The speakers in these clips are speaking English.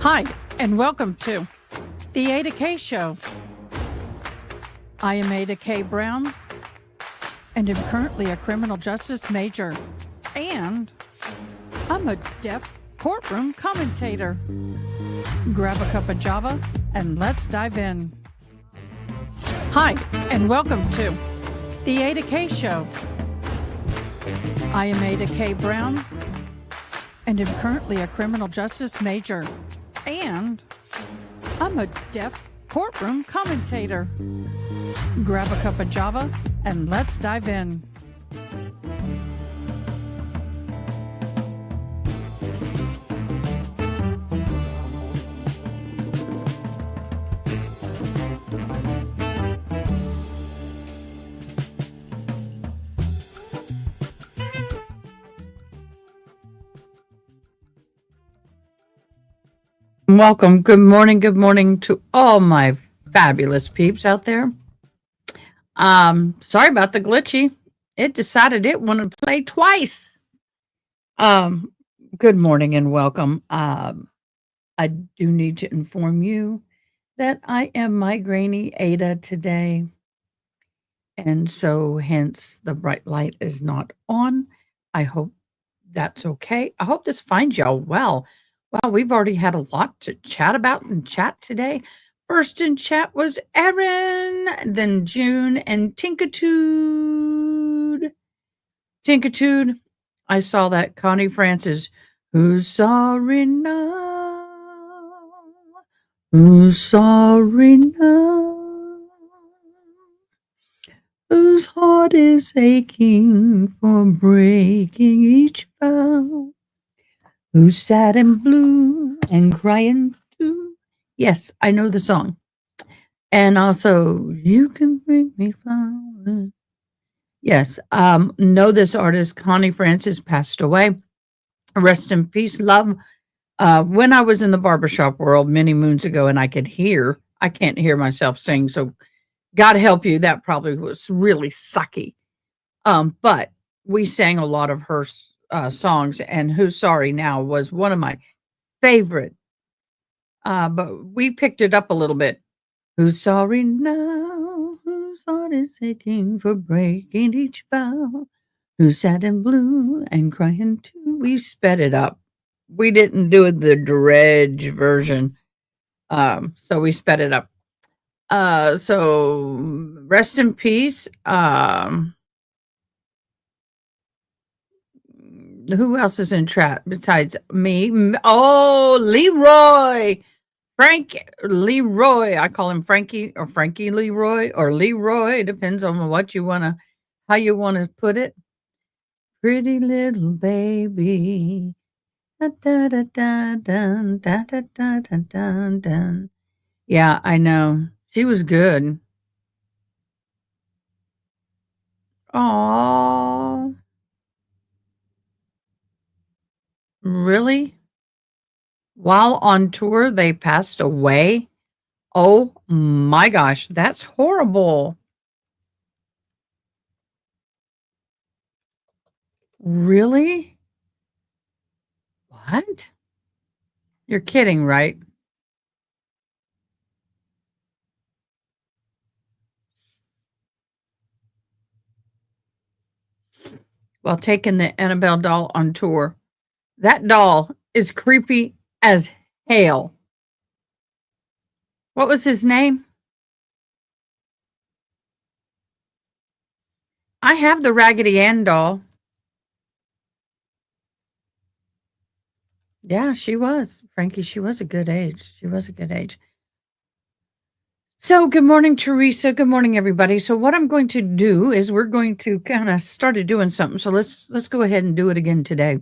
Hi, and welcome to the AdaKay Show. I am AdaKay Brown, and am currently a criminal justice major, and I'm a deaf courtroom commentator. Grab a cup of Java, and let's dive in. Hi, and welcome to the AdaKay Show. I am AdaKay Brown, and am currently a criminal justice major, and I'm a deaf courtroom commentator. Grab a cup of Java, and let's dive in. Welcome. Good morning to all my fabulous peeps out there. Sorry about the glitchy. It decided it wanted to play twice. Good morning and welcome. I do need to inform you that I am migraine Ada today. And so hence the bright light is not on. I hope that's okay. I hope this finds y'all well. Wow, we've already had a lot to chat about in chat today. First in chat was Erin, then June, and Tinkitude. Tinkitude, I saw that Connie Francis. Who's sorry now? Who's sorry now? Whose heart is aching for breaking each vow? Who's sad and blue and crying too? Yes, I know the song. And also, you can bring me flowers. Yes, know this artist, Connie Francis, passed away. Rest in peace, love. When I was in the barbershop world many moons ago and I can't hear myself sing, so God help you, that probably was really sucky. But we sang a lot of her songs, and Who's Sorry Now was one of my favorite. But we picked it up a little bit. Who's sorry now? Whose heart is aching for breaking each vow? Who's sad and blue and crying too? We sped it up. We didn't do the dredge version. So we sped it up. So rest in peace. Who else is in chat besides me? Oh, Leroy. Frank Leroy. I call him Frankie or Frankie Leroy or Leroy. Depends on how you want to put it. Pretty little baby. Da, da, da, da, dun, da, da, da, da, dun, dun. Yeah, I know. She was good. Oh, really? While on tour, they passed away? Oh my gosh, that's horrible. Really? What? You're kidding, right? While taking the Annabelle doll on tour. That doll is creepy as hell. What was his name? I have the Raggedy Ann doll. Yeah, she was. Frankie, she was a good age. So good morning, Teresa. Good morning, everybody. So what I'm going to do is we're going to kind of started doing something. So let's go ahead and do it again today.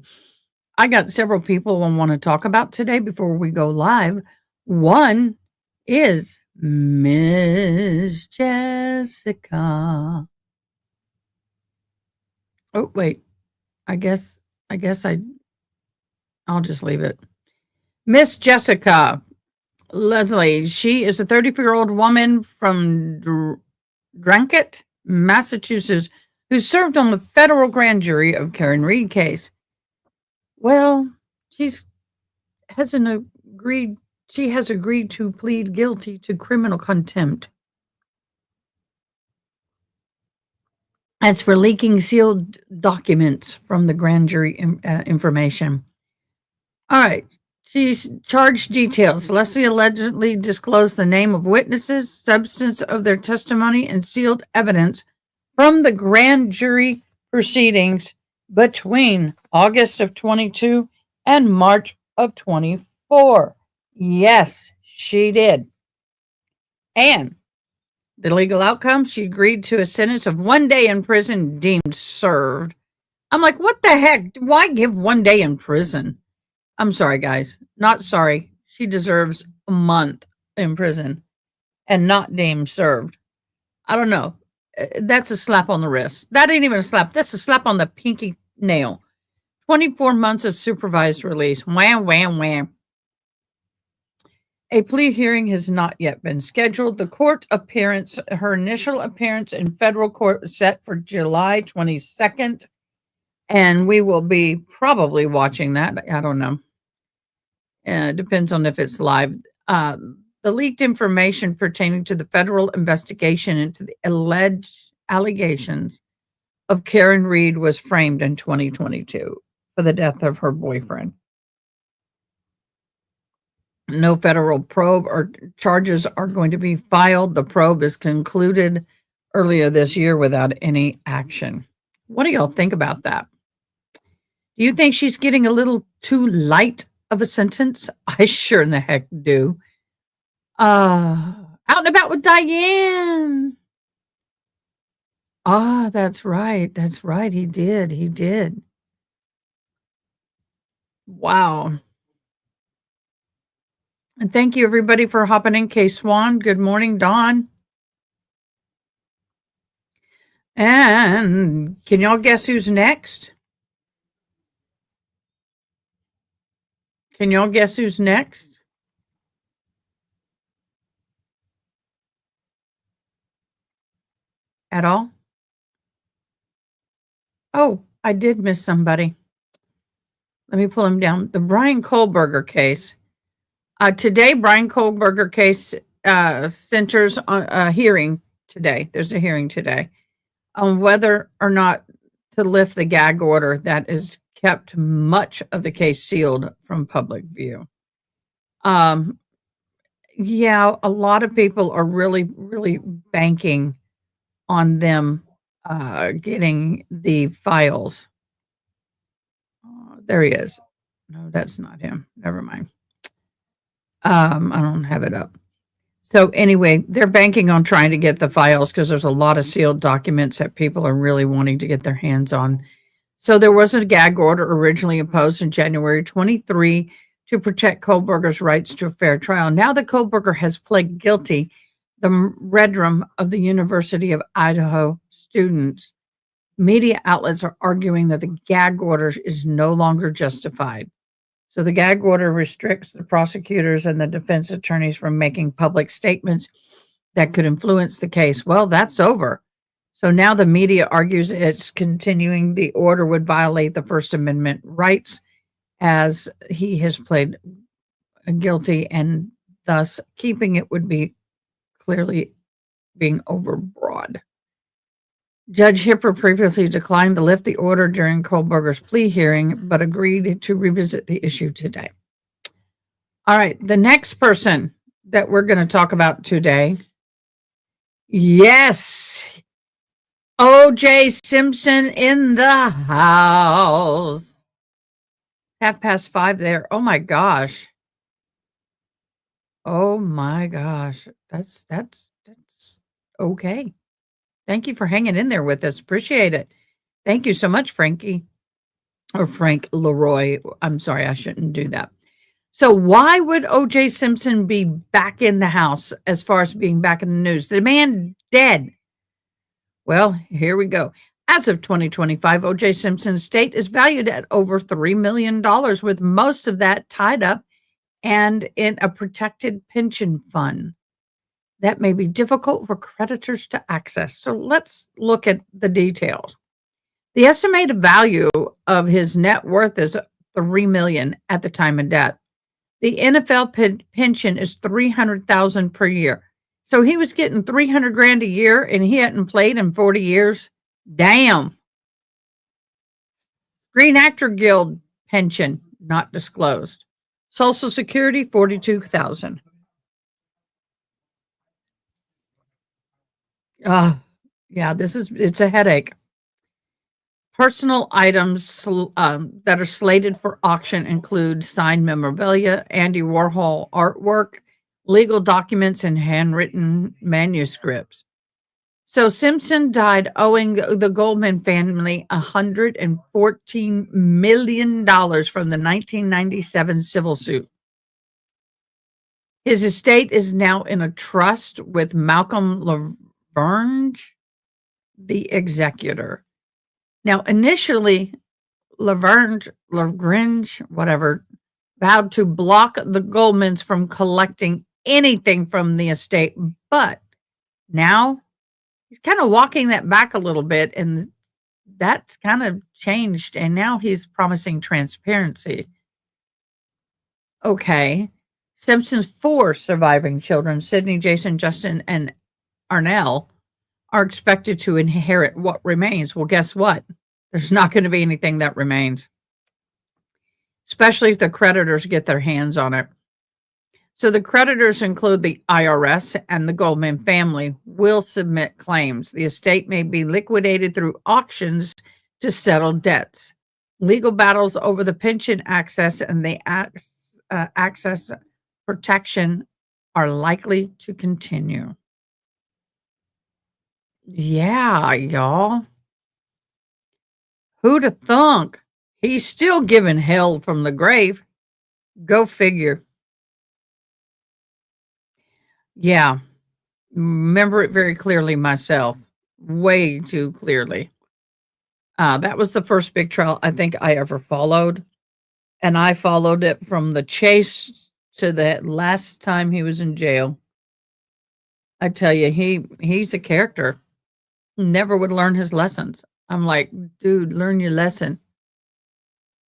I got several people I want to talk about today before we go live. One is Miss Jessica. Oh, wait. I guess I'll just leave it. Miss Jessica Leslie, she is a 34-year-old woman from Drankett, Massachusetts, who served on the federal grand jury of Karen Reed case. Well, she's hasn't agreed she has agreed to plead guilty to criminal contempt. As for leaking sealed documents from the grand jury information. All right. She's charged details. Lacey allegedly disclosed the name of witnesses, substance of their testimony, and sealed evidence from the grand jury proceedings between August of 22 and March of 24. Yes, she did. And the legal outcome, she agreed to a sentence of 1 day in prison deemed served. I'm like, what the heck? Why give 1 day in prison? I'm sorry, guys. Not sorry. She deserves a month in prison and not deemed served. I don't know. That's a slap on the wrist. That ain't even a slap. That's a slap on the pinky nail. 24 months of supervised release. Wham, wham, wham. A plea hearing has not yet been scheduled. The court appearance, her initial appearance in federal court was set for July 22nd. And we will be probably watching that. I don't know. Depends on if it's live. The leaked information pertaining to the federal investigation into the alleged allegations of Karen Reed was framed in 2022 for the death of her boyfriend. No federal probe or charges are going to be filed. The probe is concluded earlier this year without any action. What do y'all think about that? Do you think she's getting a little too light of a sentence? I sure in the heck do. Out and about with Diane. That's right. That's right. He did. He did. Wow. And thank you, everybody, for hopping in. K Swan, good morning, Dawn. And can y'all guess who's next? Can y'all guess who's next? At all? Oh, I did miss somebody. Let me pull him down. The Brian Kohlberger case. Today, Brian Kohlberger case centers on a hearing today. There's a hearing today on whether or not to lift the gag order that has kept much of the case sealed from public view. Yeah, a lot of people are really, really banking on them getting the files. There he is. No, that's not him. Never mind. I don't have it up. So anyway, they're banking on trying to get the files because there's a lot of sealed documents that people are really wanting to get their hands on. So there was a gag order originally imposed in January 23 to protect Kohlberger's rights to a fair trial. Now that Kohlberger has pled guilty, the Red Room of the University of Idaho students, media outlets are arguing that the gag order is no longer justified. So the gag order restricts the prosecutors and the defense attorneys from making public statements that could influence the case. Well, that's over. So now the media argues it's continuing. The order would violate the First Amendment rights as he has pled guilty, and thus keeping it would be clearly being overbroad. Judge Hipper previously declined to lift the order during Kohlberger's plea hearing, but agreed to revisit the issue today. All right, the next person that we're going to talk about today. Yes, O.J. Simpson in the house. 5:30 there. Oh my gosh. Oh my gosh. That's okay. Thank you for hanging in there with us. Appreciate it. Thank you so much, Frankie. Or Frank Leroy. I'm sorry, I shouldn't do that. So why would O.J. Simpson be back in the house as far as being back in the news? The man dead. Well, here we go. As of 2025, O.J. Simpson's estate is valued at over $3 million, with most of that tied up and in a protected pension fund that may be difficult for creditors to access. So let's look at the details. The estimated value of his net worth is $3 million at the time of death. The NFL pension is $300,000 per year. So he was getting 300 grand a year and he hadn't played in 40 years. Damn. Green Actor Guild pension not disclosed. Social Security 42,000. Yeah, it's a headache. Personal items that are slated for auction include signed memorabilia, Andy Warhol artwork, legal documents, and handwritten manuscripts. So Simpson died owing the Goldman family $114 million from the 1997 civil suit. His estate is now in a trust with Malcolm Laverne, the executor. Now, initially, Laverne, whatever, vowed to block the Goldmans from collecting anything from the estate, but now he's kind of walking that back a little bit, and that's kind of changed, and now he's promising transparency. Okay. Simpson's 4 surviving children, Sydney, Jason, Justin, and Arnell, are expected to inherit what remains. Well, guess what? There's not going to be anything that remains, especially if the creditors get their hands on it. So the creditors include the IRS, and the Goldman family will submit claims. The estate may be liquidated through auctions to settle debts. Legal battles over the pension access and the access protection are likely to continue. Yeah, y'all. Who'd have thunk? He's still giving hell from the grave. Go figure. Yeah. Remember it very clearly myself. Way too clearly. That was the first big trial I think I ever followed. And I followed it from the chase to the last time he was in jail. I tell you, he's a character. Never would learn his lessons. I'm like, dude, learn your lesson.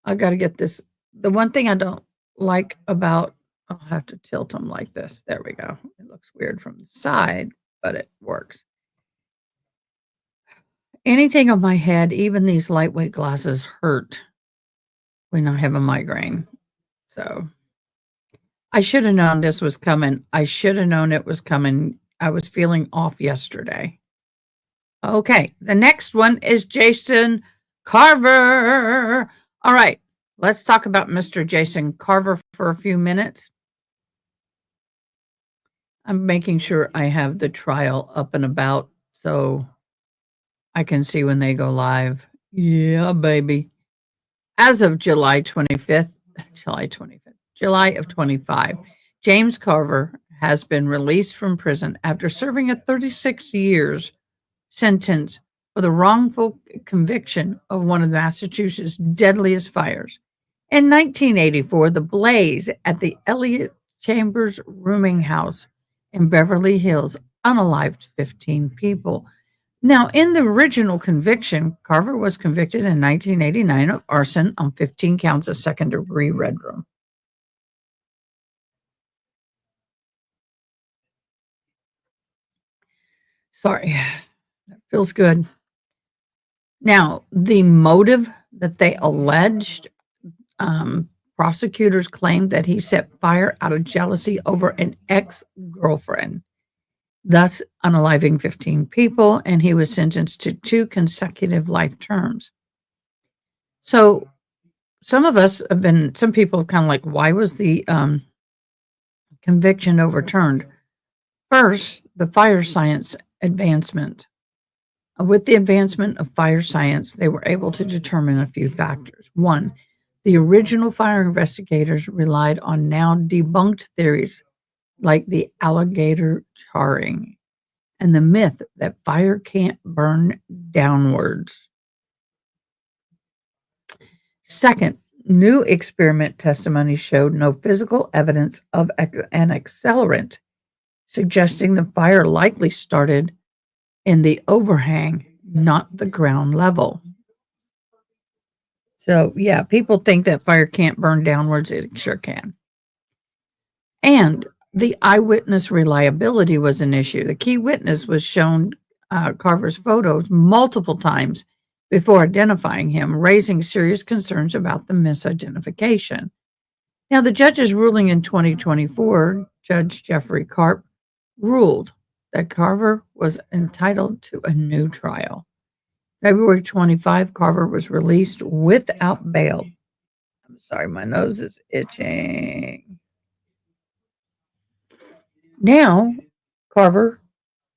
I got to get this. The one thing I don't like about, I'll have to tilt him like this. There we go. It looks weird from the side, but it works. Anything on my head, even these lightweight glasses, hurt when I have a migraine. So I should have known this was coming. I should have known it was coming. I was feeling off yesterday. Okay, the next one is Jason Carver. All right, let's talk about Mr. Jason Carver for a few minutes. I'm making sure I have the trial up and about so I can see when they go live. Yeah, baby. As of July of 25, James Carver has been released from prison after serving a 36 years sentence for the wrongful conviction of one of Massachusetts' deadliest fires. In 1984, the blaze at the Elliott Chambers rooming house in Beverly Hills unalived 15 people. Now, in the original conviction, Carver was convicted in 1989 of arson on 15 counts of second-degree red room. Sorry, that feels good. Now, the motive that they alleged, prosecutors claimed that he set fire out of jealousy over an ex-girlfriend, thus unaliving 15 people, and he was sentenced to 2 consecutive life terms. So some people have kind of like, why was the conviction overturned? First, the fire science advancement. With the advancement of fire science, they were able to determine a few factors. One, the original fire investigators relied on now debunked theories like the alligator charring and the myth that fire can't burn downwards. Second, new experiment testimony showed no physical evidence of an accelerant, suggesting the fire likely started in the overhang, not the ground level. So, yeah, people think that fire can't burn downwards. It sure can. And the eyewitness reliability was an issue. The key witness was shown Carver's photos multiple times before identifying him, raising serious concerns about the misidentification. Now, the judge's ruling in 2024, Judge Jeffrey Karp, ruled that Carver was entitled to a new trial. February 25, Carver was released without bail. I'm sorry, my nose is itching. Now, Carver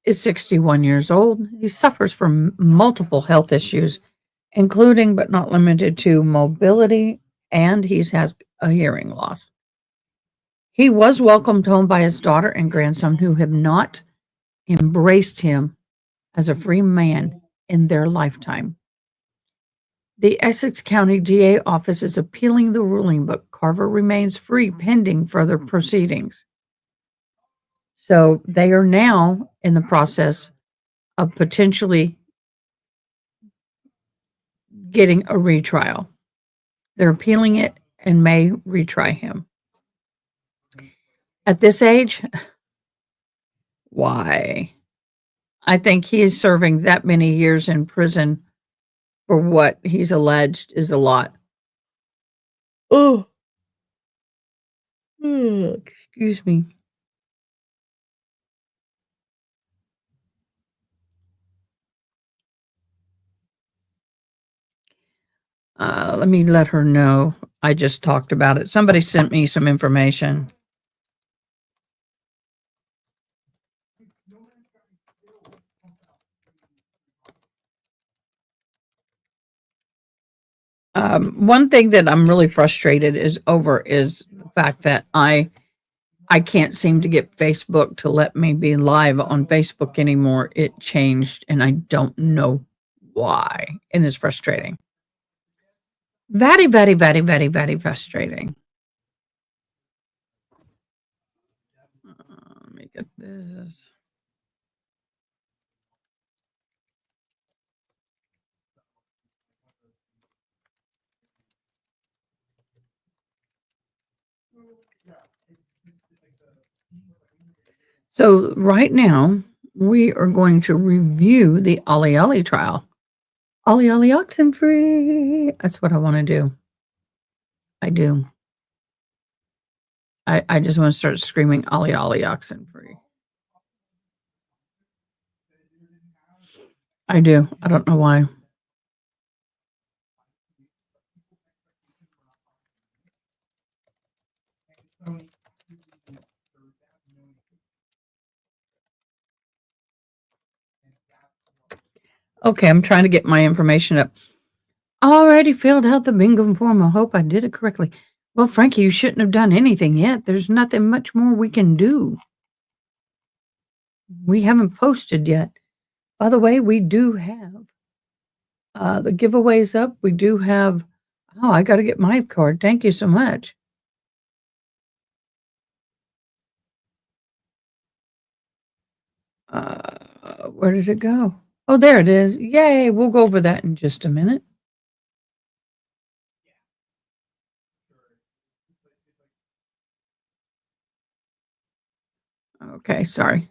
is 61 years old. He suffers from multiple health issues, including but not limited to mobility, and he has a hearing loss. He was welcomed home by his daughter and grandson, who have not embraced him as a free man in their lifetime. The Essex County DA office is appealing the ruling, but Carver remains free pending further proceedings. So they are now in the process of potentially getting a retrial. They're appealing it and may retry him. At this age, why? I think he is serving that many years in prison for what he's alleged is a lot. Oh, excuse me. Let me let her know. I just talked about it. Somebody sent me some information. One thing that I'm really frustrated is the fact that I can't seem to get Facebook to let me be live on Facebook anymore. It changed, and I don't know why, and it's frustrating. Very, very, very, very, very frustrating. Let me get this. So right now, we are going to review the Ali Ali trial. Ali Ali oxen free. That's what I want to do. I do. I just want to start screaming Ali Ali oxen free. I do. I don't know why. Okay, I'm trying to get my information up. Already filled out the bingo form. I hope I did it correctly. Well, Frankie, you shouldn't have done anything yet. There's nothing much more we can do. We haven't posted yet. By the way, we do have the giveaways up. We do have. Oh, I got to get my card. Thank you so much. Where did it go? Oh, there it is. Yay. We'll go over that in just a minute. Okay, sorry.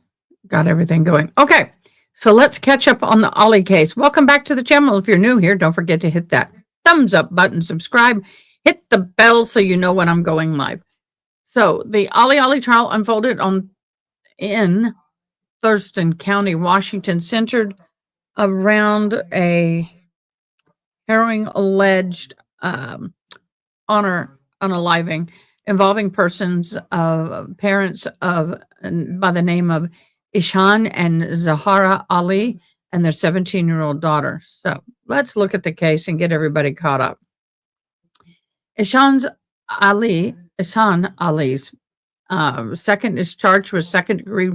Got everything going. Okay, so let's catch up on the Ali case. Welcome back to the channel. If you're new here, don't forget to hit that thumbs up button, subscribe, hit the bell so you know when I'm going live. So the Ali Ali trial unfolded in Thurston County, Washington, centered around a harrowing alleged unaliving involving parents of by the name of Ihsan and Zahraa Ali and their 17-year-old daughter. So let's look at the case and get everybody caught up. Ihsan Ali's second is charged with second-degree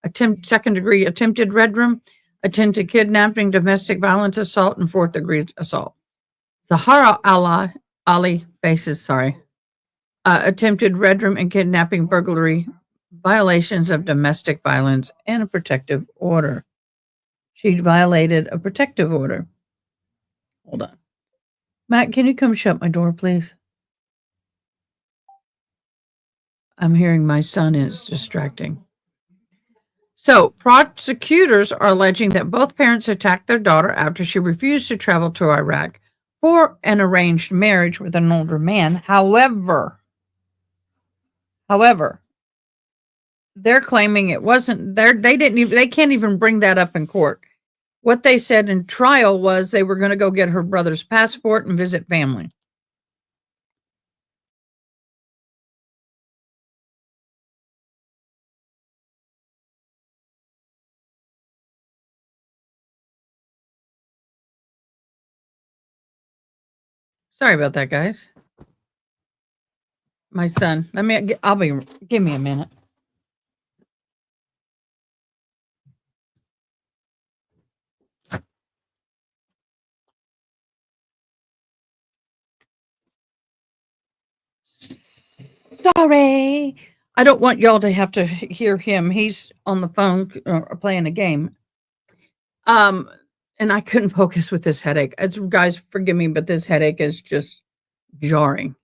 attempted redrum, attempted kidnapping, domestic violence assault, and fourth-degree assault. Zahraa Ali faces, attempted redrum and kidnapping, burglary, violations of domestic violence, and a protective order. She violated a protective order. Hold on. Matt, can you come shut my door, please? I'm hearing my son is distracting. So, prosecutors are alleging that both parents attacked their daughter after she refused to travel to Iraq for an arranged marriage with an older man. However, they're claiming it wasn't there. They can't even bring that up in court. What they said in trial was they were going to go get her brother's passport and visit family. Sorry about that, guys. My son. Give me a minute. Sorry. I don't want y'all to have to hear him. He's on the phone playing a game. And I couldn't focus with this headache. Guys, forgive me, but this headache is just jarring.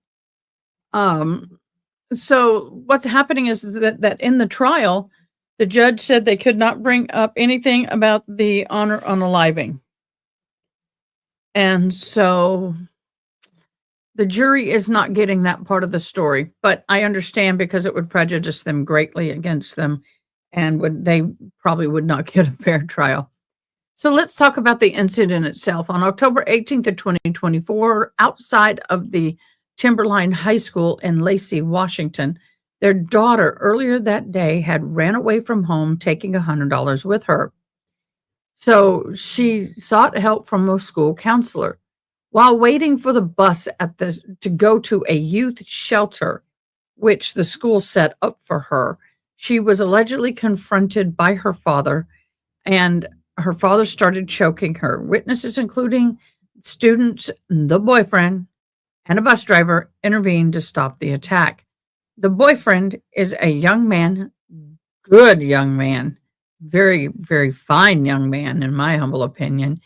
So what's happening is that in the trial, the judge said they could not bring up anything about the honor unaliving. And so the jury is not getting that part of the story, but I understand because it would prejudice them greatly against them and they probably would not get a fair trial. So let's talk about the incident itself. On October 18th of 2024, outside of the Timberline High School in Lacey, Washington, their daughter earlier that day had ran away from home, taking $100 with her. So she sought help from a school counselor. While waiting for the bus to go to a youth shelter, which the school set up for her, she was allegedly confronted by her father, and her father started choking her. Witnesses, including students, the boyfriend, and a bus driver, intervened to stop the attack. The boyfriend is a young man, good young man, very, very fine young man, in my humble opinion,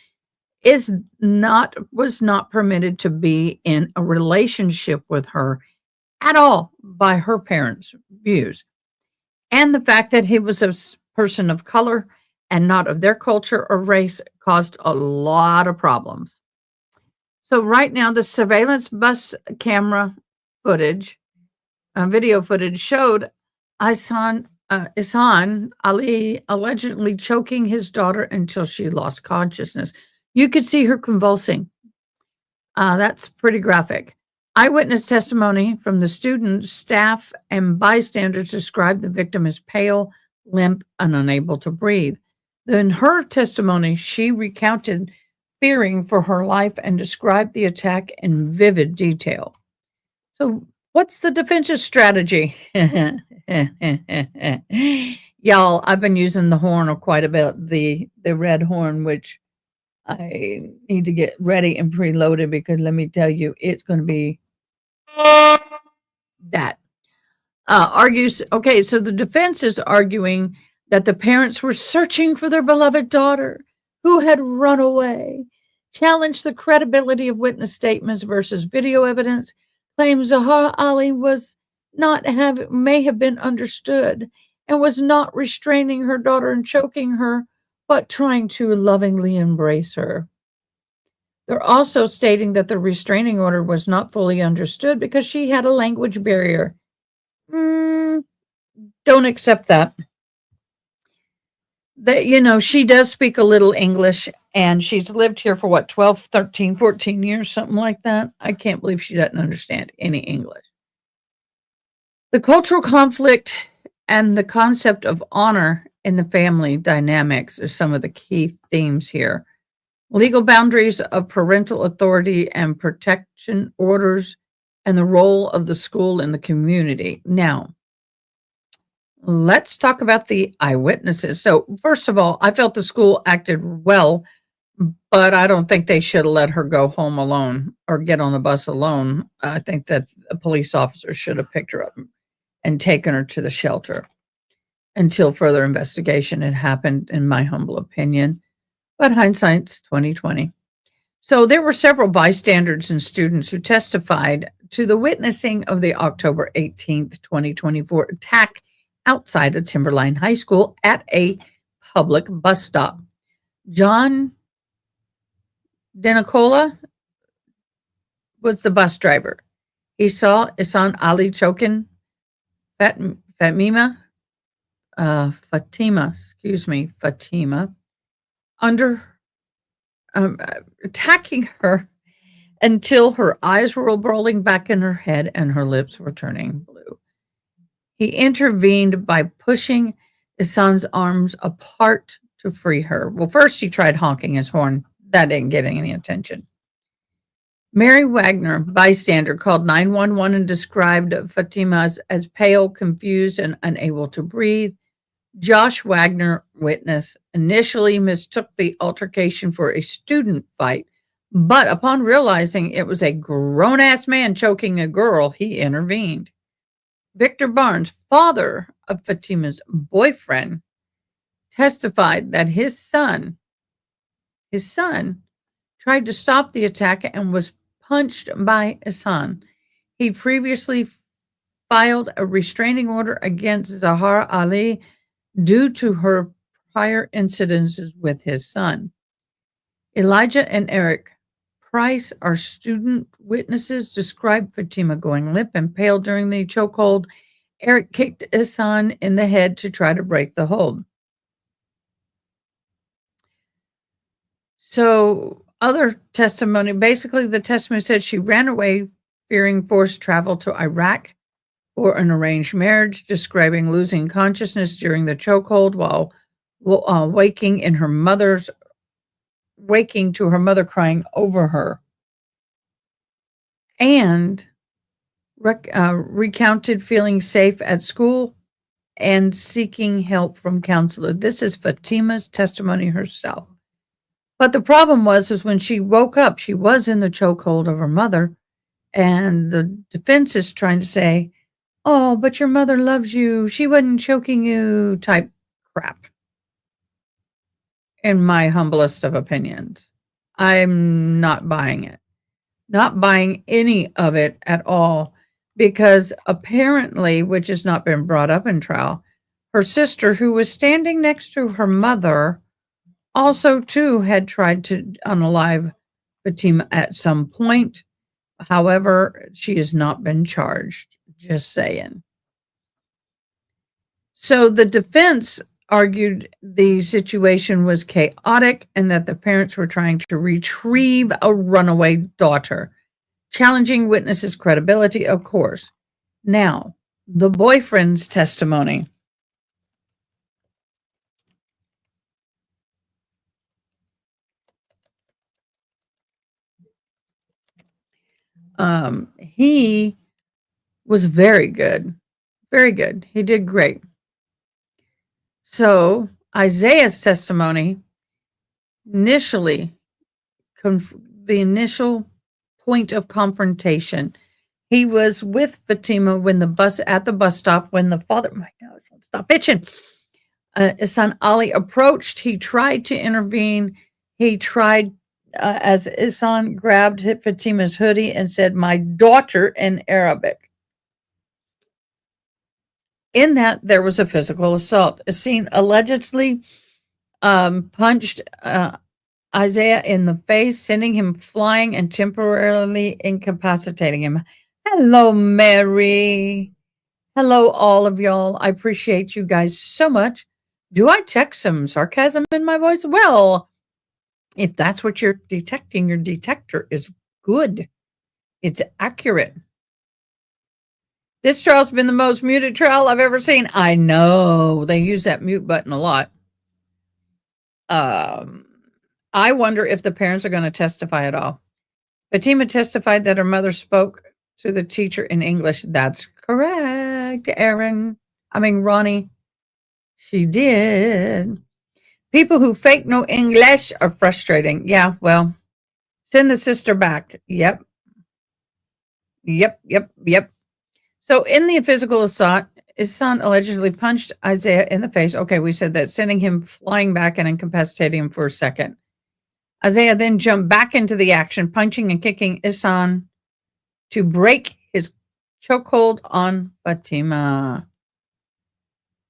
was not permitted to be in a relationship with her at all by her parents' views. And the fact that he was a person of color and not of their culture or race caused a lot of problems. So right now, the surveillance bus camera footage, video footage showed Ihsan Ali allegedly choking his daughter until she lost consciousness. You could see her convulsing. That's pretty graphic. Eyewitness testimony from the students, staff, and bystanders described the victim as pale, limp, and unable to breathe. In her testimony, she recounted fearing for her life and described the attack in vivid detail. So, what's the defense's strategy? Y'all, I've been using the horn quite a bit, the red horn, which I need to get ready and preloaded because let me tell you, it's going to be that. So the defense is arguing that the parents were searching for their beloved daughter who had run away, challenged the credibility of witness statements versus video evidence, claims Zahraa Ali may have been understood and was not restraining her daughter and choking her, but trying to lovingly embrace her. They're also stating that the restraining order was not fully understood because she had a language barrier. Don't accept that. She does speak a little English, and she's lived here for 12, 13, 14 years, something like that. I can't believe she doesn't understand any English. The cultural conflict and the concept of honor in the family dynamics are some of the key themes here. Legal boundaries of parental authority and protection orders, and the role of the school in the community. Now, let's talk about the eyewitnesses. So, first of all, I felt the school acted well, but I don't think they should have let her go home alone or get on the bus alone. I think that a police officer should have picked her up and taken her to the shelter until further investigation had happened, in my humble opinion. But hindsight's 20/20. So there were several bystanders and students who testified to the witnessing of the October 18th, 2024 attack outside of Timberline High School at a public bus stop. John Denicola was the bus driver. He saw Ihsan Ali choking Fatima, under attacking her until her eyes were rolling back in her head and her lips were turning blue. He intervened by pushing Ihsan's arms apart to free her. Well, first he tried honking his horn. That didn't get any attention. Mary Wagner, bystander, called 911 and described Fatima as pale, confused, and unable to breathe. Josh Wagner, witness, initially mistook the altercation for a student fight, but upon realizing it was a grown-ass man choking a girl, he intervened. Victor Barnes, father of Fatima's boyfriend, testified that his son tried to stop the attack and was punched by Ihsan. He previously filed a restraining order against Zahraa Ali due to her prior incidences with his son. Elijah and Eric Price, our student witnesses, described Fatima going limp and pale during the chokehold. Eric kicked Ihsan in the head to try to break the hold. So, other testimony, basically the testimony said she ran away fearing forced travel to Iraq for an arranged marriage, describing losing consciousness during the chokehold while waking to her mother crying over her, and recounted feeling safe at school and seeking help from counselor. This is Fatima's testimony herself. But the problem was when she woke up, she was in the chokehold of her mother, and the defense is trying to say, oh, but your mother loves you. She wasn't choking you type crap. In my humblest of opinions, I'm not buying it. Not buying any of it at all, because apparently, which has not been brought up in trial, her sister, who was standing next to her mother, also too had tried to unalive Fatima at some point. However, she has not been charged. Just saying. So the defense argued the situation was chaotic and that the parents were trying to retrieve a runaway daughter, challenging witnesses' credibility, of course. Now, the boyfriend's testimony. He was very good. Very good. He did great. So Isaiah's testimony initially, the initial point of confrontation, he was with Fatima when at the bus stop when the father, my nose won't stop itching. Ihsan Ali approached. He tried to intervene. He tried, as Ihsan grabbed Fatima's hoodie and said, "My daughter," in Arabic. In that, there was a physical assault. Ihsan allegedly punched Isaiah in the face, sending him flying and temporarily incapacitating him. Hello, Mary. Hello, all of y'all. I appreciate you guys so much. Do I detect some sarcasm in my voice? Well, if that's what you're detecting, your detector is good. It's accurate. This trial's been the most muted trial I've ever seen. I know. They use that mute button a lot. I wonder if the parents are going to testify at all. Fatima testified that her mother spoke to the teacher in English. That's correct, Ronnie. She did. People who fake no English are frustrating. Yeah, well, send the sister back. Yep. So in the physical assault, his son allegedly punched Isaiah in the face. Okay, we said that, sending him flying back and incapacitating him for a second. Isaiah then jumped back into the action, punching and kicking Ihsan to break chokehold on Fatima.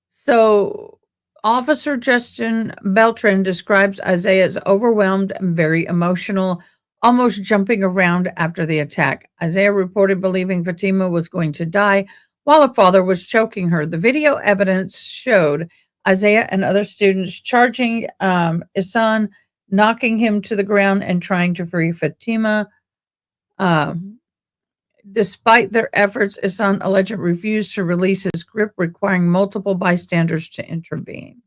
So, Officer Justin Beltran describes Isaiah as overwhelmed and very emotional, almost jumping around after the attack. Isaiah reported believing Fatima was going to die while her father was choking her. The video evidence showed Isaiah and other students charging Ihsan, knocking him to the ground, and trying to free Fatima. Um, Despite their efforts, Ihsan allegedly refused to release his grip, requiring multiple bystanders to intervene.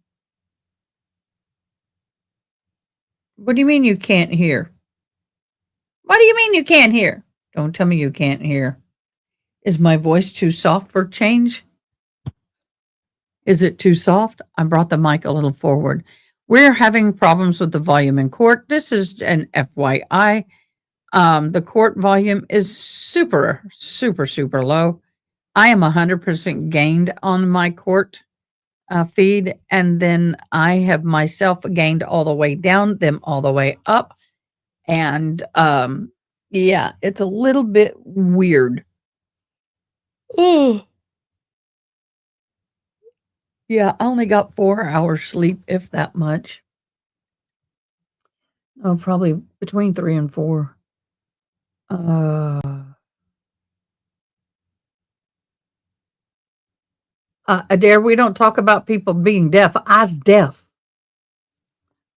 What do you mean you can't hear? What do you mean you can't hear? Don't tell me you can't hear. Is my voice too soft for change? Is it too soft? I brought the mic a little forward. We're having problems with the volume in court. This is an FYI. The court volume is super, super, super low. I am 100% gained on my court feed, and then I have myself gained all the way down, them all the way up. And yeah, it's a little bit weird. Oh, yeah, I only got 4 hours sleep, if that much. Oh, probably between 3 and 4. Adair, we don't talk about people being deaf. I's deaf.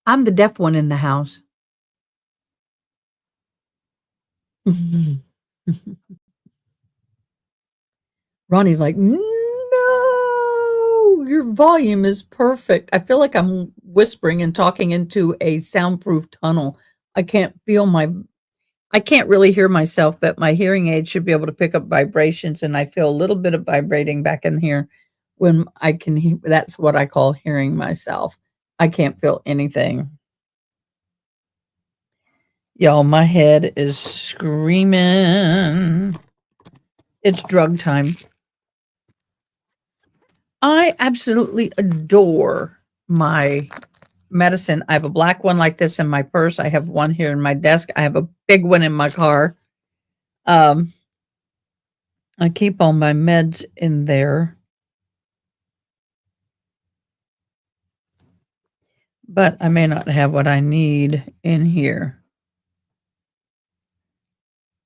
I'm the deaf one in the house. Ronnie's like, no, your volume is perfect. I feel like I'm whispering and talking into a soundproof tunnel. I can't really hear myself, but my hearing aid should be able to pick up vibrations, and I feel a little bit of vibrating back in here when I can hear. That's what I call hearing myself. I can't feel anything. Y'all, my head is screaming. It's drug time. I absolutely adore my medicine. I have a black one like this in my purse. I have one here in my desk. I have a big one in my car. I keep all my meds in there. But I may not have what I need in here.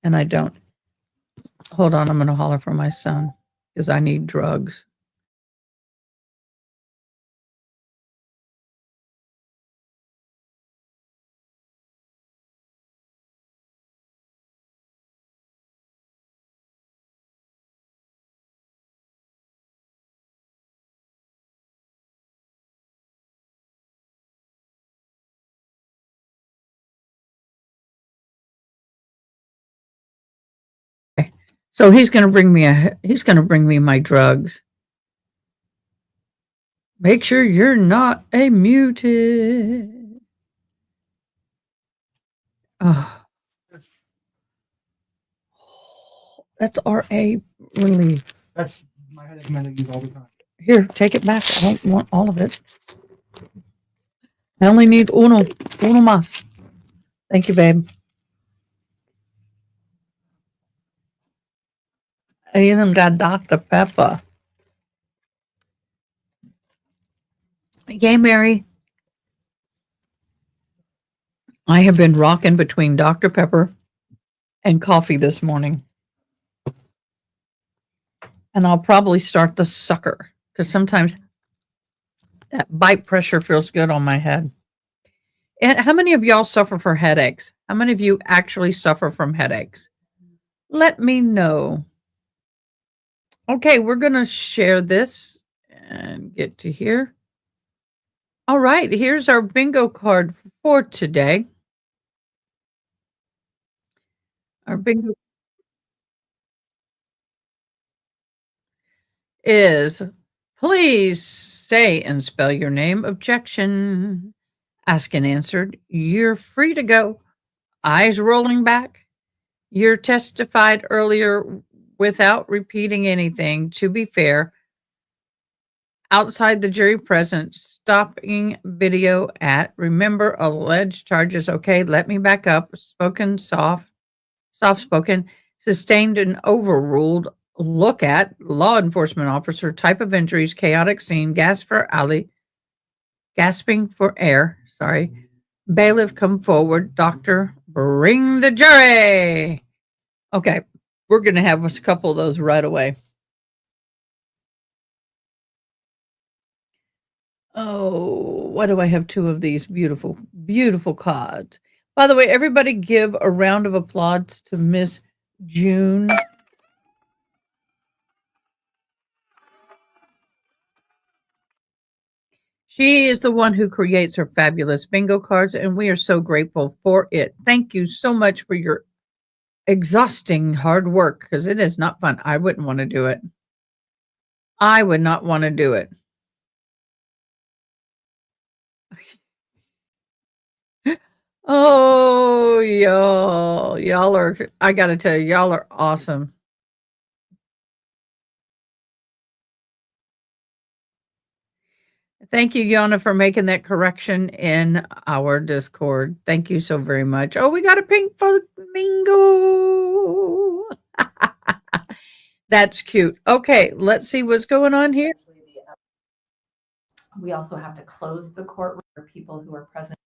And I don't. Hold on, I'm going to holler for my son because I need drugs. So he's going to bring me my drugs. Make sure you're not a mutant. Oh, that's RA relief. That's my headache med I use all the time. Here, take it back. I don't want all of it. I only need uno más. Thank you, babe. I even got Dr. Pepper. Hey, Mary. I have been rocking between Dr. Pepper and coffee this morning. And I'll probably start the sucker because sometimes that bite pressure feels good on my head. And how many of y'all suffer from headaches? How many of you actually suffer from headaches? Let me know. Okay, we're going to share this and get to here. All right, here's our bingo card for today. Our bingo is please say and spell your name. Objection. Ask and answered. You're free to go. Eyes rolling back. You're testified earlier without repeating anything. To be fair, outside the jury present, stopping video at remember alleged charges. Okay, let me back up. Spoken soft spoken, sustained and overruled look at law enforcement officer, type of injuries, chaotic scene, gasping for air. Sorry. Bailiff, come forward. Doctor, bring the jury. Okay, we're going to have a couple of those right away. Oh, why do I have two of these beautiful, beautiful cards? By the way, everybody give a round of applause to Miss June. She is the one who creates her fabulous bingo cards, and we are so grateful for it. Thank you so much for your exhausting hard work because it is not fun. I wouldn't want to do it. I would not want to do it. Oh, y'all are, I got to tell you, y'all are awesome. Thank you, Yona, for making that correction in our Discord. Thank you so very much. Oh, we got a pink flamingo. That's cute. Okay, let's see what's going on here. We also have to close the courtroom for people who are present.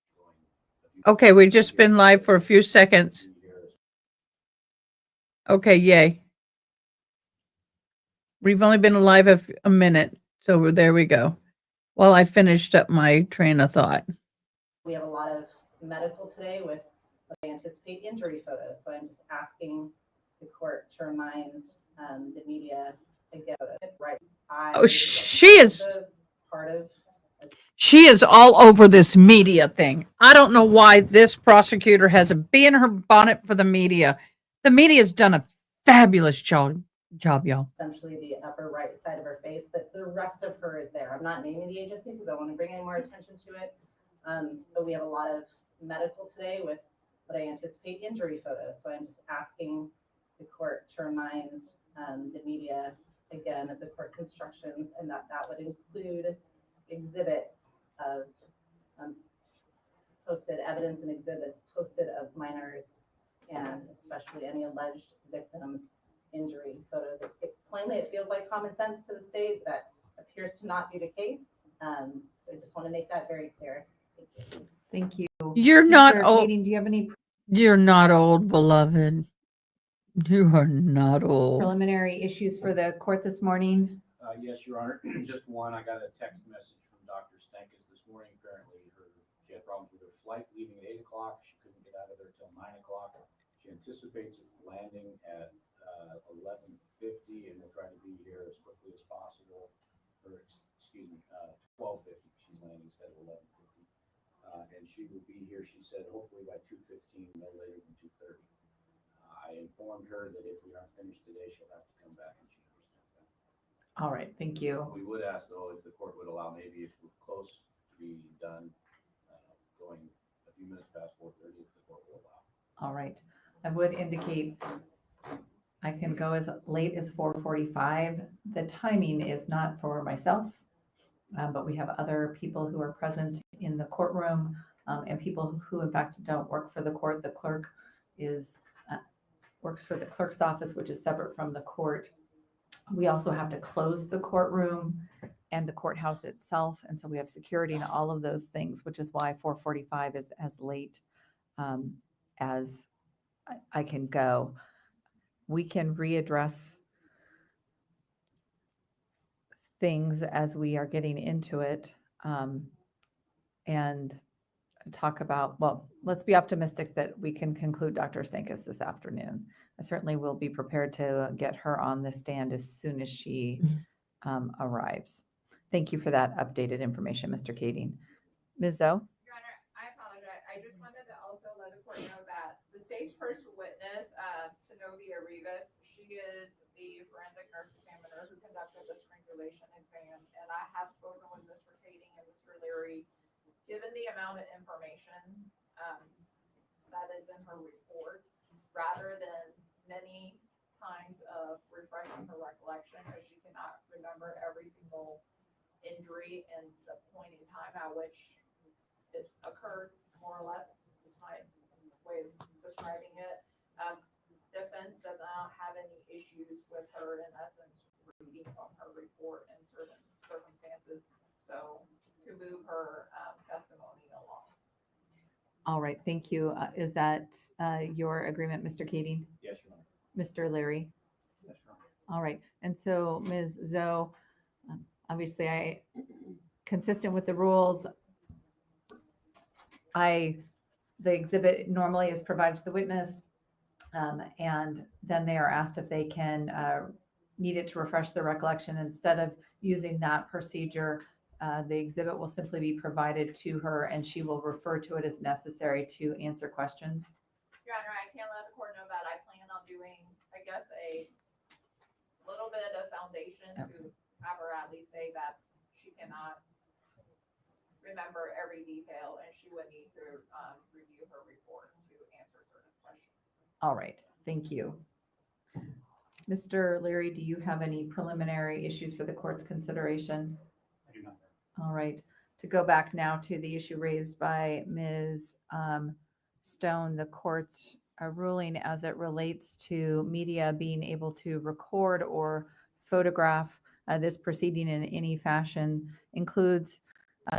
Okay, we've just been live for a few seconds. Okay, yay. We've only been alive a minute, so there we go. Well, I finished up my train of thought. We have a lot of medical today with what I anticipate injury photos. So I'm just asking the court to remind the media to get it right. She is part of. She is all over this media thing. I don't know why this prosecutor has a bee in her bonnet for the media. The media's done a fabulous job, y'all. Essentially the upper right side of her face, but the rest of her is there. I'm not naming the agency because I want to bring any more attention to it. But we have a lot of medical today with what I anticipate injury photos. So I'm just asking the court to remind the media again of the court constructions, and that would include exhibits of posted evidence and exhibits posted of minors, and especially any alleged victim injury photos. Plainly, it feels like common sense to the state. That appears to not be the case. So I just want to make that very clear. Thank you. You're not old. Do you have any You're not old, beloved. You are not old. preliminary issues for the court this morning? Yes, Your Honor. Just one. I got a text message from Dr. Stankus this morning. Apparently, she had problems with her flight leaving at 8 o'clock. She couldn't get out of there till 9 o'clock. She anticipates landing at 11:50, and will try to be here as quickly as possible. Or, excuse me, 12:50. She's landing instead of 11:50. And she will be here, she said, hopefully by 2:15, no later than 2:30. I informed her that if we aren't finished today, she'll have to come back, and she understands that. All right, thank you. We would ask, though, if the court would allow, maybe if we're close to be done, going a few minutes past 4:30, if the court will allow. All right. I would indicate I can go as late as 4:45. The timing is not for myself, but we have other people who are present in the courtroom, and people who, in fact, don't work for the court. The clerk works for the clerk's office, which is separate from the court. We also have to close the courtroom and the courthouse itself, and so we have security and all of those things, which is why 4:45 is as late as I can go. We can readdress things as we are getting into it, and talk about, well, let's be optimistic that we can conclude Dr. Stankus this afternoon. I certainly will be prepared to get her on the stand as soon as she arrives. Thank you for that updated information, Mr. Kading. Ms. Zoe? Your Honor, I apologize. I just wanted to also let the court know that the state's first witness, Zenobia Rivas, she is the forensic nurse examiner who conducted the strangulation exam, and I have spoken with Mr. Kading and Mr. Leary. Given the amount of information that is in her report, rather than many times of refreshing her recollection, because she cannot remember every single injury and the point in time at which it occurred, more or less, is my way of describing it. Defense does not not have any issues with her, in essence, reading from her report in certain circumstances, so to move her testimony along. All right, thank you. Is that your agreement, Mr. Kading? Yes, Your Honor. Mr. Leary? Yes, Your Honor. All right, and so Ms. Zoe, obviously consistent with the rules, the exhibit normally is provided to the witness, and then they are asked if they can need it to refresh their recollection. Instead of using that procedure, the exhibit will simply be provided to her and she will refer to it as necessary to answer questions. Your Honor, I can't let the court know that I plan on doing, I guess, a little bit of foundation to have her at least say that she cannot remember every detail and she would need to review her report to answer certain questions. All right, thank you. Mr. Leary, do you have any preliminary issues for the court's consideration? I do not. All right, to go back now to the issue raised by Ms. Stone, the court's ruling as it relates to media being able to record or photograph this proceeding in any fashion includes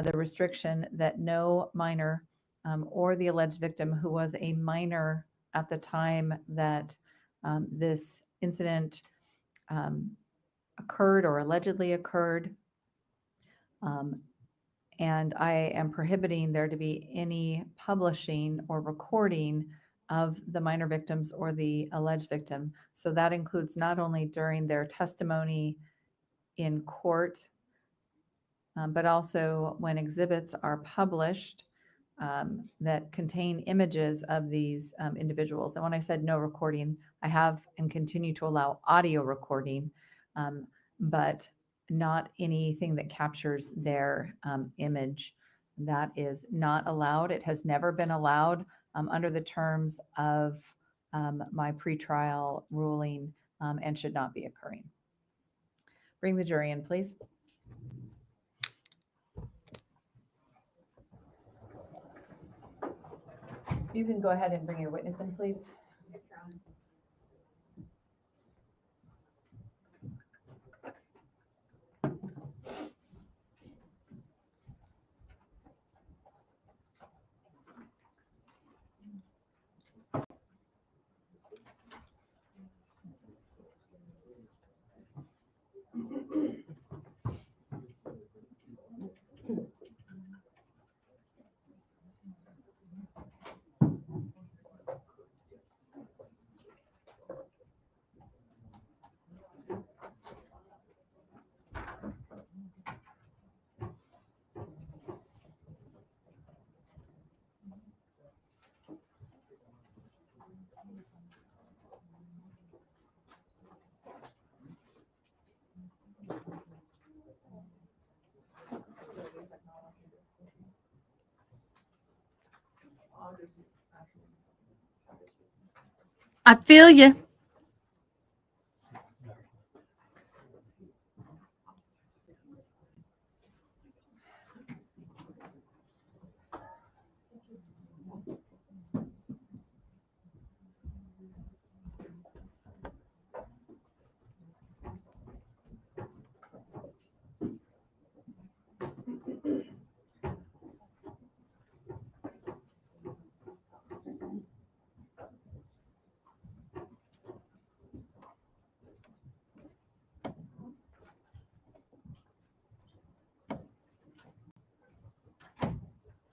the restriction that no minor or the alleged victim who was a minor at the time that this incident occurred or allegedly occurred. And I am prohibiting there to be any publishing or recording of the minor victims or the alleged victim. So that includes not only during their testimony in court, but also when exhibits are published that contain images of these individuals. And when I said no recording, I have and continue to allow audio recording, but not anything that captures their image. That is not allowed. It has never been allowed under the terms of my pretrial ruling and should not be occurring. Bring the jury in, please. You can go ahead and bring your witness in, please. I feel you.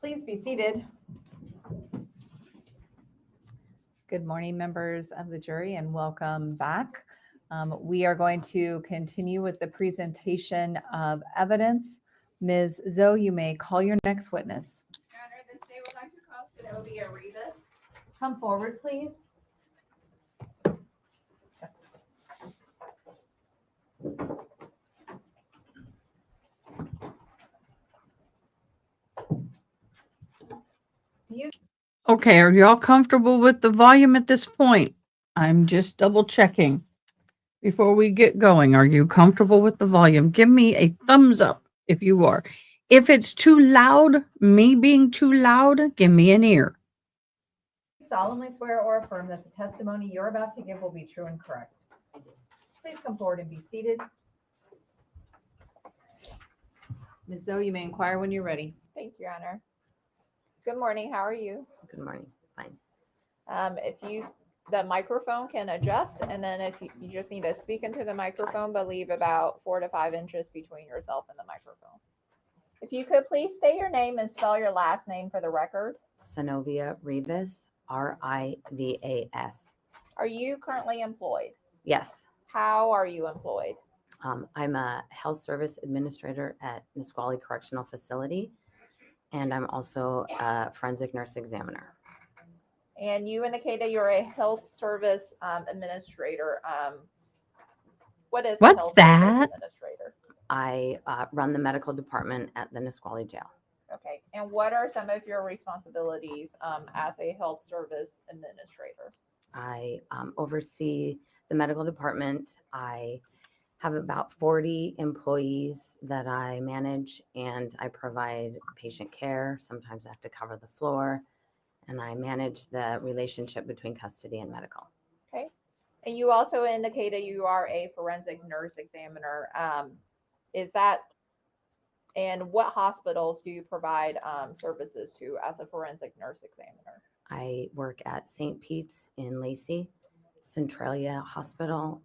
Please be seated. Good morning, members of the jury, and welcome back. We are going to continue with the presentation of evidence. Ms. Zoe, you may call your next witness. Your Honor, the state would like to call Zenobia Rivas. Come forward, please. Okay, are y'all comfortable with the volume at this point? I'm just double checking before we get going. Are you comfortable with the volume? Give me a thumbs up if you are. If it's too loud, me being too loud, give me an ear. solemnly swear or affirm that the testimony you're about to give will be true and correct? I do. Please come forward and be seated. Ms. Zoe, you may inquire when you're ready. Thank you, Your Honor. Good morning. How are you? Good morning. Fine. If the microphone can adjust, and then if you just need to speak into the microphone, but leave about 4 to 5 inches between yourself and the microphone. If you could please state your name and spell your last name for the record. Synovia Rivas, Rivas. Are you currently employed? Yes. How are you employed? I'm a health service administrator at Nisqually Correctional Facility, and I'm also a forensic nurse examiner. And you indicated you're a health service administrator. What is What's a health that? service administrator? I run the medical department at the Nisqually Jail. Okay. And what are some of your responsibilities as a health service administrator? I oversee the medical department. I have about 40 employees that I manage, and I provide patient care. Sometimes I have to cover the floor, and I manage the relationship between custody and medical. Okay. And you also indicated you are a forensic nurse examiner. And what hospitals do you provide services to as a forensic nurse examiner? I work at St. Pete's in Lacey, Centralia Hospital,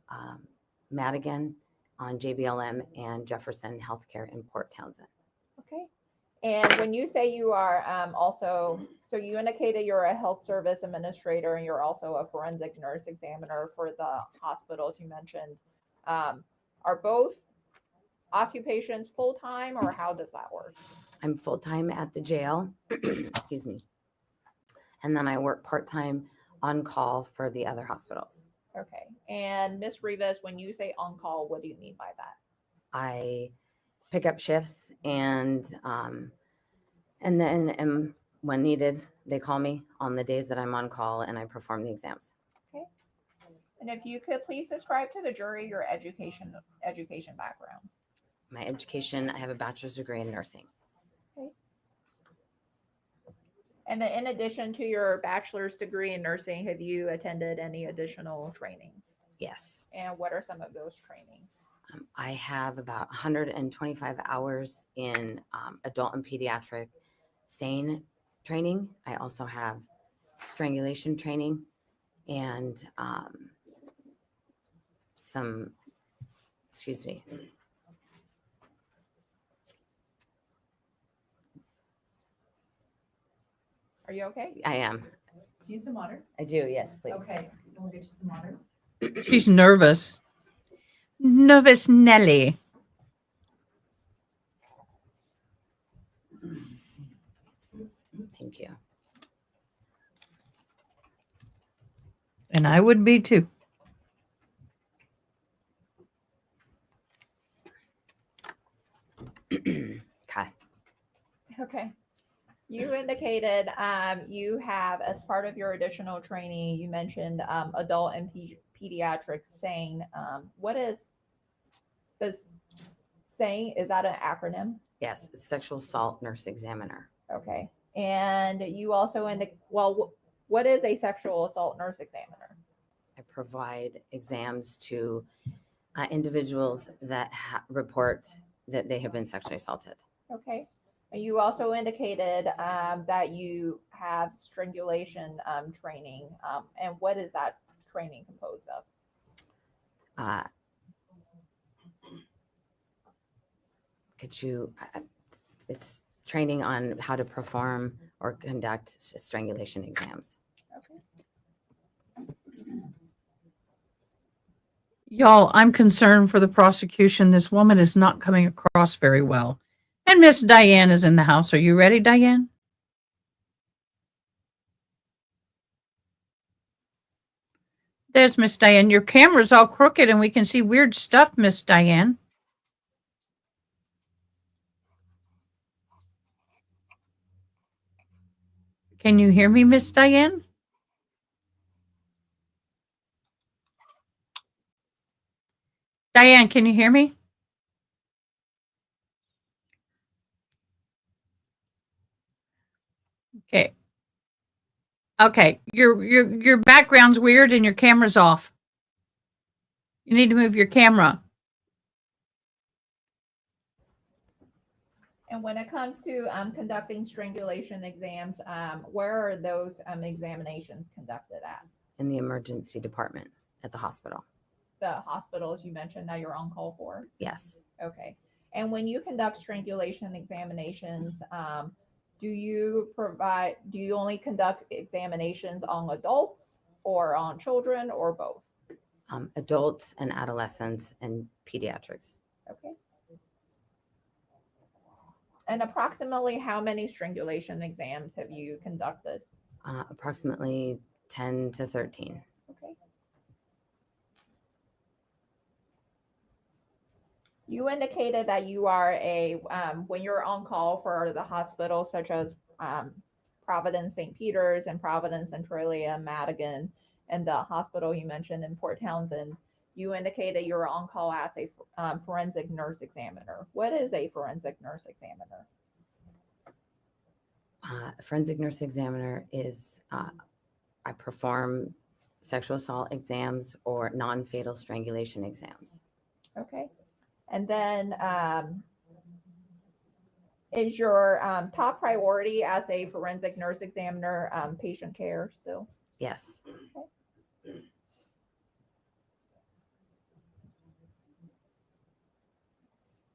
Madigan on JBLM, and Jefferson Healthcare in Port Townsend. Okay. And when you say you are so you indicated you're a health service administrator and you're also a forensic nurse examiner for the hospitals you mentioned. Are both occupations full-time, or how does that work? I'm full-time at the jail, excuse me, and then I work part-time on call for the other hospitals. Okay. And Ms. Rivas, when you say on call, what do you mean by that? I pick up shifts, and then when needed, they call me on the days that I'm on call, and I perform the exams. Okay. And if you could please describe to the jury your education background. My education, I have a bachelor's degree in nursing. And then in addition to your bachelor's degree in nursing, have you attended any additional trainings? Yes. And what are some of those trainings? I have about 125 hours in adult and pediatric SANE training. I also have strangulation training and excuse me. Are you okay? I am. Do you need some water? I do, yes, please. Okay, we'll get you some water. She's nervous. Nervous Nelly. Thank you. And I would be too. Okay. Okay. You indicated you have, as part of your additional training, you mentioned adult and pediatric SANE. What is SANE? Is that an acronym? Yes, it's sexual assault nurse examiner. Okay. And you also what is a sexual assault nurse examiner? I provide exams to individuals that report that they have been sexually assaulted. Okay. And you also indicated that you have strangulation training. And what is that training composed of? It's training on how to perform or conduct strangulation exams. Okay. Y'all, I'm concerned for the prosecution. This woman is not coming across very well. And Miss Diane is in the house. Are you ready, Diane? There's Miss Diane. Your camera's all crooked and we can see weird stuff, Miss Diane. Can you hear me, Miss Diane? Diane, can you hear me? Okay. Okay, your background's weird and your camera's off. You need to move your camera. And when it comes to conducting strangulation exams, where are those examinations conducted at? In the emergency department at the hospital. The hospitals you mentioned that you're on call for? Yes. Okay. And when you conduct strangulation examinations, do you only conduct examinations on adults or on children or both? Adults and adolescents and pediatrics. Okay. And approximately how many strangulation exams have you conducted? Approximately 10 to 13. Okay. You indicated that you are when you're on call for the hospital, such as Providence St. Peter's and Providence Centralia, Madigan, and the hospital you mentioned in Port Townsend, you indicated you're on call as a forensic nurse examiner. What is a forensic nurse examiner? A forensic nurse examiner is, I perform sexual assault exams or non-fatal strangulation exams. Okay. And then is your top priority as a forensic nurse examiner patient care still? Yes. Okay.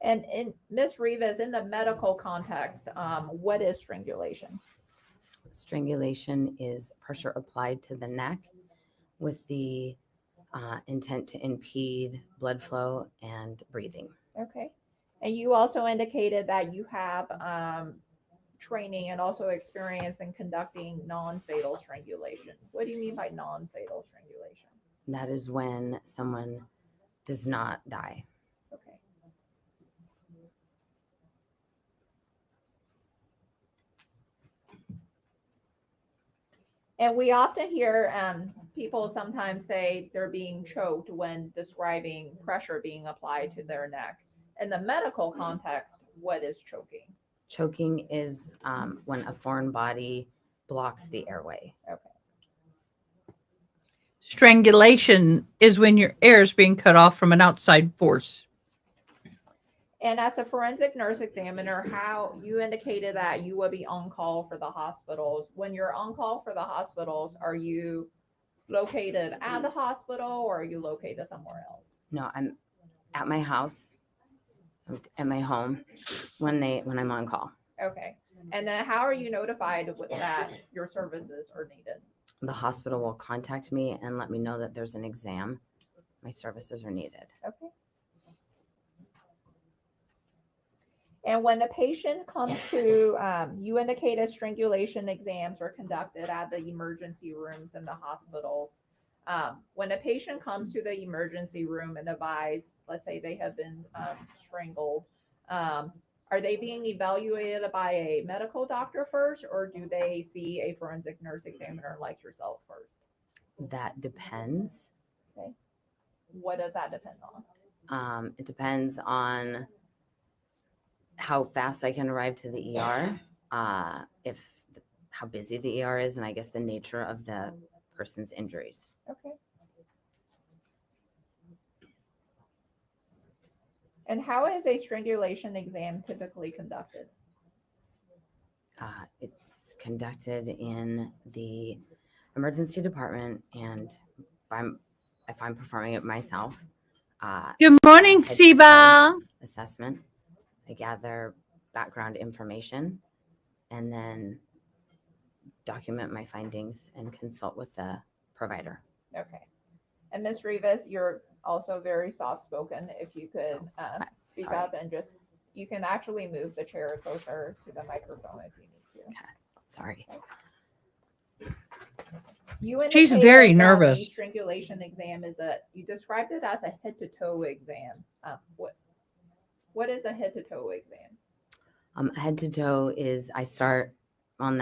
And Ms. Rivas, in the medical context, what is strangulation? Strangulation is pressure applied to the neck with the intent to impede blood flow and breathing. Okay. And you also indicated that you have training and also experience in conducting non-fatal strangulation. What do you mean by non-fatal strangulation? That is when someone does not die. Okay. And we often hear people sometimes say they're being choked when describing pressure being applied to their neck. In the medical context, what is choking? Choking is when a foreign body blocks the airway. Okay. Strangulation is when your air is being cut off from an outside force. And as a forensic nurse examiner, how you indicated that you will be on call for the hospitals. When you're on call for the hospitals, are you located at the hospital or are you located somewhere else? No, I'm at my house, at my home when I'm on call. Okay. And then how are you notified that your services are needed? The hospital will contact me and let me know that there's an exam. My services are needed. Okay. And when the patient comes to, you indicated strangulation exams are conducted at the emergency rooms in the hospitals. When a patient comes to the emergency room and advised, let's say they have been strangled, are they being evaluated by a medical doctor first, or do they see a forensic nurse examiner like yourself first? That depends. Okay. What does that depend on? It depends on how fast I can arrive to the ER, how busy the ER is, and I guess the nature of the person's injuries. Okay. And how is a strangulation exam typically conducted? It's conducted in the emergency department, and if I'm performing it myself. Good morning, head-to-toe Siba. Assessment. I gather background information and then document my findings and consult with the provider. Okay. And Ms. Rivas, you're also very soft-spoken. If you could speak sorry. up and you can actually move the chair closer to the microphone if you need to. Okay. Sorry. You She's indicated very that nervous. A strangulation exam you described it as a head-to-toe exam. What is a head-to-toe exam? Head to toe is I start on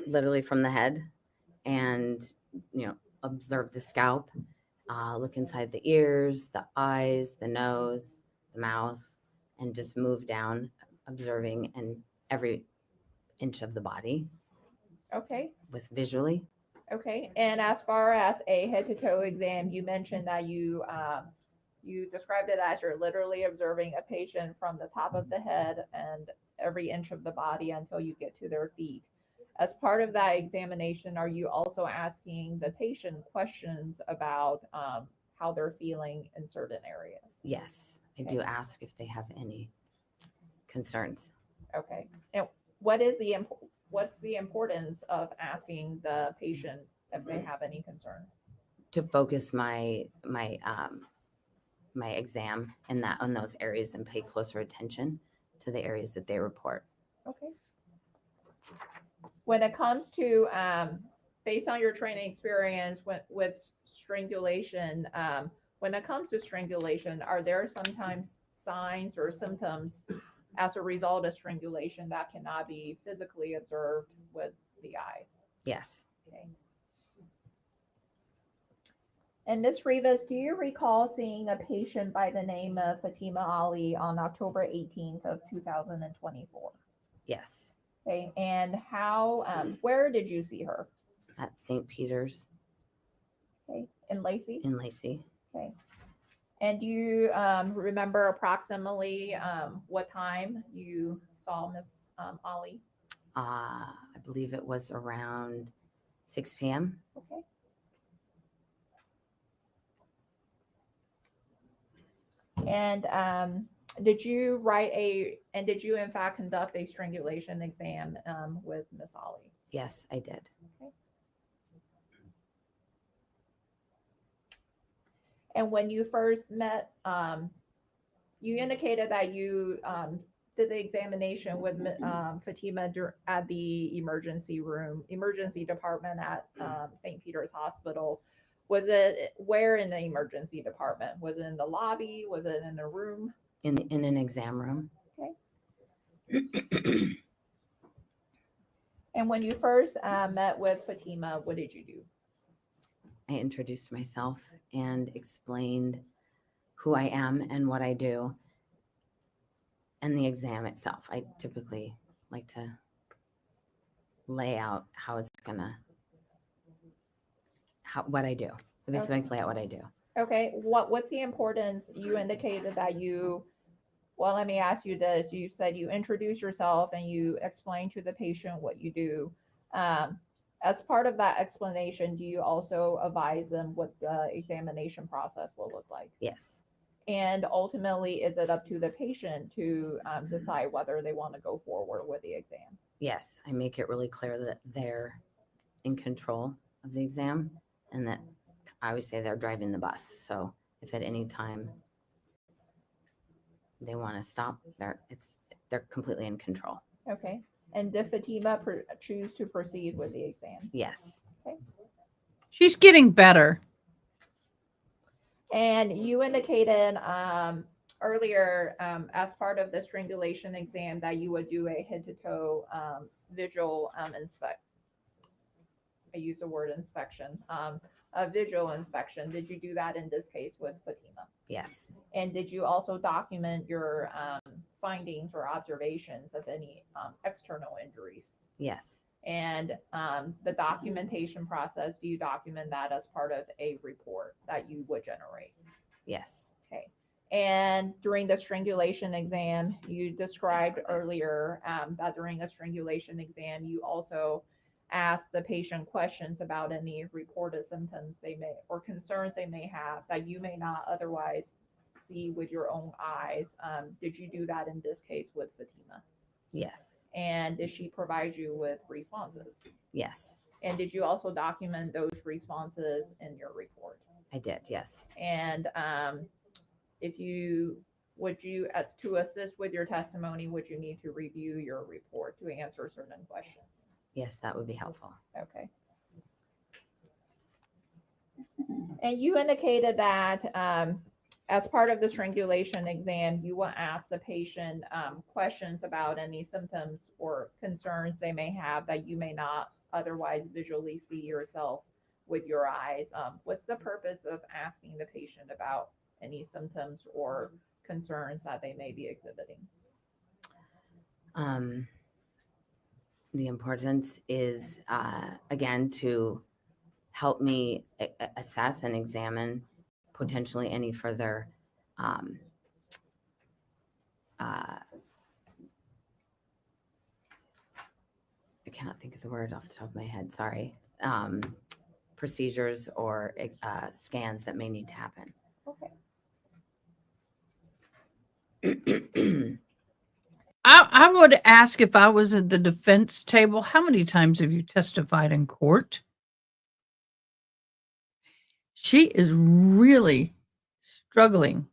literally from the head and, observe the scalp, look inside the ears, the eyes, the nose, the mouth, and just move down, observing in every inch of the body. Okay. with visually. Okay, and as far as a head to toe exam, you mentioned that you described it as you're literally observing a patient from the top of the head and every inch of the body until you get to their feet. As part of that examination, are you also asking the patient questions about how they're feeling in certain areas? Yes, I do ask if they have any concerns. Okay, and what's the importance of asking the patient if they have any concerns? To focus my exam on those areas and pay closer attention to the areas that they report. Okay. When it comes to, based on your training experience with strangulation, when it comes to strangulation, are there sometimes signs or symptoms as a result of strangulation that cannot be physically observed with the eyes? Yes. Okay. And Ms. Rivas, do you recall seeing a patient by the name of Fatima Ali on October 18th of 2024? Yes. Okay, and where did you see her? At St. Peter's Okay, in Lacey? in Lacey. Okay. And do you remember approximately what time you saw Miss Ali? I believe it was around 6 p.m. Okay. And did you in fact conduct a strangulation exam with Miss Ali? Yes, I did. Okay. And when you first met, you indicated that you did the examination with Fatima at the emergency department at St. Peter's Hospital. Was it where in the emergency department? Was it in the lobby? Was it in a room? In an exam room. Okay. And when you first met with Fatima, what did you do? I introduced myself and explained who I am and what I do, and the exam itself. I typically like to lay out what I do. I basically like to lay out what I do. Okay. What's the importance? You indicated that well, let me ask you this. You said you introduce yourself and you explain to the patient what you do. As part of that explanation, do you also advise them what the examination process will look like? Yes. And ultimately, is it up to the patient to decide whether they want to go forward with the exam? Yes, I make it really clear that they're in control of the exam and that I always say they're driving the bus. So if at any time they want to stop, they're completely in control. Okay. And did Fatima choose to proceed with the exam? Yes. Okay. She's getting better. And you indicated earlier, as part of the strangulation exam, that you would do a head to toe visual inspect. I use the word inspection. A visual inspection. Did you do that in this case with Fatima? Yes. And did you also document your findings or observations of any external injuries? Yes. And the documentation process, do you document that as part of a report that you would generate? Yes. Okay. And during the strangulation exam, you described earlier that during a strangulation exam, you also ask the patient questions about any reported symptoms they may or concerns they may have that you may not otherwise see with your own eyes. Did you do that in this case with Fatima? Yes. And did she provide you with responses? Yes. And did you also document those responses in your report? I did. Yes. And to assist with your testimony, would you need to review your report to answer certain questions? Yes, that would be helpful. Okay. And you indicated that as part of the strangulation exam, you will ask the patient questions about any symptoms or concerns they may have that you may not otherwise visually see yourself with your eyes. What's the purpose of asking the patient about any symptoms or concerns that they may be exhibiting? The importance is, again, to help me assess and examine potentially any further I cannot think of the word off the top of my head, sorry, procedures or scans that may need to happen. Okay. I would ask, if I was at the defense table, how many times have you testified in court? She is really struggling.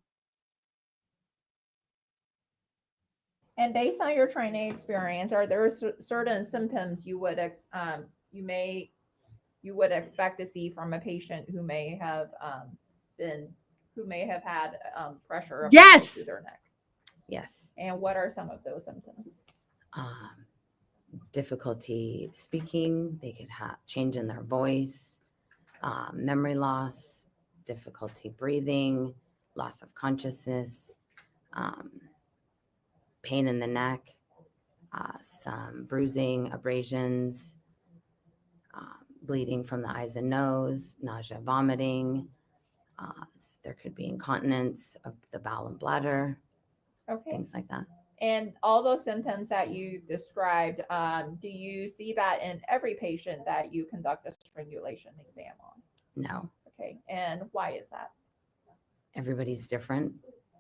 And based on your training experience, are there certain symptoms you would expect to see from a patient who may have had pressure applied Yes. to their neck? Yes. And what are some of those symptoms? Difficulty speaking, they could have change in their voice, memory loss, difficulty breathing, loss of consciousness, pain in the neck, some bruising, abrasions, bleeding from the eyes and nose, nausea, vomiting. There could be incontinence of the bowel and bladder, Okay. things like that. And all those symptoms that you described, do you see that in every patient that you conduct a strangulation exam on? No. Okay. And why is that? Everybody's different.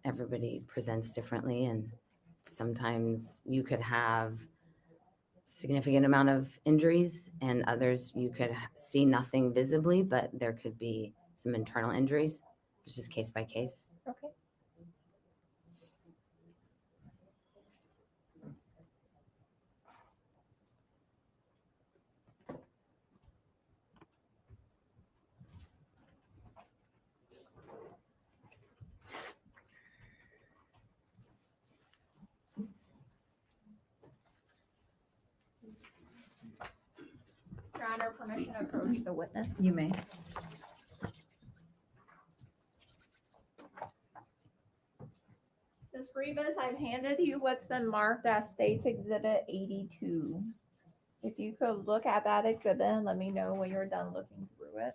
Everybody presents differently, and sometimes you could have significant amount of injuries, and others you could see nothing visibly, but there could be some internal injuries. It's just case by case. Okay. Your Honor, permission to approach the witness. You may. Ms. Rivas, I've handed you what's been marked as State's Exhibit 82. If you could look at that exhibit and let me know when you're done looking through it.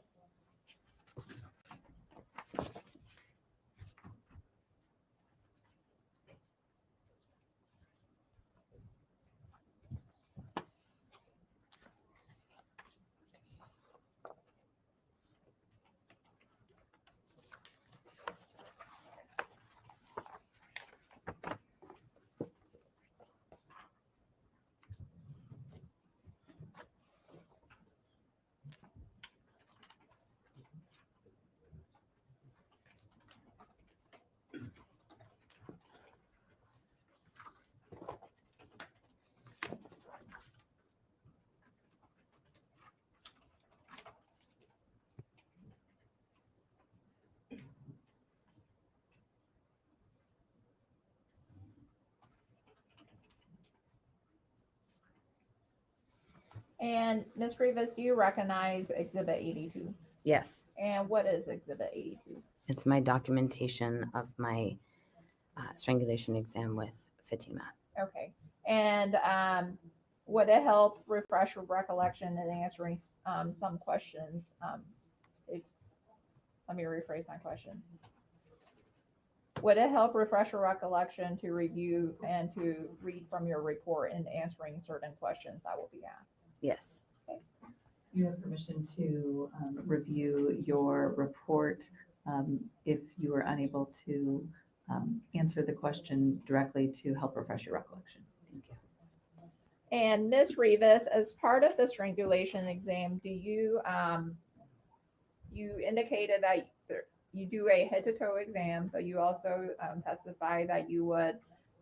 And Ms. Rivas, do you recognize Exhibit 82? Yes, And what is Exhibit 82? it's my documentation of my strangulation exam with Fatima. Okay. And would it help refresh your recollection in answering some questions? Let me rephrase my question. Would it help refresh your recollection to review and to read from your report in answering certain questions that will be asked? Yes. You have permission to review your report if you are unable to answer the question directly to help refresh your recollection. Thank you. And Ms. Rivas, as part of the strangulation exam, do you you indicated that you do a head to toe exam, but you also testify that you would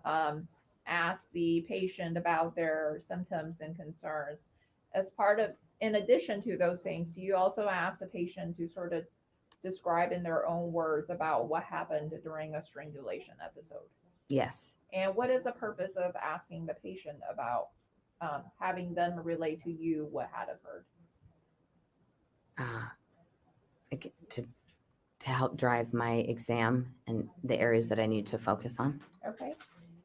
ask the patient about their symptoms and concerns. As part of, in addition to those things, do you also ask the patient to sort of describe in their own words about what happened during a strangulation episode? Yes. And what is the purpose of asking the patient about having them relate to you what had occurred? To help drive my exam and the areas that I need to focus on. Okay.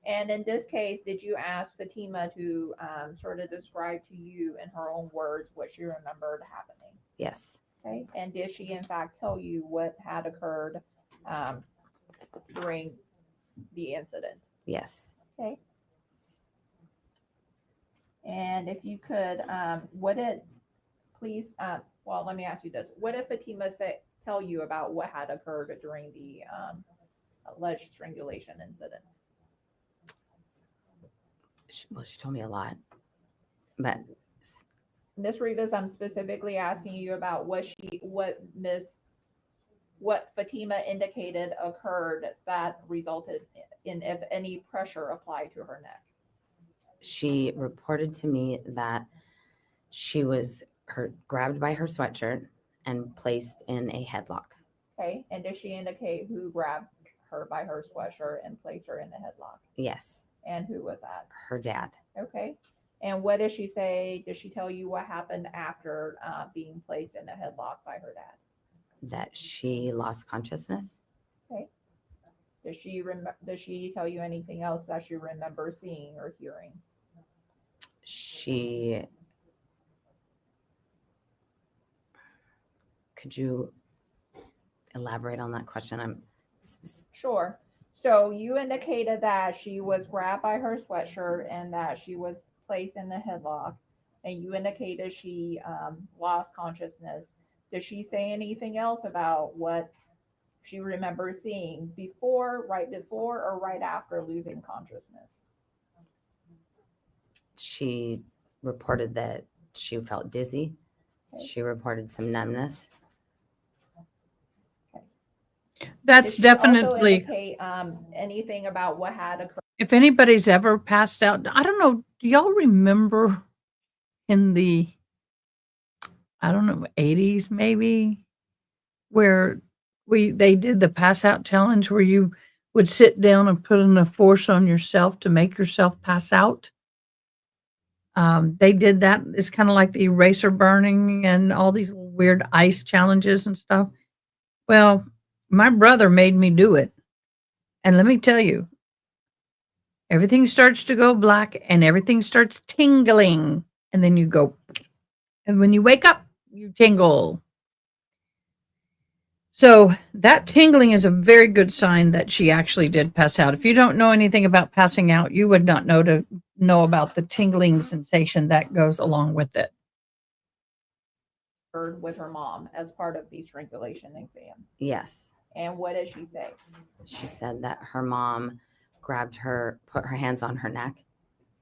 And in this case, did you ask Fatima to sort of describe to you in her own words what she remembered happening? Yes. Okay. And did she in fact tell you what had occurred during the incident? Yes. Okay. And if you could, what did, please, well, let me ask you this. What did Fatima tell you about what had occurred during the alleged strangulation incident? Well, she told me a lot, but Miss Rivas, I'm specifically asking you about what Fatima indicated occurred that resulted in, if any, pressure applied to her neck. she reported to me that she was grabbed by her sweatshirt and placed in a headlock. Okay. And did she indicate who grabbed her by her sweatshirt and placed her in the headlock? Yes. And who was that? Her dad. Okay. And what did she say? Did she tell you what happened after being placed in a headlock by her dad? That she lost consciousness. Okay. Does she tell you anything else that she remembers seeing or hearing? Could you elaborate on that question? Sure. So you indicated that she was grabbed by her sweatshirt and that she was placed in the headlock, and you indicated she lost consciousness. Did she say anything else about what she remembers seeing right before, or right after losing consciousness? She reported that she felt dizzy. Okay. She reported some numbness. That's Did she also definitely, indicate anything about what had occurred? if anybody's ever passed out, I don't know, do y'all remember in the, I don't know, 80s maybe, where they did the pass out challenge where you would sit down and put enough force on yourself to make yourself pass out? They did that. It's kind of like the eraser burning and all these weird ice challenges and stuff. Well, my brother made me do it. And let me tell you, everything starts to go black and everything starts tingling. And then you go, and when you wake up, you tingle. So that tingling is a very good sign that she actually did pass out. If you don't know anything about passing out, you would not know about the tingling sensation that goes along with it. With her mom as part of the strangulation exam. Yes. And what did she say? She said that her mom grabbed her, put her hands on her neck.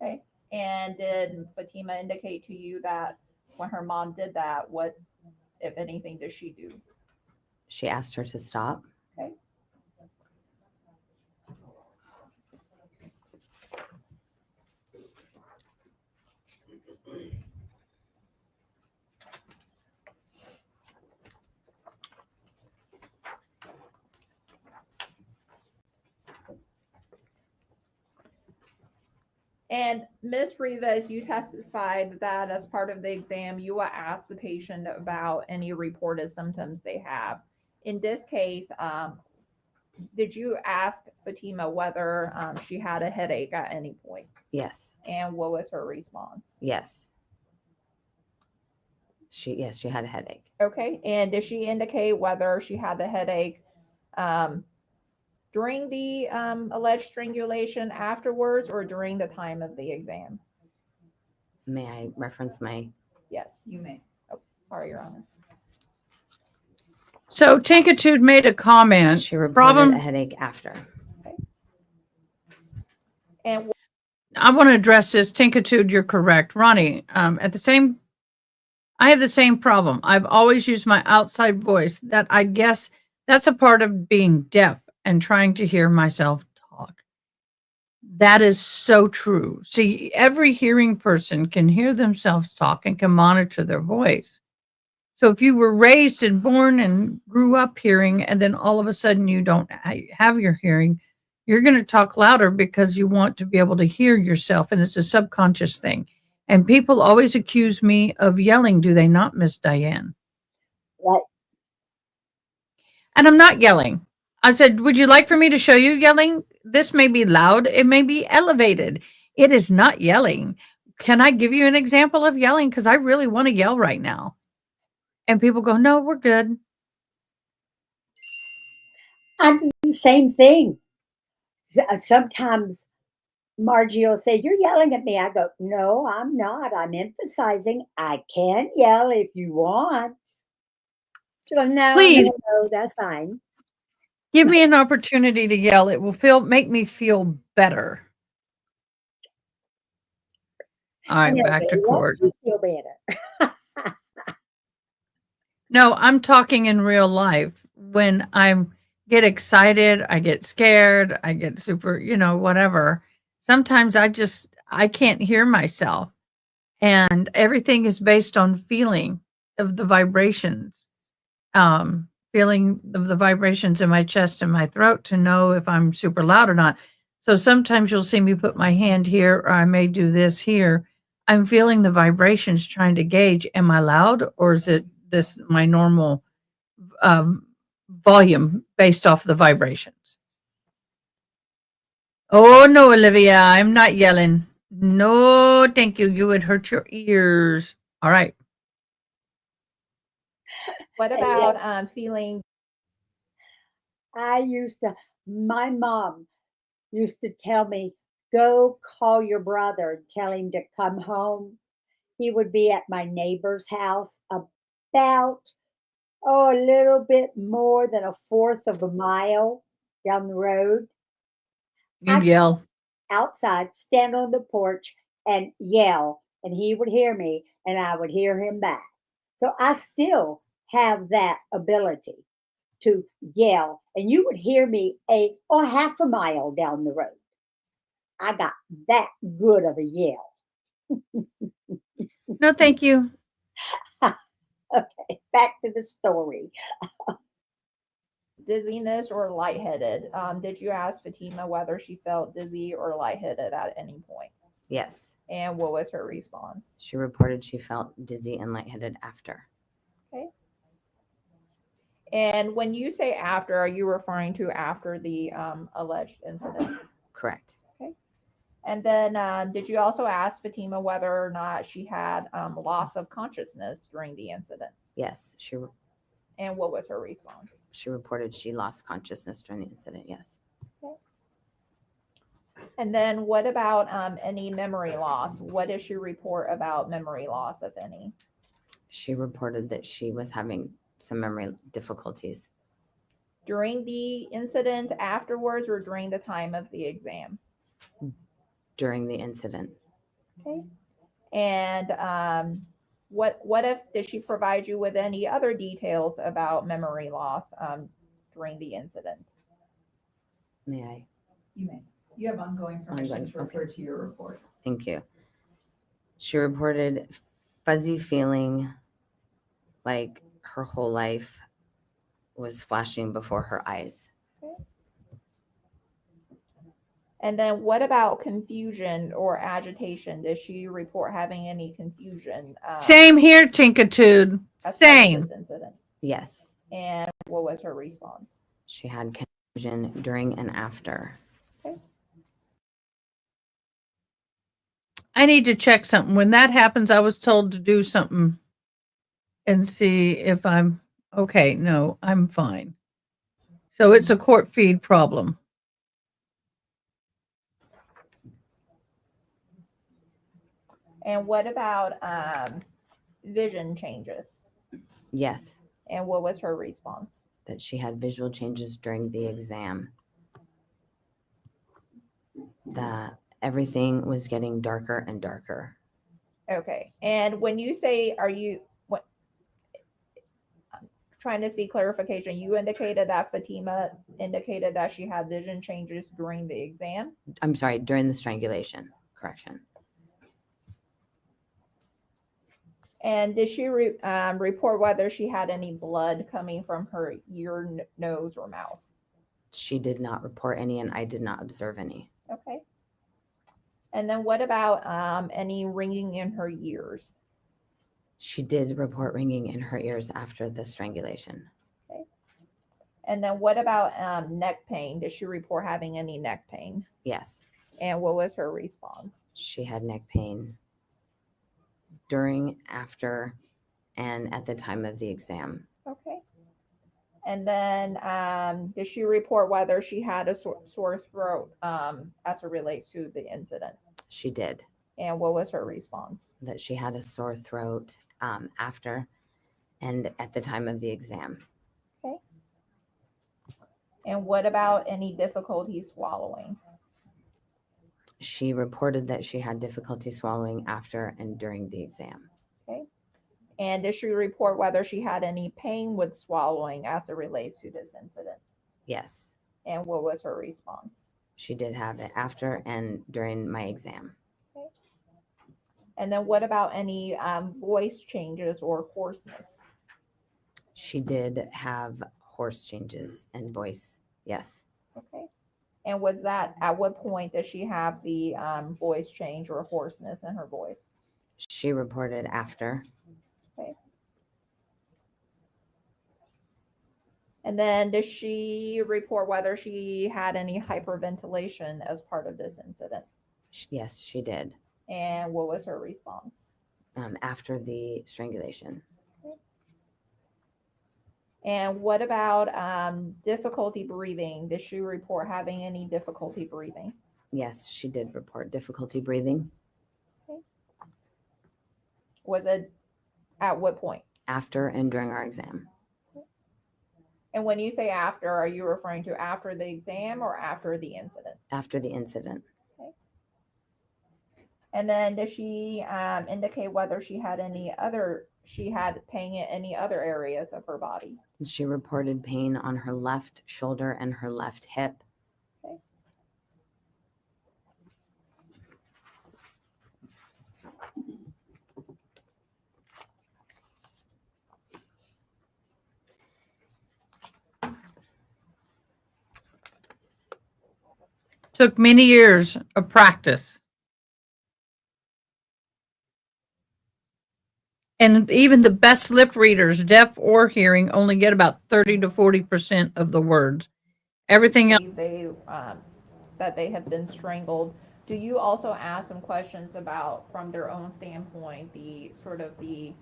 Okay. And did Fatima indicate to you that when her mom did that, what, if anything, does she do? She asked her to stop. Okay. And Ms. Rivas, you testified that as part of the exam, you will ask the patient about any reported symptoms they have. In this case, did you ask Fatima whether she had a headache at any point? Yes. And what was her response? Yes. She had a headache. Okay. And did she indicate whether she had the headache during the alleged strangulation, afterwards, or during the time of the exam? May I reference my? Yes, you may. Oh, sorry, Your Honor. So Tinkitude made a comment. She reported a headache after. Okay. And I want to address this. Tinkitude, you're correct. Ronnie, I have the same problem. I've always used my outside voice. That, I guess, that's a part of being deaf and trying to hear myself talk. That is so true. See, every hearing person can hear themselves talk and can monitor their voice. So if you were raised and born and grew up hearing, and then all of a sudden you don't have your hearing, you're going to talk louder because you want to be able to hear yourself. And it's a subconscious thing. And people always accuse me of yelling. Do they not, Miss Diane? Right. And I'm not yelling. I said, would you like for me to show you yelling? this may be loud, it may be elevated. It is not yelling. Can I give you an example of yelling? Because I really want to yell right now. And people go, no, we're good. I do the same thing. Sometimes Margie will say, "You're yelling at me." I go, "No, I'm not. I'm emphasizing I can yell if you want." She goes, "No, Please no, no, that's fine." give me an opportunity to yell. It will make me feel better. All right, And back to everybody wants court. you to feel better. No, I'm talking in real life. When I get excited, I get scared, I get super, whatever. Sometimes I can't hear myself. And everything is based on feeling of the vibrations. Feeling of the vibrations in my chest and my throat to know if I'm super loud or not. So sometimes you'll see me put my hand here, or I may do this here. I'm feeling the vibrations trying to gauge, am I loud, or is it this my normal volume based off the vibrations? Oh no, Olivia, I'm not yelling. No, thank you. You would hurt your ears. All right. What And yeah, about feeling my mom used to tell me, "Go call your brother and tell him to come home." He would be at my neighbor's house about, a little bit more than a fourth of a mile down the road. You'd I yell. outside, stand on the porch and yell, and he would hear me and I would hear him back. So I still have that ability to yell, and you would hear me half a mile down the road. I got that good of a yell. No, thank you. Okay, back to the story. dizziness or lightheaded? Did you ask Fatima whether she felt dizzy or lightheaded at any point? Yes. And what was her response? She reported she felt dizzy and lightheaded after. Okay. And when you say after, are you referring to after the alleged incident? Correct. Okay. And then did you also ask Fatima whether or not she had loss of consciousness during the incident? Yes. And what was her response? She reported she lost consciousness during the incident. Yes. Okay. And then what about any memory loss? What did she report about memory loss, if any? She reported that she was having some memory difficulties. During the incident, afterwards, or during the time of the exam? During the incident. Okay. And what if, did she provide you with any other details about memory loss during the incident? May I? You may. You have ongoing permission to refer to your report. Thank you. She reported fuzzy feeling like her whole life was flashing before her eyes. Okay. And then what about confusion or agitation? Does she report having any confusion? Same here, Tinkitude. As part of Same. this incident? Yes. And what was her response? She had confusion during and after. Okay. I need to check something. When that happens, I was told to do something and see if I'm okay. No, I'm fine. So it's a court feed problem. And what about vision changes? Yes. And what was her response? That she had visual changes during the exam. That everything was getting darker and darker. Okay. And when you say, I'm trying to see clarification, you indicated that Fatima indicated that she had vision changes during the exam? I'm sorry, during the strangulation. Correction. And did she report whether she had any blood coming from her ear, nose, or mouth? She did not report any, and I did not observe any. Okay. And then what about any ringing in her ears? She did report ringing in her ears after the strangulation. Okay. And then what about neck pain? Did she report having any neck pain? Yes, And what was her response? she had neck pain during, after, and at the time of the exam. Okay. And then did she report whether she had a sore throat as it relates to the incident? She did. And what was her response? That she had a sore throat after and at the time of the exam. Okay. And what about any difficulty swallowing? She reported that she had difficulty swallowing after and during the exam. Okay. And did she report whether she had any pain with swallowing as it relates to this incident? Yes, And what was her response? she did have it after and during my exam. Okay. And then what about any voice changes or hoarseness? She did have hoarse changes and voice. Yes. Okay. And was that, at what point does she have the voice change or hoarseness in her voice? She reported after. Okay. And then does she report whether she had any hyperventilation as part of this incident? Yes, she did. And what was her response? After the strangulation. And what about difficulty breathing? Did she report having any difficulty breathing? Yes, she did report difficulty breathing. Okay. Was it at what point? After and during our exam. And when you say after, are you referring to after the exam or after the incident? After the incident. Okay. And then does she indicate whether she had pain in any other areas of her body? She reported pain on her left shoulder and her left hip. Okay. Took many years of practice. And even the best lip readers, deaf or hearing, only get about 30 to 40% of the words. Everything else. That they have been strangled. Do you also ask them questions about, from their own standpoint, the sort of the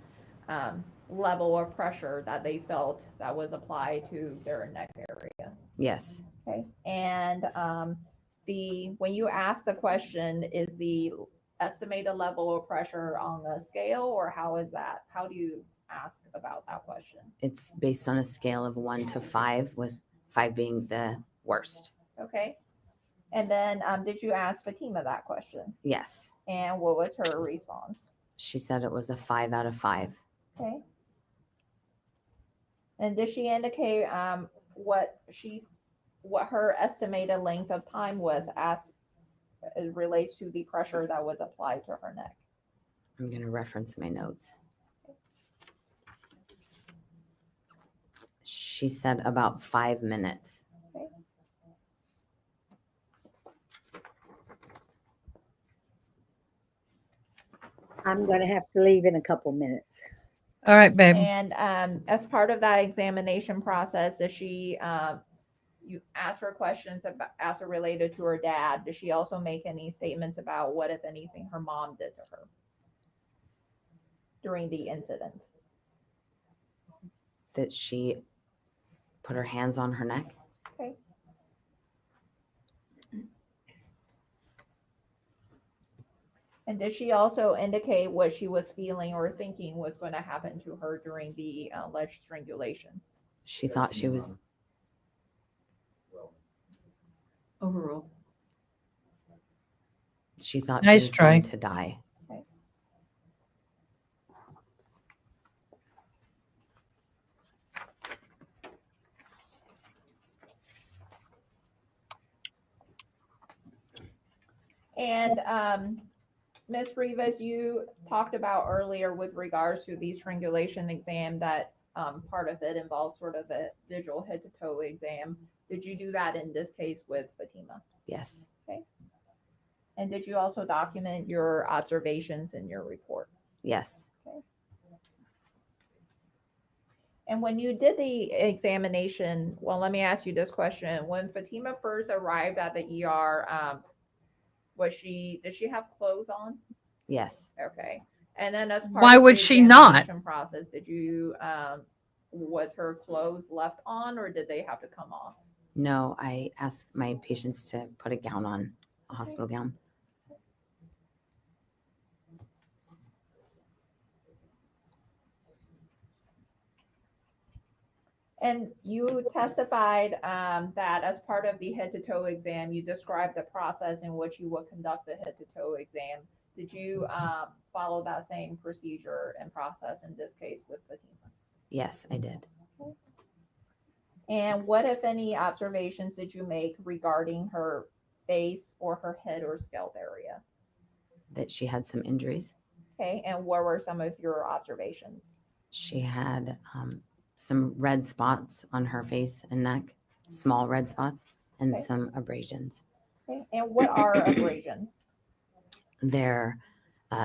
level of pressure that they felt that was applied to their neck area? Yes. Okay. And when you ask the question, is the estimated level of pressure on a scale, or how is that? How do you ask about that question? It's based on a scale of 1 to 5, with 5 being the worst. Okay. And then did you ask Fatima that question? Yes. And what was her response? She said it was a 5 out of 5. Okay. And did she indicate what her estimated length of time was as it relates to the pressure that was applied to her neck? I'm going to reference my notes. She said about 5 minutes. Okay. I'm going to have to leave in a couple minutes. All right, babe. And as part of that examination process, does she you ask her questions about as it related to her dad? Does she also make any statements about what, if anything, her mom did to her during the incident? That she put her hands on her neck. Okay. And did she also indicate what she was feeling or thinking was going to happen to her during the alleged strangulation? She thought she was Overruled. She thought Nice she was try. going to die. Okay. And Ms. Rivas, you talked about earlier with regards to the strangulation exam that part of it involves sort of a visual head to toe exam. Did you do that in this case with Fatima? Yes. Okay. And did you also document your observations in your report? Yes. Okay. And when you did the examination, well, let me ask you this question. When Fatima first arrived at the ER, did she have clothes on? Yes. Okay. And then as part Why of would the she not? examination process, did you, was her clothes left on or did they have to come off? No, I asked my patients to put a gown on, a hospital gown. And you testified that as part of the head-to-toe exam, you described the process in which you would conduct the head-to-toe exam. Did you follow that same procedure and process in this case with Fatima? Yes, I did. And what, if any, observations did you make regarding her face or her head or scalp area? That she had some injuries. Okay, and what were some of your observations? She had some red spots on her face and neck, small red spots, and Okay. some abrasions. Okay, and what are abrasions? They're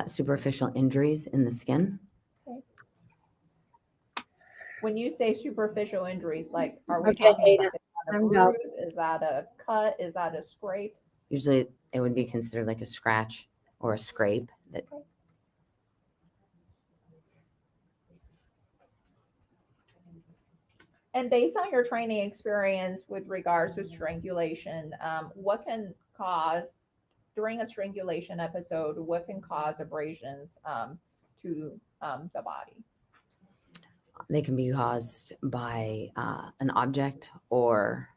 superficial injuries in the skin. Okay. When you say superficial injuries, like, are we Okay, talking Ada, about, is that a I'm go. bruise? Is that a cut? Is that a scrape? Usually it would be considered like a scratch or a scrape. That And based on your training experience with regards to strangulation, what can cause, during a strangulation episode, what can cause abrasions to the body? they can be caused by an object or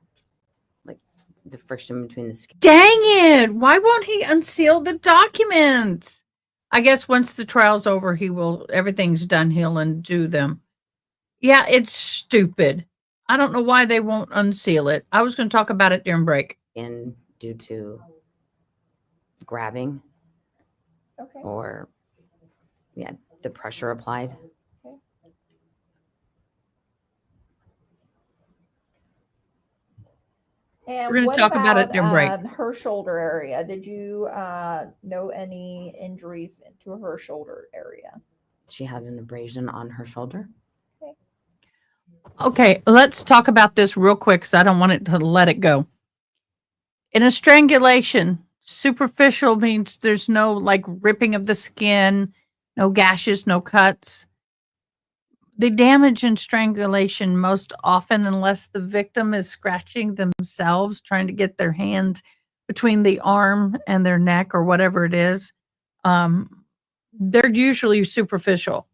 like the friction between the skin. Dang it! Why won't he unseal the documents? I guess once the trial's over, everything's done, he'll undo them. Yeah, it's stupid. I don't know why they won't unseal it. I was going to talk about it during break. In due to grabbing Okay. or the pressure applied. And We're gonna what talk about it during break. her shoulder area? Did you know any injuries to her shoulder area? She had an abrasion on her shoulder. Okay, let's talk about this real quick because I don't want it to let it go. In a strangulation, superficial means there's no like ripping of the skin, no gashes, no cuts. The damage in strangulation most often, unless the victim is scratching themselves, trying to get their hand between the arm and their neck or whatever it is, they're usually superficial.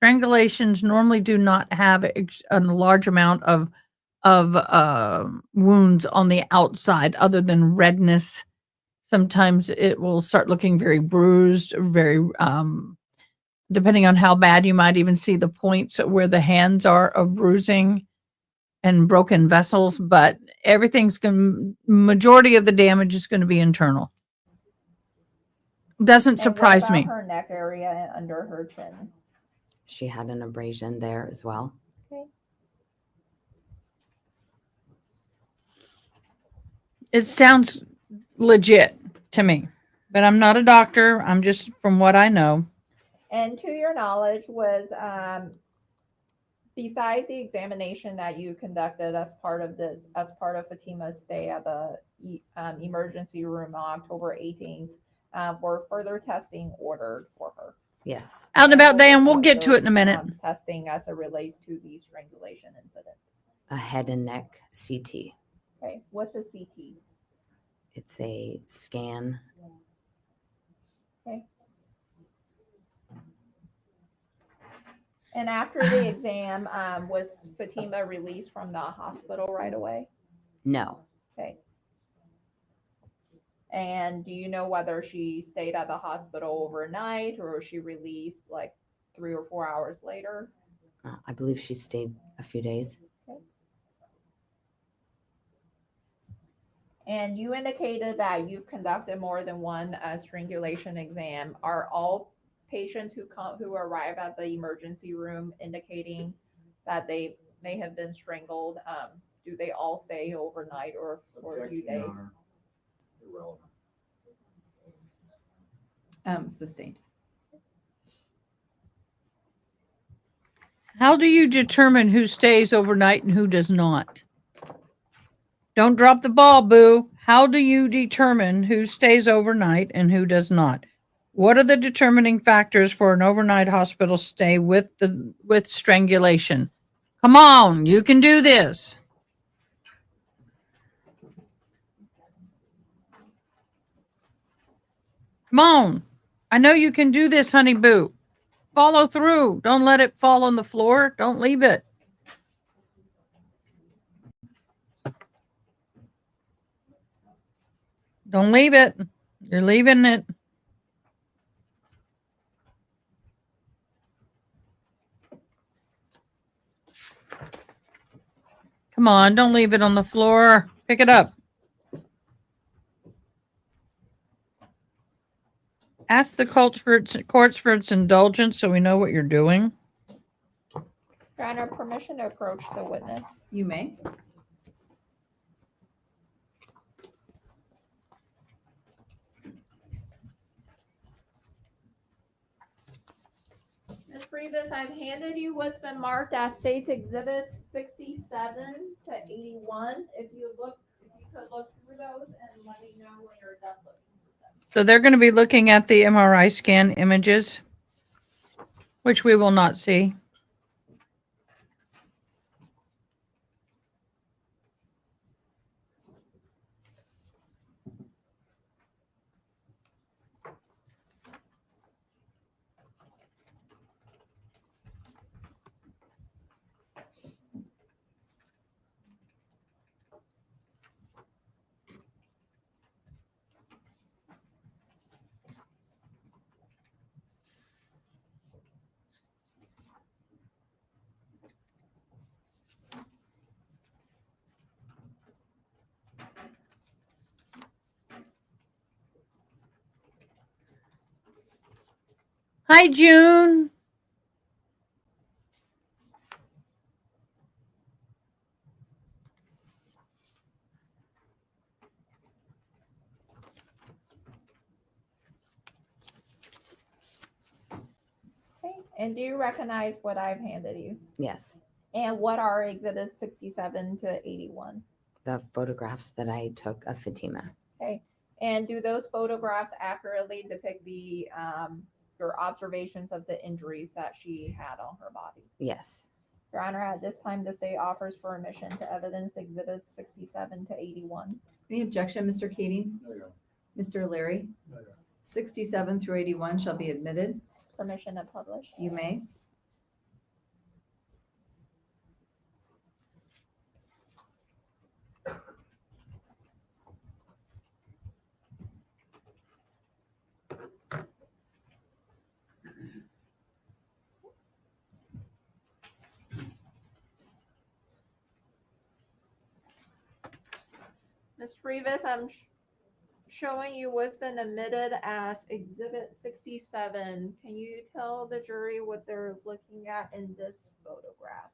Strangulations normally do not have a large amount of wounds on the outside other than redness. Sometimes it will start looking very bruised, very depending on how bad, you might even see the points where the hands are of bruising and broken vessels, but majority of the damage is going to be internal. Doesn't surprise And what me. about her neck area and under her chin? She had an abrasion there as well. Okay. It sounds legit to me, but I'm not a doctor. I'm just from what I know. And to your knowledge, was besides the examination that you conducted as part of Fatima's stay at the emergency room on October 18th, were further testing ordered for her? Yes. Out and about, what were Dan. some We'll of get to it in a those, minute. Testing as it relates to the strangulation incident. A head and neck CT. Okay, what's a CT? It's a scan. Okay. And after the exam, was Fatima released from the hospital right away? No. Okay. And do you know whether she stayed at the hospital overnight or was she released like 3 or 4 hours later? I believe she stayed a few days. Okay. And you indicated that you've conducted more than one strangulation exam. Are all patients who arrive at the emergency room indicating that they may have been strangled? Do they all stay overnight or for a few days? Irrelevant. Sustained. How do you determine who stays overnight and who does not? Don't drop the ball, Boo. How do you determine who stays overnight and who does not? What are the determining factors for an overnight hospital stay with strangulation? Come on, you can do this. Come on. I know you can do this, honey boo. Follow through. Don't let it fall on the floor. Don't leave it. Don't leave it. You're leaving it. Come on, don't leave it on the floor. Pick it up. Ask the courts for its indulgence so we know what you're doing. Your Honor, permission to approach the witness. You may. Ms. Rivas, I've handed you what's been marked as State's Exhibits 67 to 81. If you could look through those and let me know when you're done looking through them. So they're going to be looking at the MRI scan images, which we will not see. Hi, June. Okay. And do you recognize what I've handed you? Yes. And what are Exhibits 67 to 81? The photographs that I took of Fatima. Okay. And do those photographs accurately depict the your observations of the injuries that she had on her body? Yes. Your Honor, at this time, the state offers permission to evidence Exhibits 67 to 81. Any objection, Mr. Keating? No, Your Honor. Mr. Leary? No, Your Honor. 67 through 81 shall be admitted. Permission to publish. You may. Ms. Rivas, I'm showing you what's been admitted as Exhibit 67. Can you tell the jury what they're looking at in this photograph?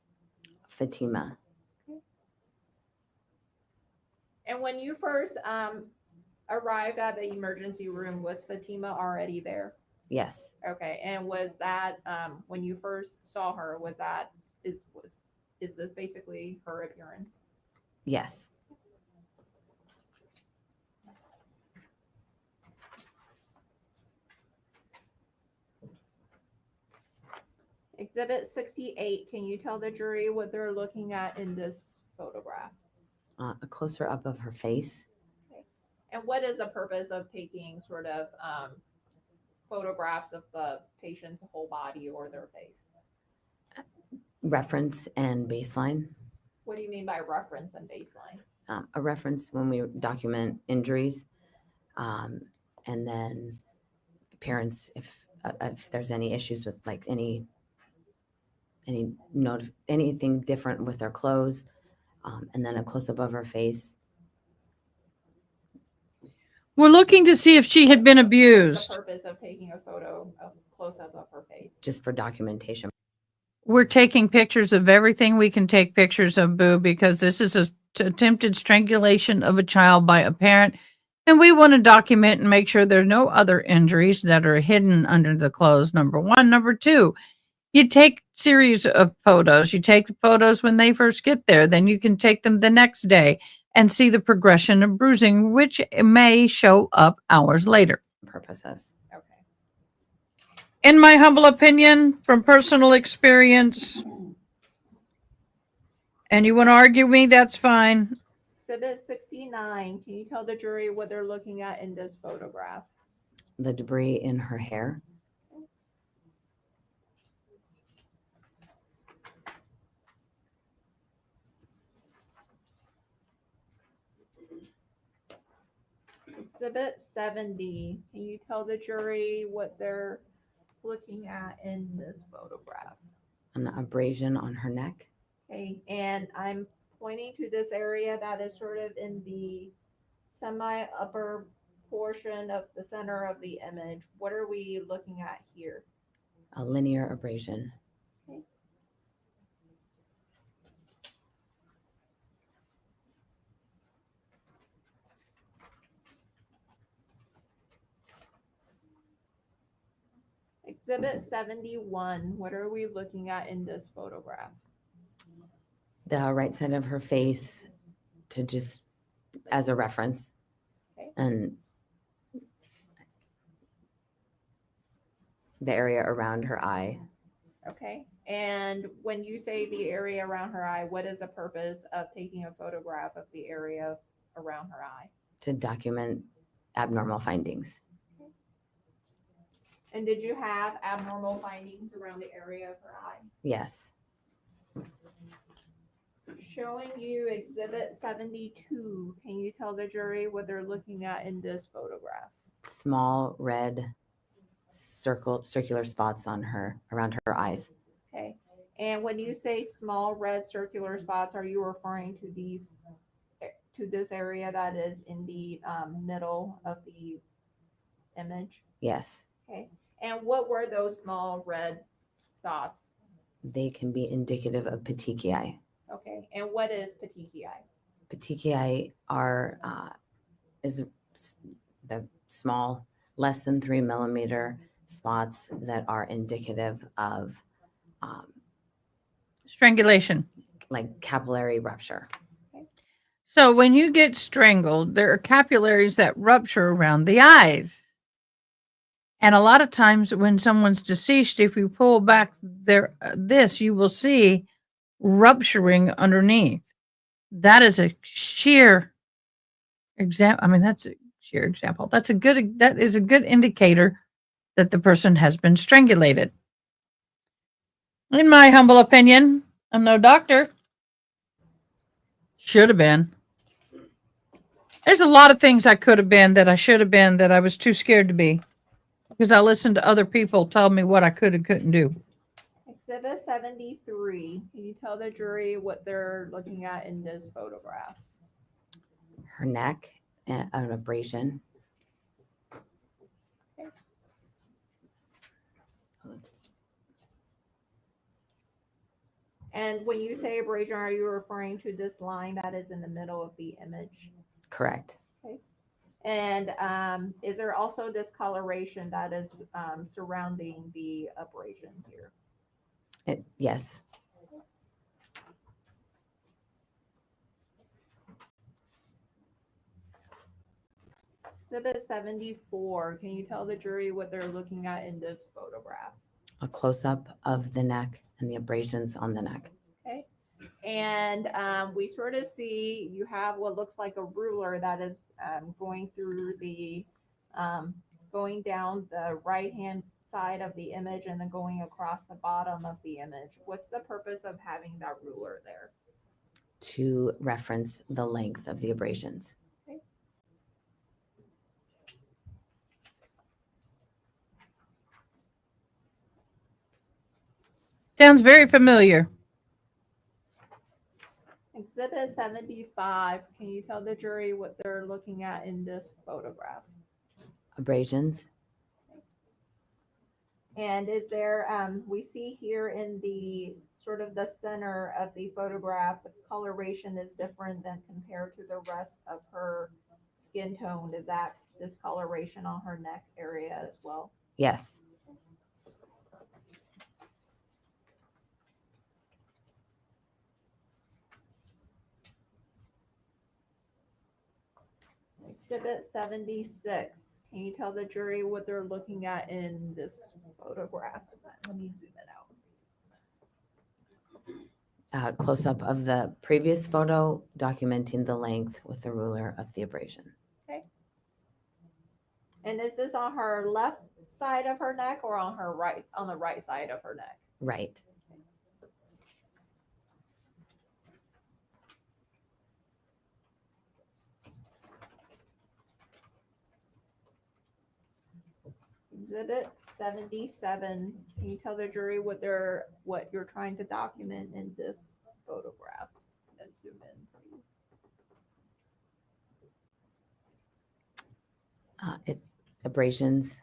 Fatima. And when you first arrived at the emergency room, was Fatima already there? Yes. Okay, and was that when you first saw her? Is this basically her appearance? Yes. Exhibit 68. Can you tell the jury what they're looking at in this photograph? A closer up of her face. And what is the purpose of taking sort of photographs of the patient's whole body or their face? Reference and baseline. What do you mean by reference and baseline? A reference when we document injuries, and then parents, if there's any issues with like anything different with their clothes, and then a close up of her face. We're looking to see if she had been The abused. purpose of taking a photo of close up of her face. Just for documentation. We're taking pictures of everything we can take pictures of, Boo, because this is a attempted strangulation of a child by a parent. And we want to document and make sure there's no other injuries that are hidden under the clothes, number one. Number two, You take series of photos. You take the photos when they first get there, then you can take them the next day and see the progression of bruising, which may show up hours later. Purposes. Okay. In my humble opinion, from personal experience, and you want to argue me, that's fine. Exhibit 69, can you tell the jury what they're looking at in this photograph? The debris in her hair. Exhibit 70, can you tell the jury what they're looking at in this photograph? An abrasion on her neck. Okay, and I'm pointing to this area that is sort of in the semi-upper portion of the center of the image. What are we looking at here? A linear abrasion. Exhibit 71, what are we looking at in this photograph? The right side of her face, to just as a reference. Okay. And the area around her eye. Okay, and when you say the area around her eye, what is the purpose of taking a photograph of the area around her eye? To document abnormal findings. And did you have abnormal findings around the area of her eye? Yes. Showing you exhibit 72, can you tell the jury what they're looking at in this photograph? Small red circular spots on her, around her eyes. Okay, and when you say small red circular spots, are you referring to these, to this area that is in the middle of the image? Yes. Okay, and what were those small red dots? They can be indicative of petechiae. Okay, and what is petechiae? Petechiae are is the small, less than 3 millimeter spots that are indicative of Strangulation. like capillary rupture. So when you get strangled, there are capillaries that rupture around the eyes. And a lot of times when someone's deceased, if you pull back this, you will see rupturing underneath. That is a sheer example. I mean, that's a sheer example. That is a good indicator that the person has been strangulated. In my humble opinion, I'm no doctor. Should have been. There's a lot of things I could have been, that I should have been, that I was too scared to be, because I listened to other people tell me what I could and couldn't do. Exhibit 73, can you tell the jury what they're looking at in this photograph? Her neck, an abrasion. Okay. And when you say abrasion, are you referring to this line that is in the middle of the image? Correct. Okay. And is there also discoloration that is surrounding the abrasion here? Yes. Exhibit 74, can you tell the jury what they're looking at in this photograph? A close-up of the neck and the abrasions on the neck. Okay. And we sort of see you have what looks like a ruler that is going through the, going down the right-hand side of the image and then going across the bottom of the image. What's the purpose of having that ruler there? To reference the length of the abrasions. Okay. Sounds very familiar. Exhibit 75, can you tell the jury what they're looking at in this photograph? Abrasions. And is there, we see here in the sort of the center of the photograph, the coloration is different than compared to the rest of her skin tone. Is that discoloration on her neck area as well? Yes. Exhibit 76. Can you tell the jury what they're looking at in this photograph? Let me zoom it out. Close up of the previous photo documenting the length with the ruler of the abrasion. And is this on her left side of her neck or on her right, on the right side of her neck? Right. Exhibit 77. Can you tell the jury what you're trying to document in this photograph? And zoom in for you. Abrasions.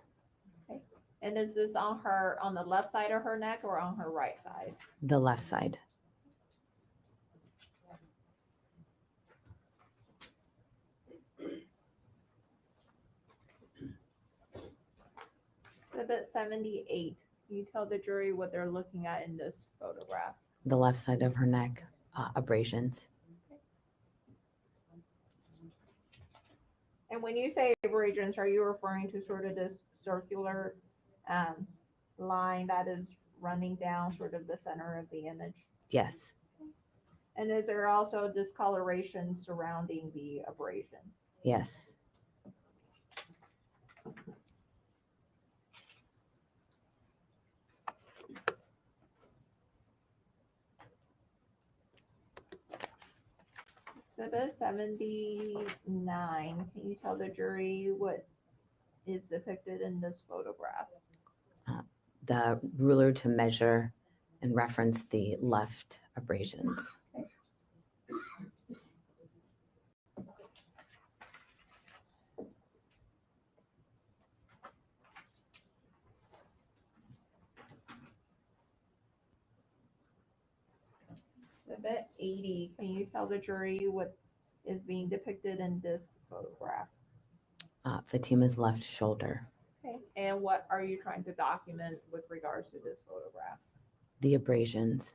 And is this on the left side of her neck or on her right side? The left side. Exhibit 78. Can you tell the jury what they're looking at in this photograph? The left side of her neck. Abrasions. And when you say abrasions, are you referring to sort of this circular line that is running down sort of the center of the image? Yes. And is there also discoloration surrounding the abrasion? Yes. Exhibit 79. Can you tell the jury what is depicted in this photograph? The ruler to measure and reference the left abrasions. Exhibit 80. Can you tell the jury what is being depicted in this photograph? Fatima's left shoulder. Okay. And what are you trying to document with regards to this photograph? The abrasions.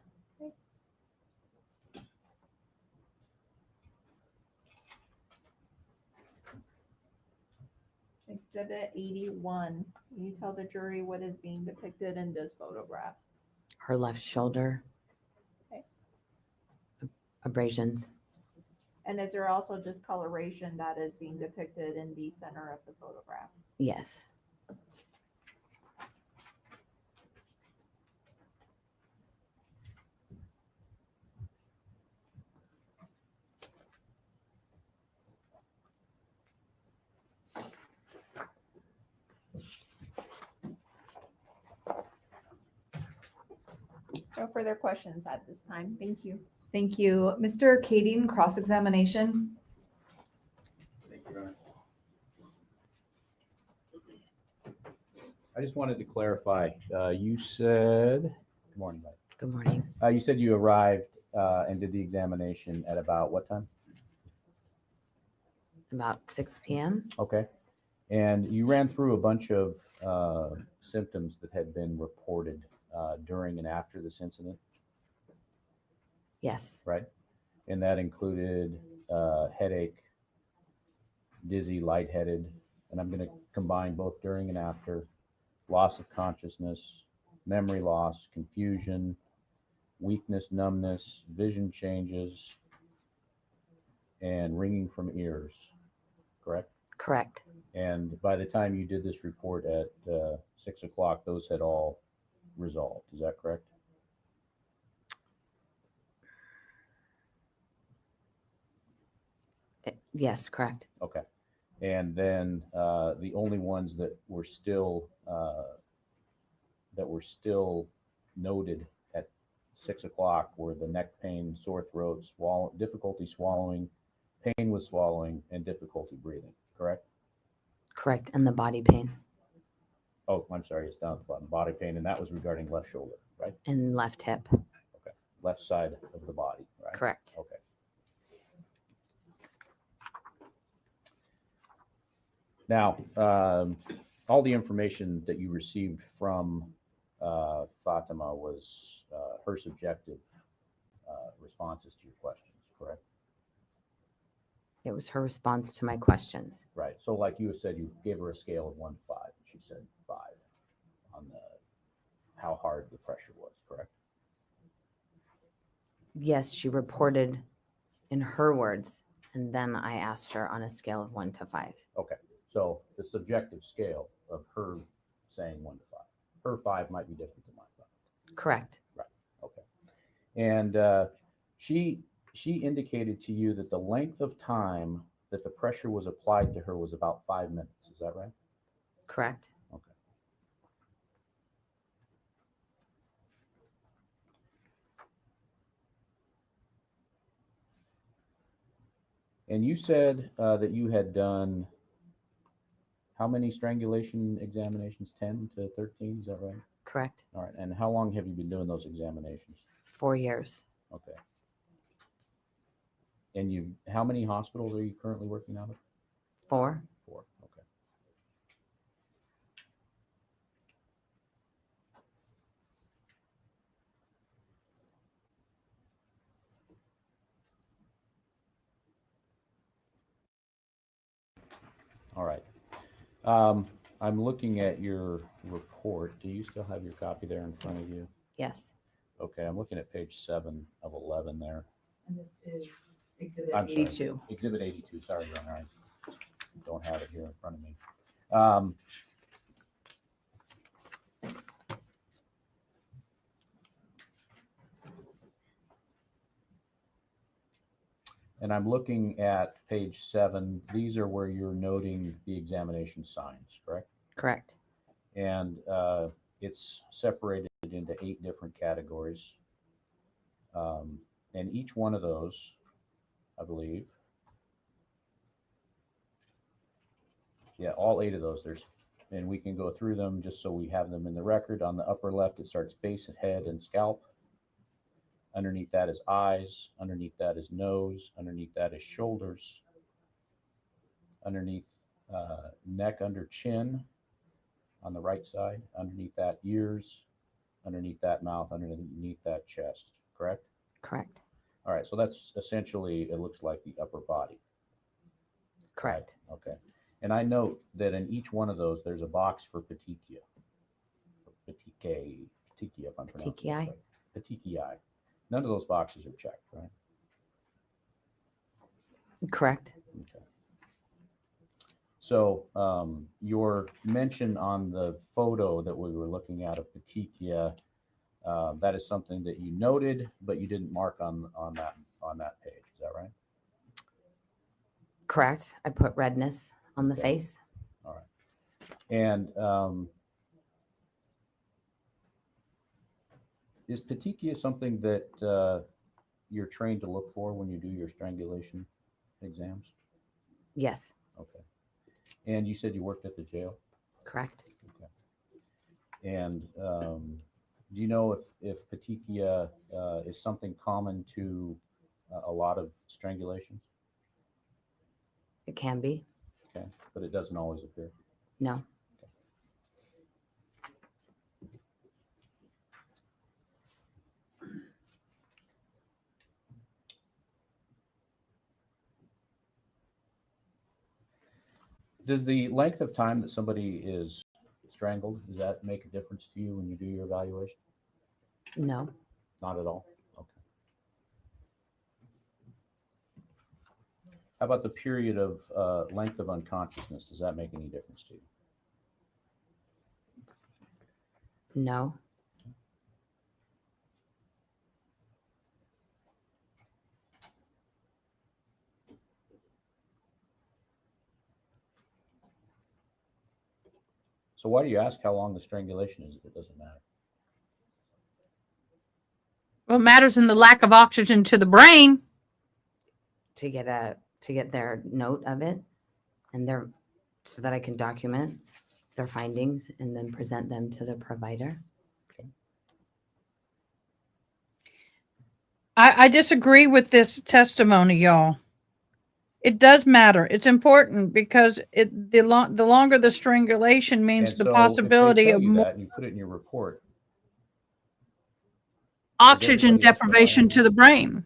Exhibit 81. Can you tell the jury what is being depicted in this photograph? Her left shoulder. Okay. Abrasions. And is there also discoloration that is being depicted in the center of the photograph? Yes. No further questions at this time. Thank you. Thank you. Mr. Kading, cross-examination. Thank you, Your Honor. I just wanted to clarify, you said, good morning, Mike. Good morning. You said you arrived and did the examination at about what time? About 6 p.m. Okay. And you ran through a bunch of symptoms that had been reported during and after this incident, Yes. right? And that included headache, dizzy, lightheaded, and I'm going to combine both during and after, loss of consciousness, memory loss, confusion, weakness, numbness, vision changes, and ringing from ears, correct? Correct. And by the time you did this report at 6 o'clock, those had all resolved. Is that correct? Yes, correct. Okay. And then the only ones that were still noted at 6 o'clock were the neck pain, sore throat, difficulty swallowing, pain with swallowing, and difficulty breathing, correct? Correct. And the body pain. Oh, I'm sorry, it's down at the bottom. Body pain, and that was regarding left shoulder, right? And left hip. Okay. Left side of the body, right? Correct. Okay. Now, all the information that you received from Fatima was her subjective responses to your questions, correct? It was her response to my questions. Right. So like you said, you gave her a scale of 1 to 5. She said 5 on the how hard the pressure was, correct? Yes, she reported in her words, and then I asked her on a scale of 1 to 5. Okay. So the subjective scale of her saying 1 to 5. Her 5 might be different than my 5. Correct. Right. Okay. And she indicated to you that the length of time that the pressure was applied to her was about 5 minutes. Is that right? Correct. Okay. And you said that you had done how many strangulation examinations? 10 to 13, is that right? Correct. All right. And how long have you been doing those examinations? 4 years. Okay. And how many hospitals are you currently working out of? 4. 4. Okay. All right. I'm looking at your report. Do you still have your copy there in front of you? Yes. Okay, I'm looking at page 7 of 11 there. And this is Exhibit I'm sorry. 82. Exhibit 82. Sorry, Your Honor. I don't have it here in front of me. And I'm looking at page 7. These are where you're noting the examination signs, correct? Correct. And it's separated into 8 different categories. And each one of those, I believe, yeah, all 8 of those, and we can go through them just so we have them in the record. On the upper left, it starts face, head, and scalp. Underneath that is eyes. Underneath that is nose. Underneath that is shoulders. Underneath neck under chin on the right side. Underneath that ears. Underneath that mouth. Underneath that chest. Correct? Correct. All right. So that's essentially, it looks like the upper body. Correct. Right, okay. And I note that in each one of those, there's a box for petechia. Petechia, if I'm pronouncing it right. Petechii. None of those boxes are checked, right? Correct. Okay. So your mention on the photo that we were looking at of petechia, that is something that you noted, but you didn't mark on that page. Is that right? Correct. I put redness on the Okay. face. All right. And is petechia something that you're trained to look for when you do your strangulation exams? Yes. Okay. And you said you worked at the jail? Correct. Okay. And do you know if petechia is something common to a lot of strangulations? It can be. Okay. But it doesn't always appear? No. Does the length of time that somebody is strangled, does that make a difference to you when you do your evaluation? No. Not at all? Okay. How about the period of length of unconsciousness? Does that make any difference to you? No. So why do you ask how long the strangulation is if it doesn't matter? Well, it matters in the lack of oxygen to the brain. To get their note of it and so that I can document their findings and then present them to the provider. I disagree with this testimony, y'all. It does matter. It's important because the longer the strangulation means And the so possibility if they tell of you more that and you put it in your report, oxygen everybody else rely on deprivation to that? the brain.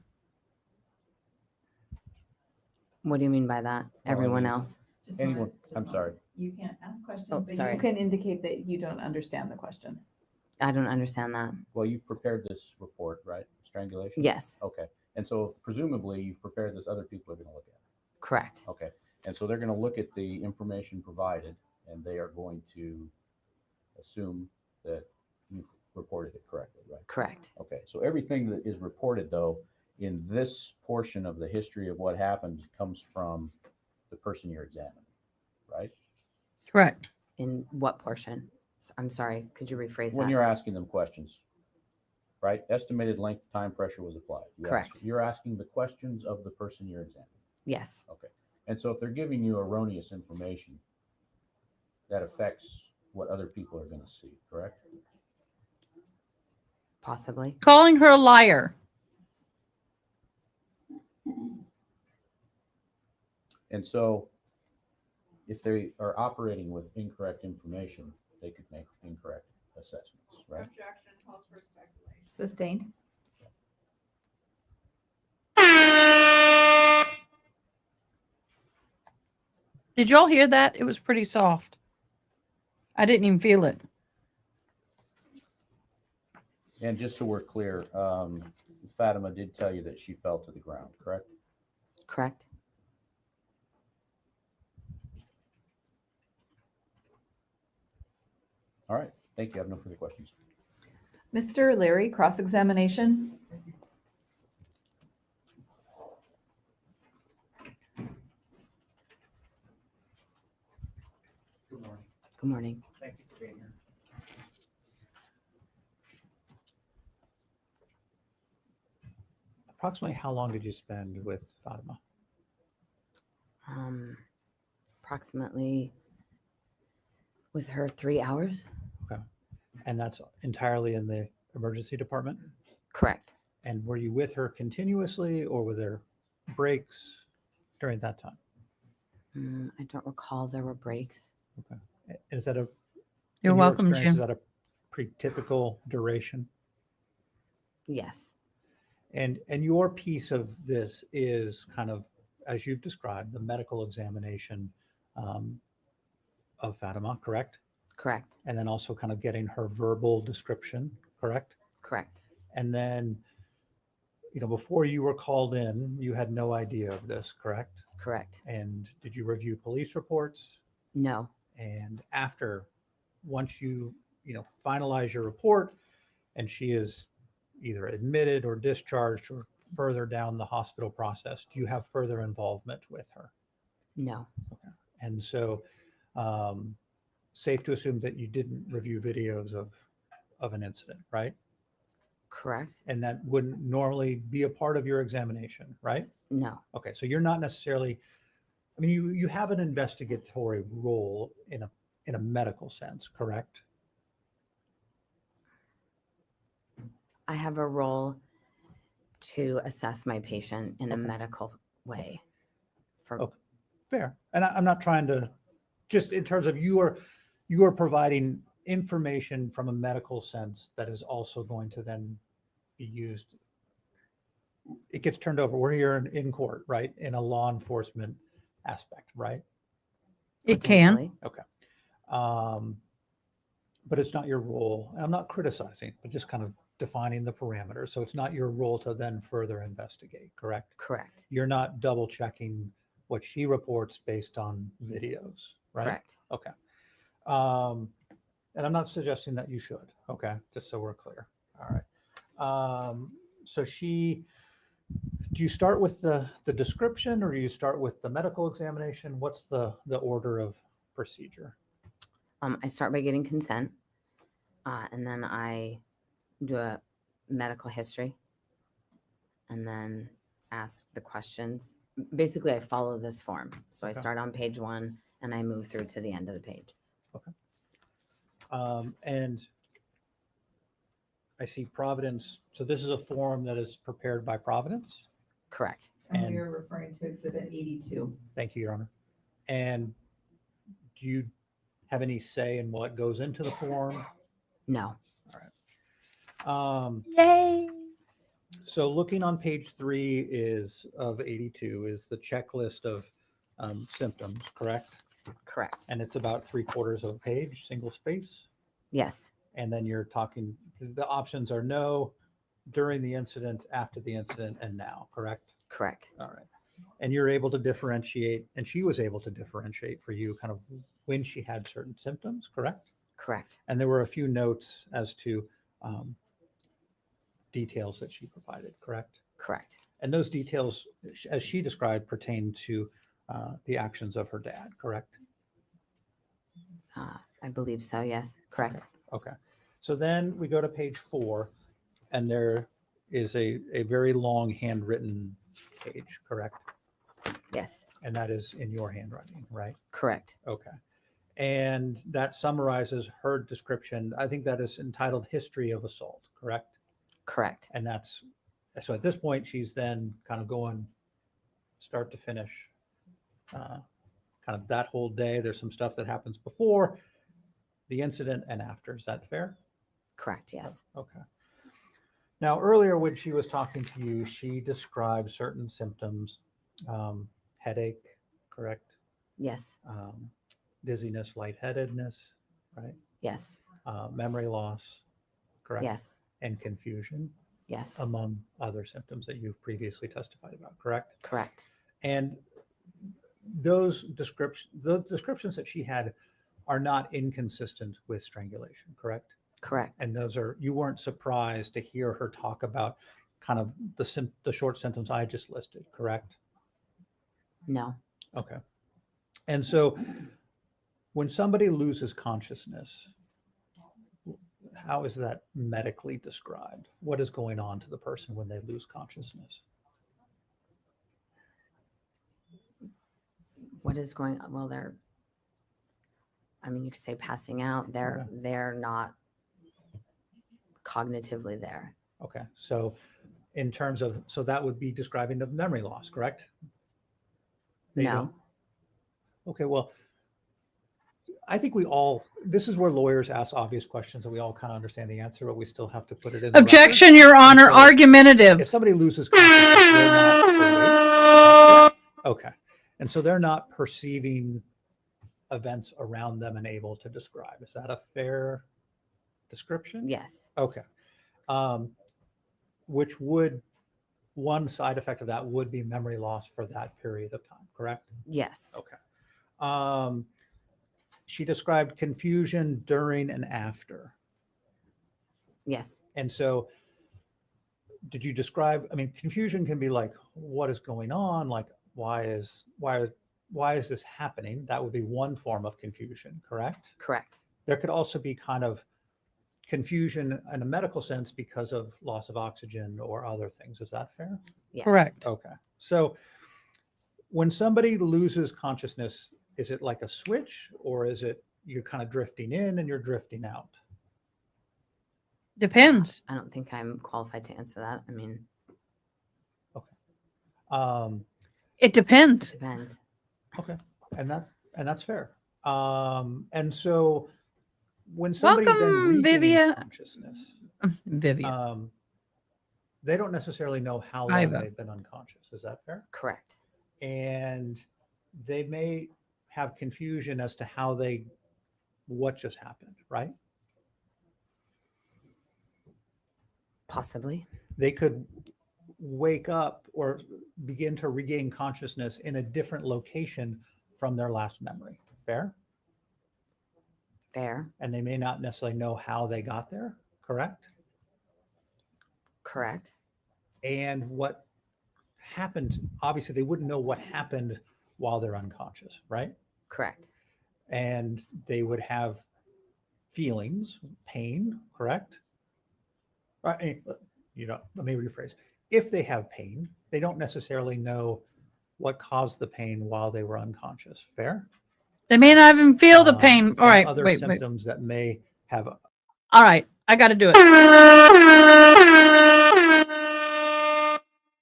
What do you mean by that? Everyone mean- else? Just Anyone- wanna- just I'm wanna- sorry. You can't ask questions, Oh, but sorry. you can indicate that you don't understand the question. I don't understand that. Well, you've prepared this report, right? Strangulation? Yes, Okay. And so presumably you've prepared this, other people are going to look at it. correct. Okay. And so they're going to look at the information provided and they are going to assume that you've reported it correctly, right? Correct. Okay. So everything that is reported, though, in this portion of the history of what happened comes from the person you're examining, right? Correct. In what portion? I'm sorry, could you rephrase When that? you're asking them questions, right? Estimated length of time pressure was applied. Correct. You're asking the questions of the person you're examining. Yes, Okay. And so if they're giving you erroneous information, that affects what other people are going to see, correct? possibly. Calling her a liar. And so if they are operating with incorrect information, they could make incorrect assessments, right? Objection calls for speculation. Sustained. Did y'all hear that? It was pretty soft. I didn't even feel it. And just so we're clear, Fatima did tell you that she fell to the ground, correct? Correct. All right. Thank you. I have no further questions. Mr. Leary, cross-examination. Good morning. Good morning. Thank you for being here. Approximately how long did you spend with Fatima? Approximately with her 3 hours. And that's entirely in the emergency department? Correct. And were you with her continuously or were there breaks during that time? I don't recall there were breaks. Is that a, You're in your welcome, experience, Jim. is that a pretty typical duration? Yes, And your piece of this is kind of, as you've described, the medical examination of Fatima, correct? correct. And then also kind of getting her verbal description, correct? Correct. And then, before you were called in, you had no idea of this, correct? Correct. And did you review police reports? No. And once you finalize your report and she is either admitted or discharged or further down the hospital process, do you have further involvement with her? No. And so safe to assume that you didn't review videos of an incident, right? Correct. And that wouldn't normally be a part of your examination, right? No. Okay, so you're not necessarily, I mean, you have an investigatory role in a medical sense, correct? I have a role to assess my patient in a Okay. medical way. For Okay. Fair. And I'm not trying to, just in terms of you are providing information from a medical sense that is also going to then be used. It gets turned over. We're here in court, right? In a law enforcement aspect, right? It can. potentially. But it's not your role. And I'm not criticizing, but just kind of defining the parameters. So it's not your role to then further investigate, correct? Correct. You're not double checking what she reports based on videos, right? Correct. Okay. And I'm not suggesting that you should, okay? Just so we're clear. All right. So do you start with the description or do you start with the medical examination? What's the order of procedure? I start by getting consent, and then I do a medical history, and then ask the questions. Basically, I follow this form. So I Okay. start on page 1 and I move through to the end of the page. And I see Providence. So this is a form that is prepared by Providence. Correct. And And- we are referring to Exhibit 82. Thank you, Your Honor. And do you have any say in what goes into the form? No. Um, Yay. So looking on page 3 is of 82 is the checklist of symptoms, correct? Correct. And it's about 3/4 of a page, single space. Yes. And then you're talking, the options are no, during the incident, after the incident, and now, correct? Correct. All right. And you're able to differentiate, and she was able to differentiate for you kind of when she had certain symptoms, correct? Correct. And there were a few notes as to details that she provided, correct? Correct. And those details, as she described, pertain to the actions of her dad, correct? I believe so. Yes. Correct. Okay. So then we go to page 4, and there is a very long handwritten page, correct? Yes. And that is in your handwriting, right? Correct. Okay. And that summarizes her description. I think that is entitled History of Assault, correct? Correct. And that's, so at this point, she's then kind of going start to finish, kind of that whole day. There's some stuff that happens before the incident and after. Is that fair? Correct. Yes. Okay. Now, earlier when she was talking to you, she described certain symptoms, headache, correct? Yes. Dizziness, lightheadedness, right? Yes. Memory loss, correct? Yes. And confusion, Yes. among other symptoms that you've previously testified about, correct? Correct. And those descriptions that she had are not inconsistent with strangulation, correct? Correct. And those are, you weren't surprised to hear her talk about kind of the short symptoms I just listed, correct? No. Okay. And so when somebody loses consciousness, how is that medically described? What is going on to the person when they lose consciousness? What is going on? Well, they're, I mean, you could say passing out. They're not cognitively there. Okay. So in terms of, so that would be describing the memory loss, correct? They No. don't? Okay. Well, I think we all, this is where lawyers ask obvious questions and we all kind of understand the answer, but we still have to put it in the record. Objection, Your Honor, so- argumentative. If somebody loses consciousness, they're not awake. Okay. And so they're not perceiving events around them and able to describe. Is that a fair description? Yes. Okay. Which would, one side effect of that would be memory loss for that period of time, correct? Yes. Okay. She described confusion during and after. Yes. And so did you describe, I mean, confusion can be like, what is going on? Like, why is this happening? That would be one form of confusion, correct? Correct. There could also be kind of confusion in a medical sense because of loss of oxygen or other things. Is that fair? Yes. Correct. Okay. So when somebody loses consciousness, is it like a switch or is it you're kind of drifting in and you're drifting out? Depends. I don't think I'm qualified to answer that. I mean, It depends. depends. Okay. And that's fair. And so when somebody then Welcome, regains Vivian. consciousness, Vivian. they don't necessarily know how long Iva. they've been unconscious. Is that fair? Correct. And they may have confusion as to what just happened, right? Possibly. They could wake up or begin to regain consciousness in a different location from their last memory. Fair? Fair. And they may not necessarily know how they got there, correct? Correct. And what happened, obviously they wouldn't know what happened while they're unconscious, right? Correct. And they would have feelings, pain, correct? Right. Let me rephrase. If they have pain, they don't necessarily know what caused the pain while they were unconscious. Fair? They may not even feel the pain. All And right. other Wait. symptoms that may have. All right. I got to do it.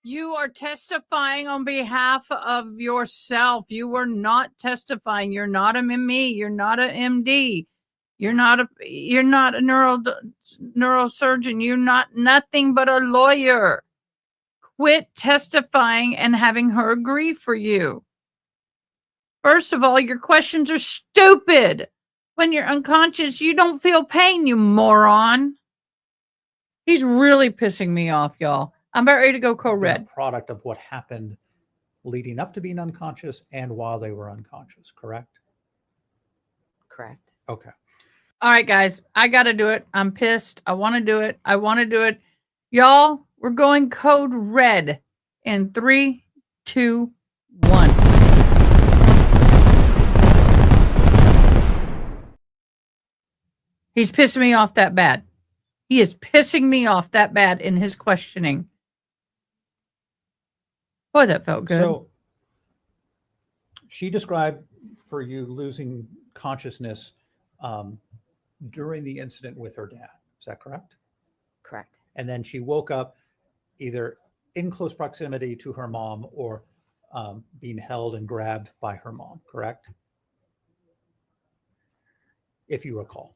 You are testifying on behalf of yourself. You were not testifying. You're not a ME. You're not a MD. You're not a neurosurgeon. You're not nothing but a lawyer. quit testifying and having her agree for you. First of all, your questions are stupid. When you're unconscious, you don't feel pain, you moron. He's really pissing me off, y'all. I'm about ready to go code They're a red. product of what happened leading up to being unconscious and while they were unconscious, correct? Correct. Okay. All right, guys, I got to do it. I'm pissed. I want to do it. I want to do it. Y'all, we're going code red in 3, 2, 1. He's pissing me off that bad. He is pissing me off that bad in his questioning. Boy, that felt good. So she described for you losing consciousness during the incident with her dad. Is that correct? Correct. And then she woke up either in close proximity to her mom or being held and grabbed by her mom, correct? If you recall.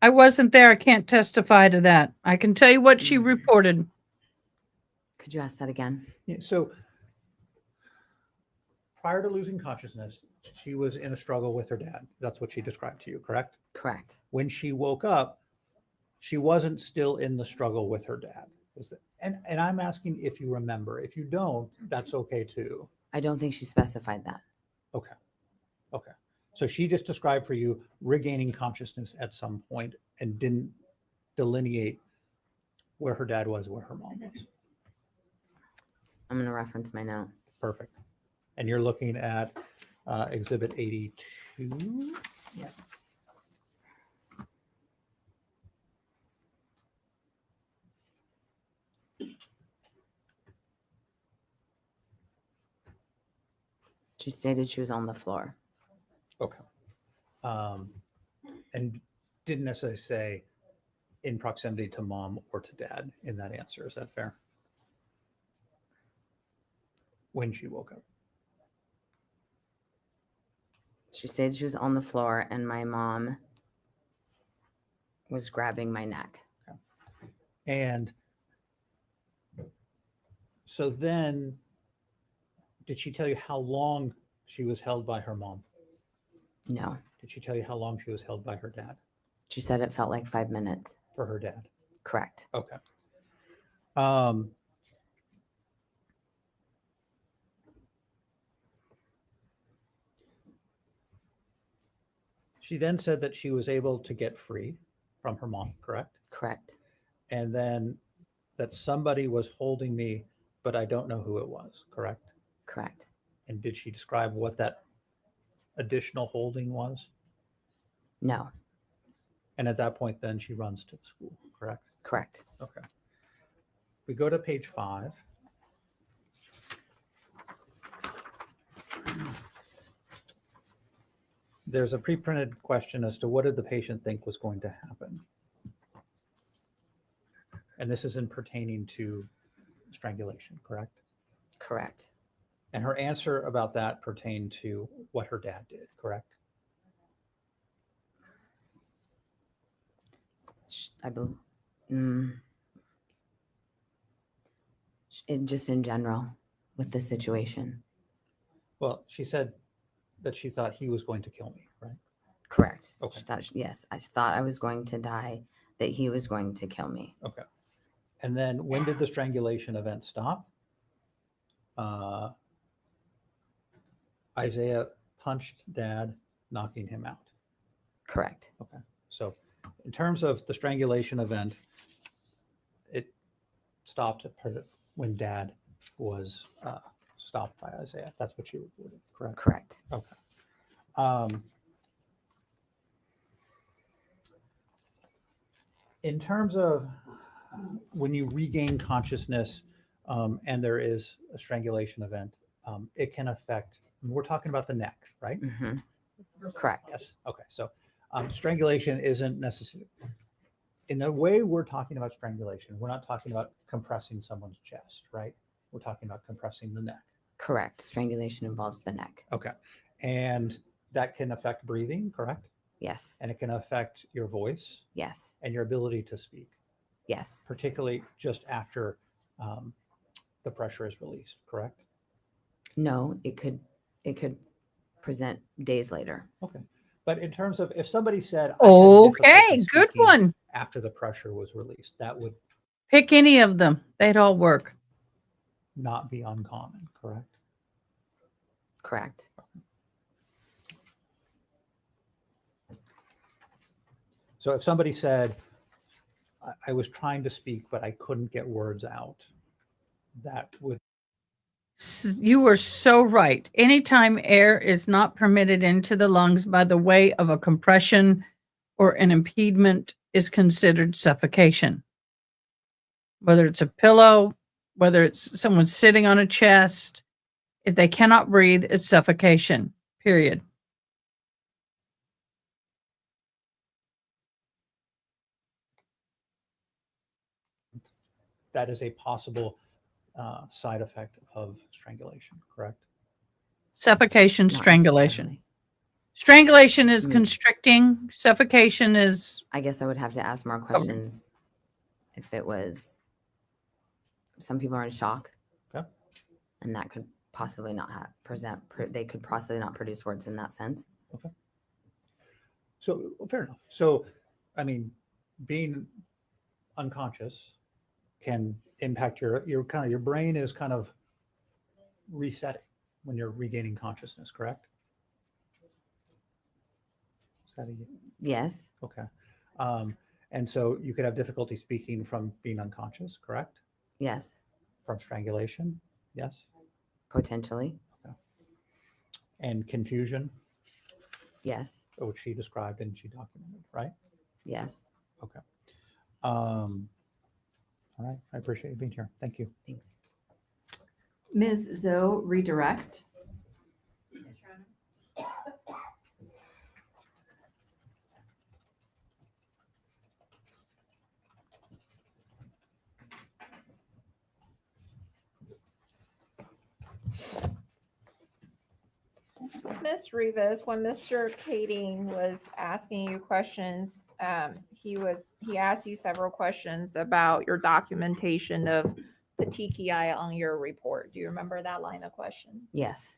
I wasn't there. I can't testify to that. I can tell you what she reported. Could you ask that again? Yeah, so prior to losing consciousness, she was in a struggle with her dad. That's what she described to you, correct? Correct. When she woke up, she wasn't still in the struggle with her dad. And I'm asking if you remember. If you don't, that's okay too. I don't think she specified that. Okay. Okay. So she just described for you regaining consciousness at some point and didn't delineate where her dad was, where her mom was. I'm going to reference my note. Perfect. And you're looking at Exhibit 82. Yeah. She stated she was on the floor. Okay. And didn't necessarily say in proximity to mom or to dad in that answer. Is that fair? When she woke up. She stated she was on the floor and my mom was grabbing my neck. Okay. And so then, did she tell you how long she was held by her mom? No. Did she tell you how long she was held by her dad? She said it felt like 5 minutes. For her dad? Correct. Okay. She then said that she was able to get free from her mom, correct? Correct. And then that somebody was holding me, but I don't know who it was, correct? Correct. And did she describe what that additional holding was? No. And at that point, then she runs to the school, correct? Correct. Okay. We go to page 5. There's a pre-printed question as to what did the patient think was going to happen? And this is in pertaining to strangulation, correct? Correct. And her answer about that pertained to what her dad did, correct? I believe. Just in general with the situation. Well, she said that she thought he was going to kill me, right? Correct. Okay. She thought, yes, I thought I was going to die, that he was going to kill me. Okay. And then when did the strangulation event stop? Isaiah punched dad, knocking him out. Correct. Okay. So in terms of the strangulation event, it stopped when dad was stopped by Isaiah. That's what you reported, correct? Correct. Okay. In terms of when you regain consciousness and there is a strangulation event, it can affect, we're talking about the neck, right? Mm-hmm. Correct. Yes. Okay. So strangulation isn't necessary. In the way we're talking about strangulation, we're not talking about compressing someone's chest, right? We're talking about compressing the neck. Correct. Strangulation involves the neck. Okay. And that can affect breathing, correct? Yes. And it can affect your voice Yes. and your ability to speak. Yes. particularly just after the pressure is released, correct? No, it could present days later. Okay. But in terms of if somebody said, I had difficulty Okay, good speaking one. after the pressure was released, that would Pick any of them. They'd all work. not be uncommon, correct? Correct. So if somebody said, I was trying to speak, but I couldn't get words out, that would, You are so right. Anytime air is not permitted into the lungs by the way of a compression or an impediment is considered suffocation. Whether it's a pillow, whether it's someone sitting on a chest, if they cannot breathe, it's suffocation, period. that is a possible side effect of strangulation, correct? Suffocation, Not strangulation. necessarily. Strangulation is Mm. constricting. Suffocation is I guess I would have to ask more questions if it was, some people are in shock. Okay. And that could possibly not they could possibly not produce words in that sense. So fair enough. So, I mean, being unconscious can impact your brain is kind of resetting when you're regaining consciousness, correct? Is that a, Yes. okay. And so you could have difficulty speaking from being unconscious, correct? Yes. From strangulation, yes. Potentially. And confusion, Yes. which she described and she documented, right? Yes. Okay. All right. I appreciate you being here. Thank you. Thanks. Ms. Zoe, redirect. Ms. Rivas, when Mr. Kading was asking you questions, he asked you several questions about your documentation of petechiae on your report. Do you remember that line of question? Yes.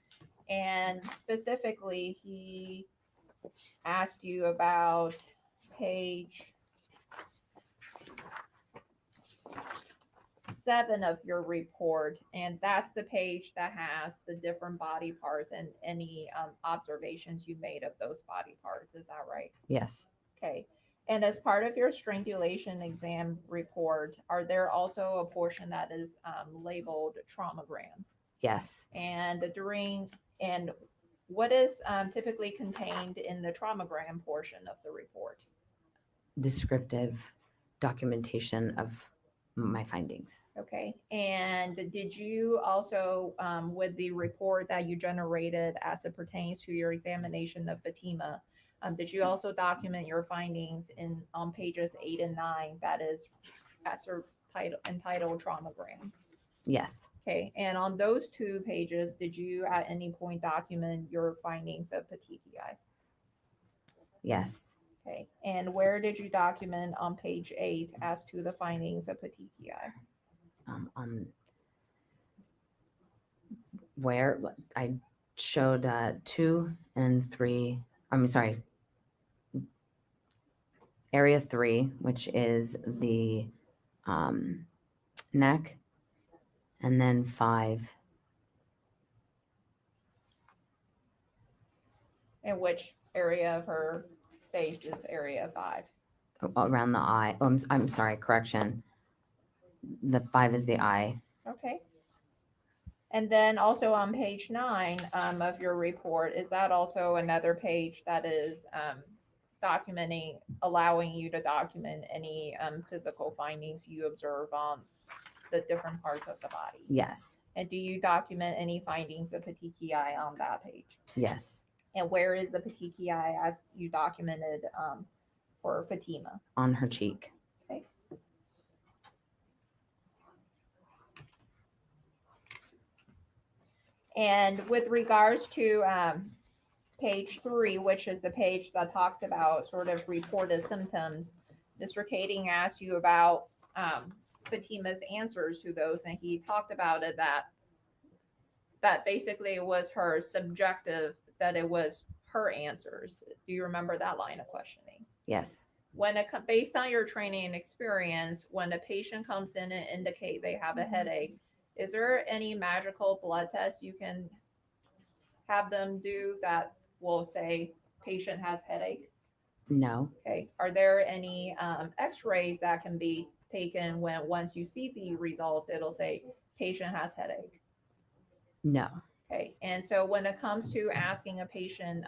And specifically, he asked you about page 7 of your report, and that's the page that has the different body parts and any observations you made of those body parts. Is that right? Yes. Okay. And as part of your strangulation exam report, are there also a portion that is labeled traumagram? Yes. And what is typically contained in the traumagram portion of the report? Descriptive documentation of my findings. Okay. And did you also, with the report that you generated as it pertains to your examination of Fatima, did you also document your findings on pages 8 and 9 that is entitled traumograms? Yes. Okay. And on those 2 pages, did you at any point document your findings of petechiae? Yes. Okay. And where did you document on page 8 as to the findings of petechiae? Where I showed 2 and 3. I'm sorry. Area 3, which is the neck, and then 5. And which area of her face is area 5? Around the eye. Oh, I'm sorry. Correction. The 5 is the eye. Okay. And then also on page 9 of your report, is that also another page that is allowing you to document any physical findings you observe on the different parts of the body? Yes. And do you document any findings of petechiae on that page? Yes. And where is the petechiae as you documented for Fatima? On her cheek. Okay. And with regards to page 3, which is the page that talks about sort of reported symptoms, Mr. Kading asked you about Fatima's answers to those, and he talked about it that basically it was her subjective, that it was her answers. Do you remember that line of questioning? Yes. When based on your training and experience, when a patient comes in and indicate they have a headache, is there any magical blood test you can have them do that will say patient has headache? No. Okay. Are there any x-rays that can be taken when once you see the results, it'll say patient has headache? No. Okay. And so when it comes to asking a patient,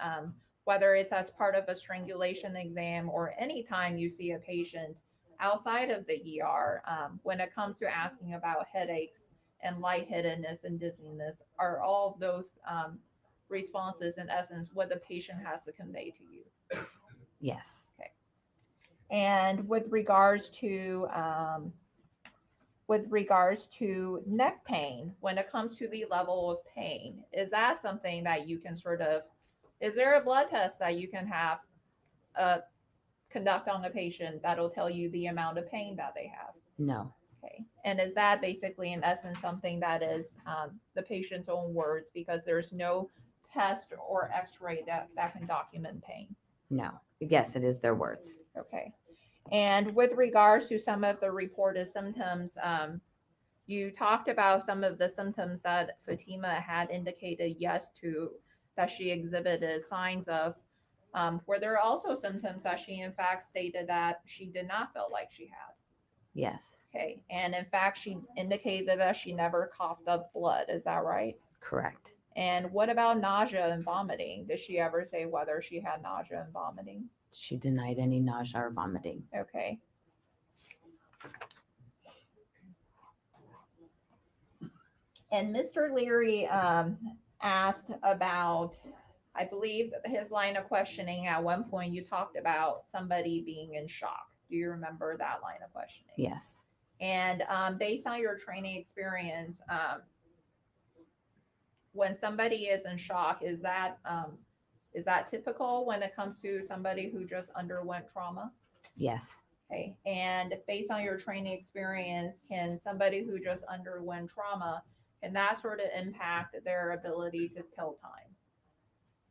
whether it's as part of a strangulation exam or anytime you see a patient outside of the ER, when it comes to asking about headaches and lightheadedness and dizziness, are all of those responses in essence what the patient has to convey to you? Yes. Okay. And with regards to neck pain, when it comes to the level of pain, is that something that you can sort of, is there a blood test that you can have conduct on a patient that'll tell you the amount of pain that they have? No. Okay. And is that basically in essence something that is the patient's own words, because there's no test or x-ray that can document pain? No. Yes, it is their words. Okay. And with regards to some of the reported symptoms, you talked about some of the symptoms that Fatima had indicated yes to, that she exhibited signs of. Were there also symptoms that she in fact stated that she did not feel like she had? Yes. Okay. And in fact, she indicated that she never coughed up blood. Is that right? Correct. And what about nausea and vomiting? Did she ever say whether she had nausea and vomiting? She denied any nausea or vomiting. Okay. And Mr. Leary asked about, I believe his line of questioning at one point, you talked about somebody being in shock. Do you remember that line of questioning? Yes. And based on your training experience, when somebody is in shock, is that typical when it comes to somebody who just underwent trauma? Yes. Okay. And based on your training experience, can somebody who just underwent trauma, can that sort of impact their ability to tell time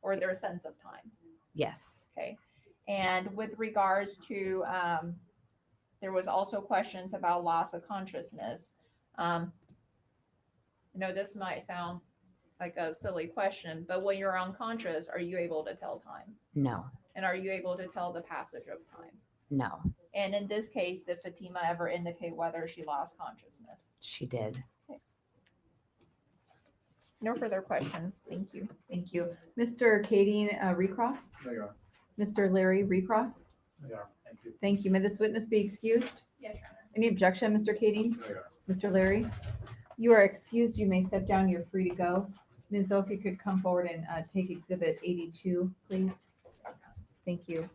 or their sense of time? Yes. Okay. And with regards to, there was also questions about loss of consciousness. This might sound like a silly question, but when you're unconscious, are you able to tell time? No. And are you able to tell the passage of time? No. And in this case, did Fatima ever indicate whether she lost consciousness? She did. Okay. No further questions. Thank you. Thank you. Mr. Kading, recross? No, Your Honor. Mr. Leary, recross? No, Your Honor. Thank you. Thank you. May this witness be excused? Yes, Your Honor. Any objection, Mr. Kading? No, Your Honor. Mr. Leary? You are excused. You may step down. You're free to go. Ms. Zoe, if you could come forward and take Exhibit 82, please. Thank you.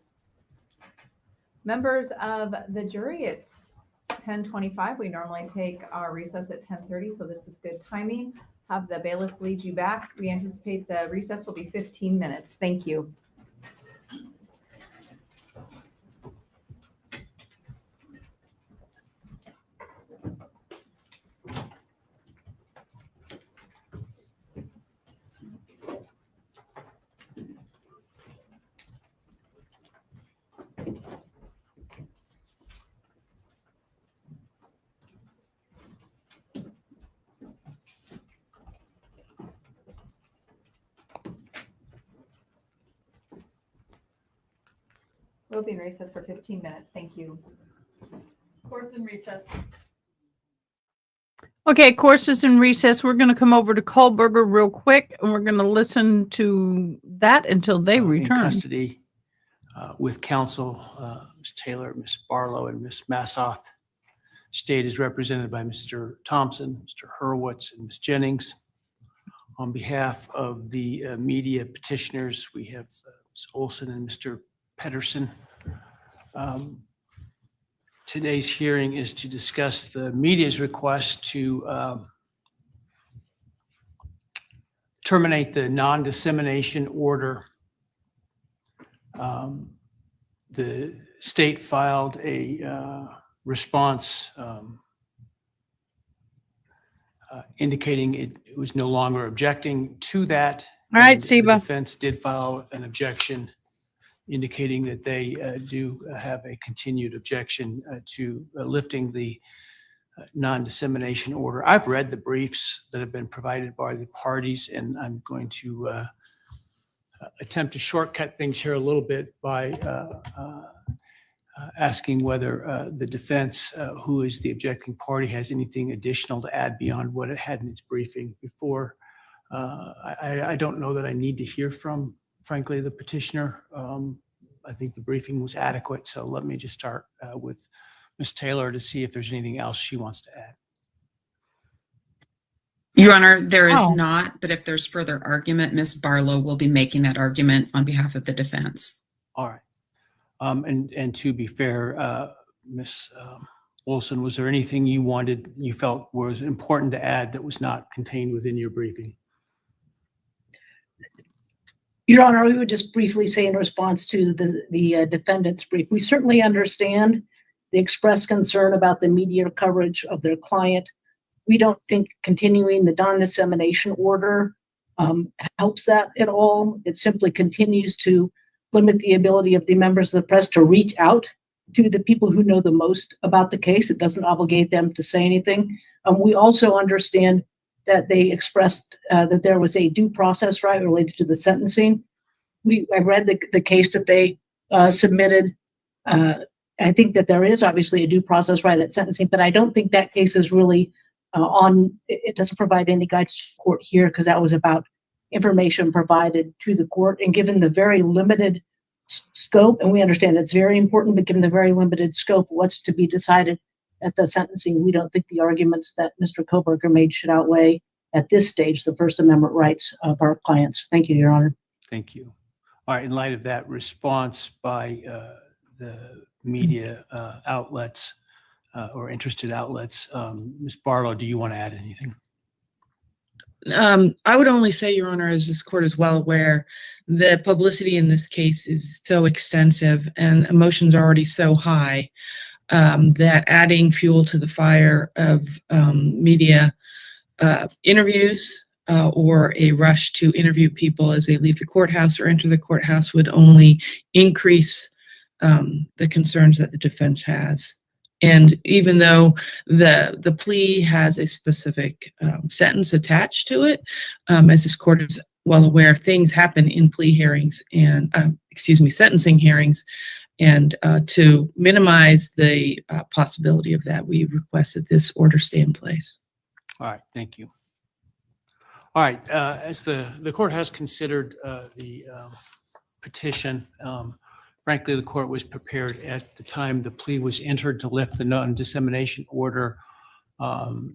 Members of the jury, it's 10:25. We normally take our recess at 10:30, so this is good timing. Have the bailiff lead you back. We anticipate the recess will be 15 minutes. Thank you. We'll be in recess for 15 minutes. Thank you. Court's in recess. Okay, course is in recess. We're going to come over to Kohlberger real quick, and we're going to listen to that until they in return. custody with counsel, Ms. Taylor, Ms. Barlow, and Ms. Massoth. State is represented by Mr. Thompson, Mr. Hurwitz, and Ms. Jennings. On behalf of the media petitioners, we have Ms. Olson and Mr. Pedersen. Today's hearing is to discuss the media's request to terminate the non-dissemination order. The state filed a response indicating it was no longer objecting to that. All right, And Siva. The defense did file an objection indicating that they do have a continued objection to lifting the non-dissemination order. I've read the briefs that have been provided by the parties, and I'm going to attempt to shortcut things here a little bit by asking whether the defense, who is the objecting party, has anything additional to add beyond what it had in its briefing before. I don't know that I need to hear from, frankly, the petitioner. I think the briefing was adequate, so let me just start with Ms. Taylor to see if there's anything else she wants to add. Your Honor, there is Oh. not, but if there's further argument, Ms. Barlow will be making that argument on behalf of the defense. All right. And to be fair, Ms. Olson, was there anything you felt was important to add that was not contained within your briefing? Your Honor, we would just briefly say in response to the defendant's brief, we certainly understand the expressed concern about the media coverage of their client. We don't think continuing the non-dissemination order helps that at all. It simply continues to limit the ability of the members of the press to reach out to the people who know the most about the case. It doesn't obligate them to say anything. We also understand that they expressed that there was a due process right related to the sentencing. I read the case that they submitted. I think that there is obviously a due process right at sentencing, but I don't think that case is really it doesn't provide any guidance to the court here, because that was about information provided to the court. And given the very limited scope, and we understand it's very important, but given the very limited scope of what's to be decided at the sentencing, we don't think the arguments that Mr. Koberger made should outweigh at this stage the First Amendment rights of our clients. Thank you, Your Honor. Thank you. All right, in light of that response by the media outlets or interested outlets, Ms. Barlow, do you want to add anything? I would only say, Your Honor, as this court is well aware, the publicity in this case is so extensive and emotions are already so high that adding fuel to the fire of media interviews or a rush to interview people as they leave the courthouse or enter the courthouse would only increase the concerns that the defense has. And even though the plea has a specific sentence attached to it, as this court is well aware, things happen in plea hearings and, sentencing hearings. And to minimize the possibility of that, we request that this order stay in place. All right, thank you. All right, as the court has considered the petition, frankly, the court was prepared at the time the plea was entered to lift the non-dissemination order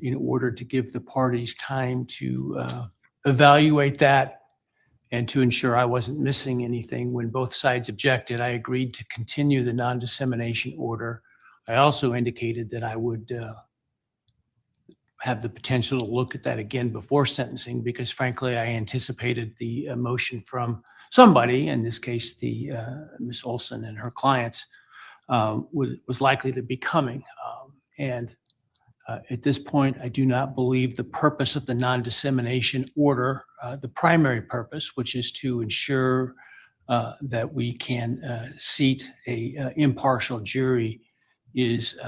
in order to give the parties time to evaluate that and to ensure I wasn't missing anything. When both sides objected, I agreed to continue the non-dissemination order. I also indicated that I would have the potential to look at that again before sentencing, because frankly, I anticipated the motion from somebody, in this case, the Ms. Olson and her clients, was likely to be coming. At this point, I do not believe the purpose of the non-dissemination order, the primary purpose, which is to ensure that we can seat a impartial jury, is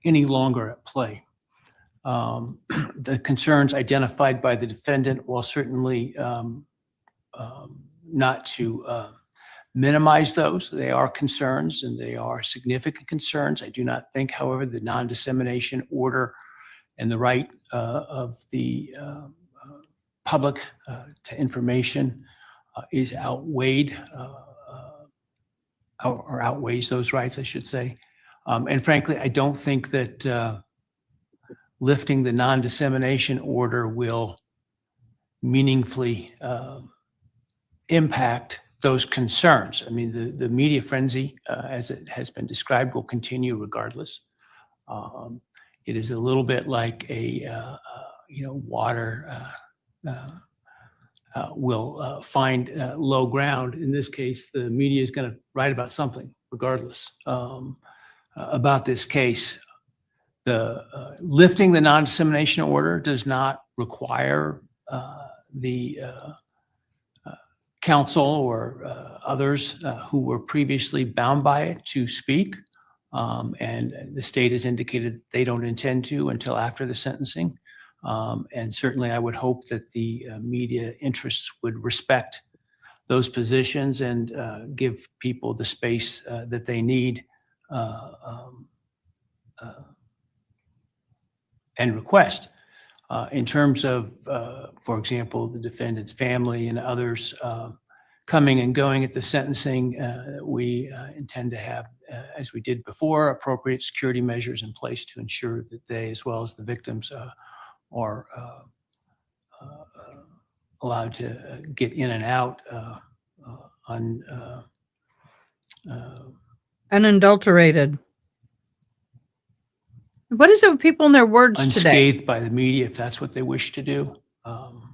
any longer at play. The concerns identified by the defendant, while certainly not to minimize those, they are concerns and they are significant concerns. I do not think, however, the non-dissemination order and the right of the public to information is outweighed or outweighs those rights, I should say. And frankly, I don't think that lifting the non-dissemination order will meaningfully impact those concerns. I mean, the media frenzy, as it has been described, will continue regardless. It is a little bit like a, water will find low ground. In this case, the media is going to write about something regardless. about this case. The lifting the non-dissemination order does not require the counsel or others who were previously bound by it to speak. And the state has indicated they don't intend to until after the sentencing. And certainly I would hope that the media interests would respect those positions and give people the space that they need and request. In terms of, for example, the defendant's family and others coming and going at the sentencing, we intend to have, as we did before, appropriate security measures in place to ensure that they, as well as the victims, are allowed to get in and out Unadulterated. What is it with people and their words today? unscathed by the media, if that's what they wish to do,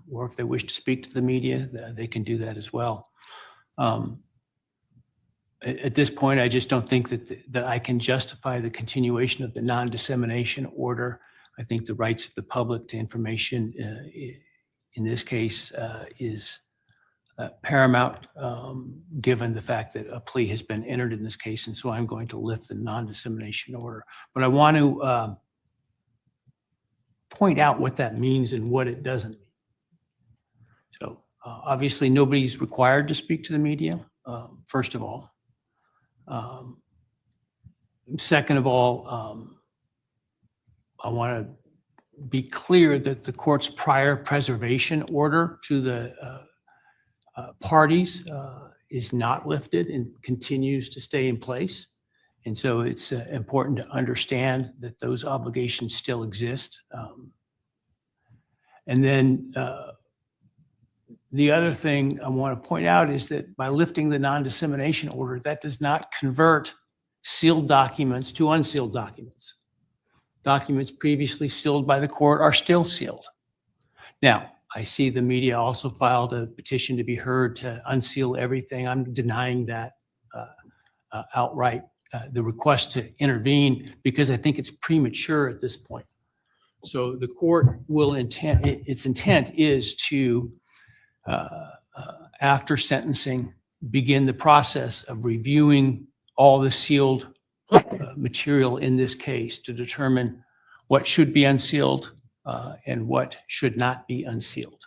or if they wish to speak to the media, they can do that as well. At this point, I just don't think that I can justify the continuation of the non-dissemination order. I think the rights of the public to information in this case is paramount, given the fact that a plea has been entered in this case, and so I'm going to lift the non-dissemination order. But I want to point out what that means and what it doesn't mean. So obviously nobody's required to speak to the media, first of all. Second of all, I want to be clear that the court's prior preservation order to the parties is not lifted and continues to stay in place. And so it's important to understand that those obligations still exist. And then the other thing I want to point out is that by lifting the non-dissemination order, that does not convert sealed documents to unsealed documents. Documents previously sealed by the court are still sealed. Now, I see the media also filed a petition to be heard to unseal everything. I'm denying that outright, the request to intervene, because I think it's premature at this point. So the court will its intent is to, after sentencing, begin the process of reviewing all the sealed material in this case to determine what should be unsealed and what should not be unsealed.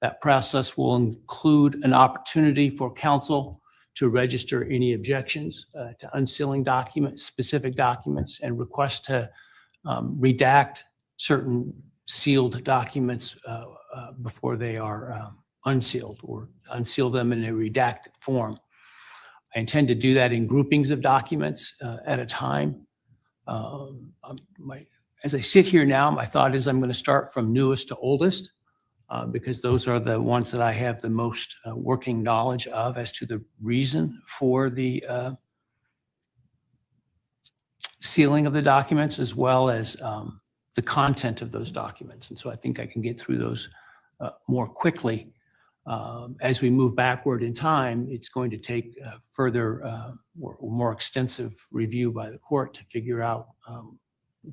That process will include an opportunity for counsel to register any objections to unsealing documents, specific documents, and request to redact certain sealed documents before they are unsealed, or unseal them in a redacted form. I intend to do that in groupings of documents at a time. As I sit here now, my thought is I'm going to start from newest to oldest because those are the ones that I have the most working knowledge of as to the reason for the sealing of the documents, as well as the content of those documents. And so I think I can get through those more quickly. As we move backward in time, it's going to take further, more extensive review by the court to figure out,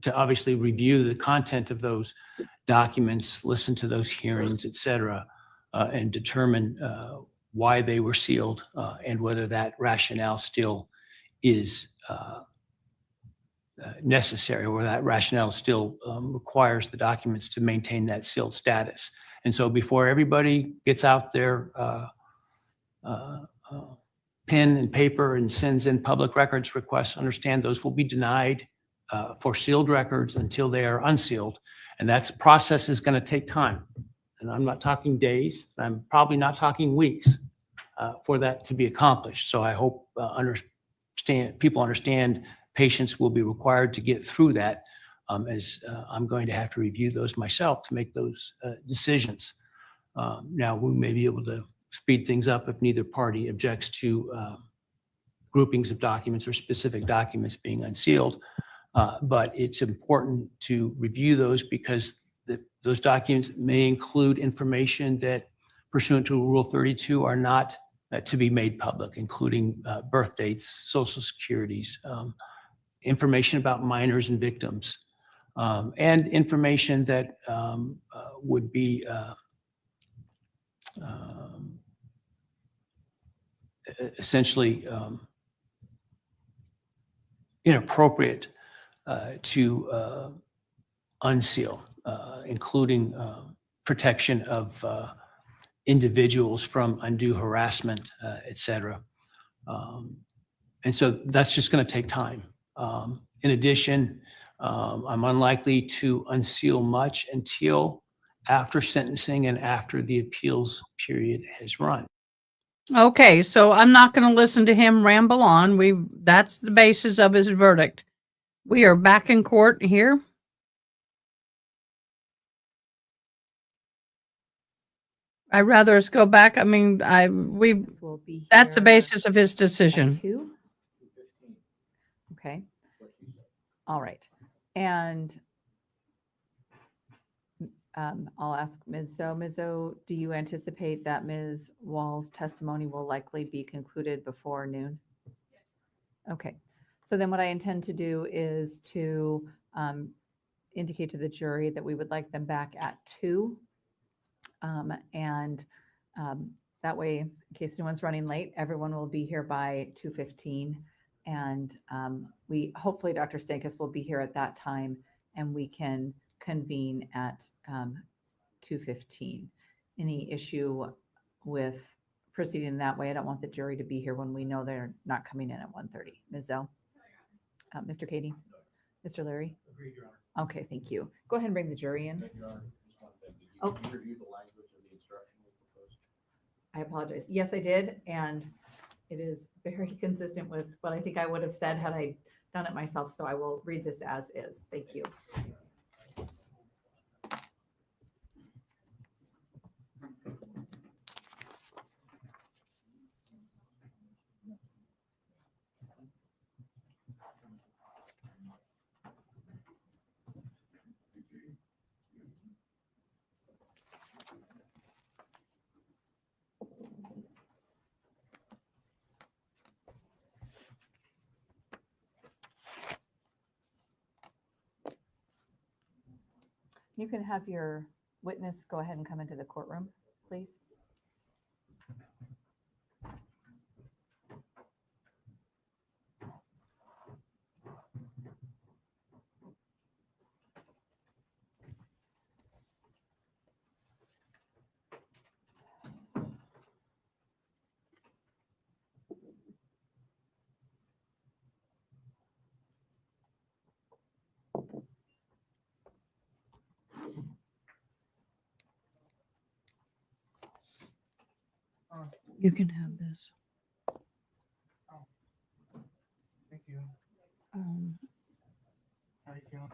to obviously review the content of those documents, listen to those hearings, et cetera, and determine why they were sealed and whether that rationale still is necessary, or that rationale still requires the documents to maintain that sealed status. And so before everybody gets out their pen and paper and sends in public records requests, understand those will be denied for sealed records until they are unsealed. And that process is going to take time. And I'm not talking days. I'm probably not talking weeks for that to be accomplished. So I hope people understand patience will be required to get through that, as I'm going to have to review those myself to make those decisions. Now, we may be able to speed things up if neither party objects to groupings of documents or specific documents being unsealed. But it's important to review those because those documents may include information that, pursuant to Rule 32, are not to be made public, including birth dates, social securities, information about minors and victims, and information that would be essentially inappropriate to unseal, including protection of individuals from undue harassment, et cetera. And so that's just going to take time. In addition, I'm unlikely to unseal much until after sentencing and after the appeals period has run. Okay, so I'm not going to listen to him ramble on. That's the basis of his verdict. We are back in court here. I'd rather us go back. I mean, Will be that's the here basis of his at decision. 2. Okay. All right. And I'll ask Ms. Zoe. Ms. Zoe, do you anticipate that Ms. Wall's testimony will likely be concluded before noon? Okay. So then what I intend to do is to indicate to the jury that we would like them back at 2. And that way, in case anyone's running late, everyone will be here by 2:15. And we hopefully Dr. Stankus will be here at that time, and we can convene at 2:15. Any issue with proceeding that way? I don't want the jury to be here when we know they're not coming in at 1:30. Ms. Zoe? Mr. Katie? Mr. Larry? Agreed, Your Honor. Okay, thank you. Go ahead and bring the jury in. Your Honor, just one thing. Did Oh. you review the language of the instruction we proposed? I apologize. Yes, I did. And it is very consistent with what I think I would have said had I done it myself. So I will read this as is. Thank you. You can have your witness go ahead and come into the courtroom, please. You can have this. Thank you. How you feeling?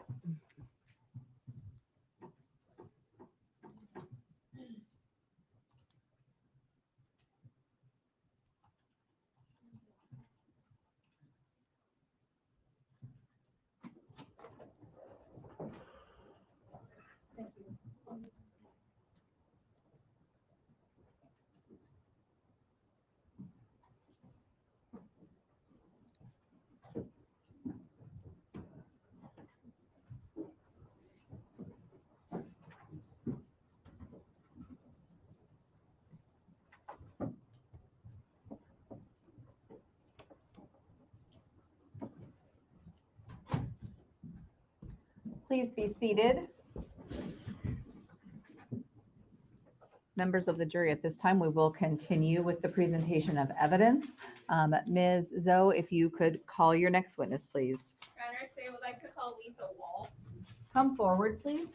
Please be seated. Members of the jury, at this time, we will continue with the presentation of evidence. Ms. Zoe, if you could call your next witness, please. Your Honor, I would like to call Lisa Wall. Come forward, please.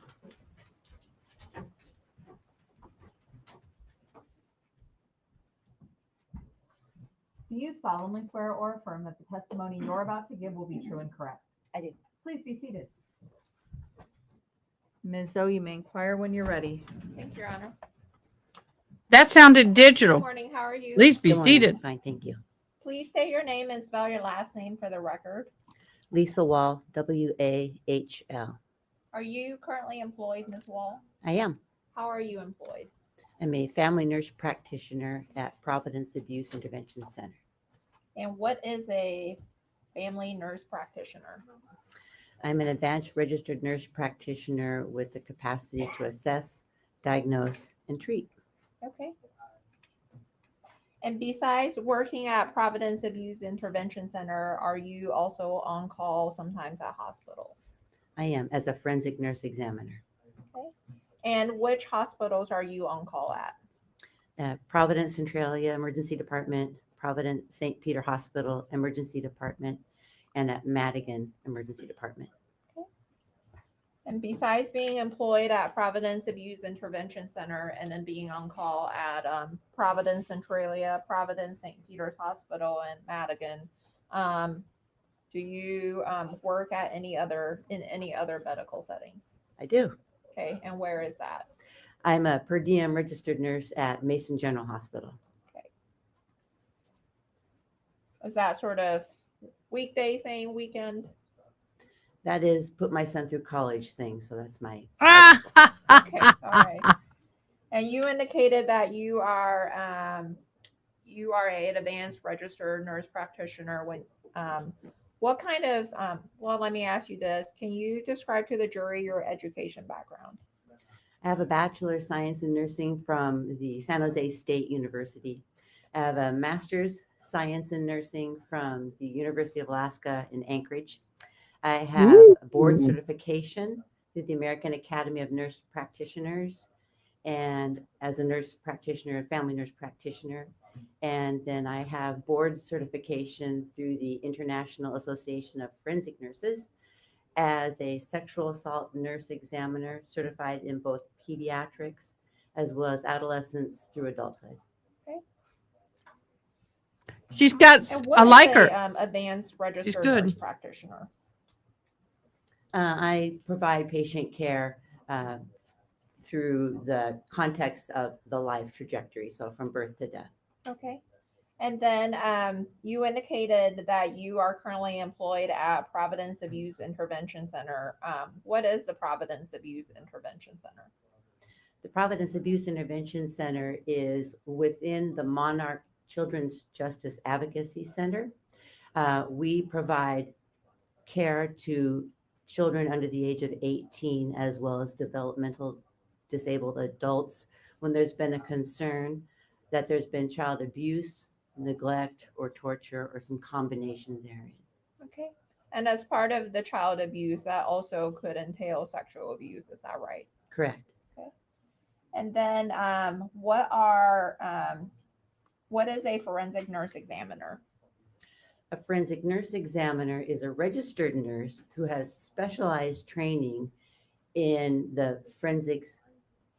Do you solemnly swear or affirm that the testimony you're about to give will be true and correct? I do. Please be seated. Ms. Zoe, you may inquire when you're ready. Thank you, Your Honor. That sounded Good digital. morning, how are you? Please be Good morning. seated. Fine, thank you. Please state your name and spell your last name for the record. Lisa Wall, W-A-H-L. Are you currently employed, Ms. Wall? I am. How are you employed? I'm a family nurse practitioner at Providence Abuse Intervention Center. And what is a family nurse practitioner. I'm an advanced registered nurse practitioner with the capacity to assess, diagnose, and treat. Okay. And besides working at Providence Abuse Intervention Center, are you also on call sometimes at hospitals? I am as a forensic nurse examiner. Okay. And which hospitals are you on call at? Providence Centralia Emergency Department, Providence St. Peter Hospital Emergency Department, and at Madigan Emergency Department. Okay. And besides being employed at Providence Abuse Intervention Center and then being on call at Providence Centralia, Providence St. Peter's Hospital, and Madigan, do you work at any other medical settings? I do. Okay, and where is that? I'm a per diem registered nurse at Mason General Hospital. Okay. Is that sort of weekday thing, weekend? That is put my son through college thing, so that's my. Okay, all right. And you indicated that you are an advanced registered nurse practitioner. When what kind of well, let me ask you this: can you describe to the jury your education background? I have a Bachelor of Science in Nursing from the San Jose State University. I have a Master's Science in Nursing from the University of Alaska in Anchorage. I have a board certification through the American Academy of Nurse Practitioners and as a nurse practitioner, a family nurse practitioner. And then I have board certification through the International Association of Forensic Nurses as a sexual assault nurse examiner, certified in both pediatrics as well as adolescence through adulthood. Okay. She's got, And what I is like a, her. Advanced registered good. nurse practitioner? I provide patient care through the context of the life trajectory, so from birth to death. Okay. And then you indicated that you are currently employed at Providence Abuse Intervention Center. What is the Providence Abuse Intervention Center? The Providence Abuse Intervention Center is within the Monarch Children's Justice Advocacy Center. We provide care to children under the age of 18 as well as developmental disabled adults when there's been a concern that there's been child abuse, neglect, or torture, or some combination therein. Okay. And as part of the child abuse, that also could entail sexual abuse. Is that right? Correct. Okay. And then what is a forensic nurse examiner? A forensic nurse examiner is a registered nurse who has specialized training in the forensics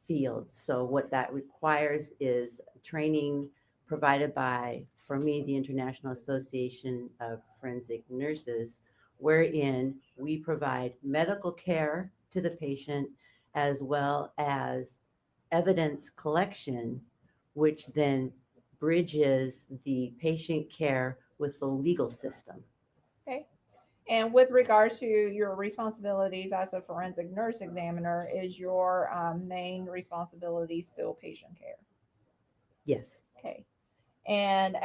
field. So what that requires is training provided by, for me, the International Association of Forensic Nurses, wherein we provide medical care to the patient as well as evidence collection, which then bridges the patient care with the legal system. Okay. And with regards to your responsibilities as a forensic nurse examiner, is your main responsibility still patient care? Yes. Okay. And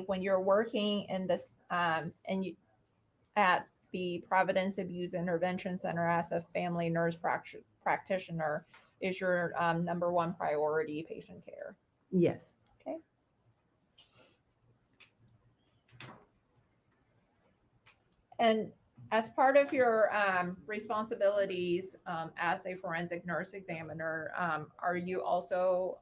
when you're working in this at the Providence Abuse Intervention Center as a family nurse practitioner, is your number one priority patient care? Yes. Okay. And as part of your responsibilities as a forensic nurse examiner, do you also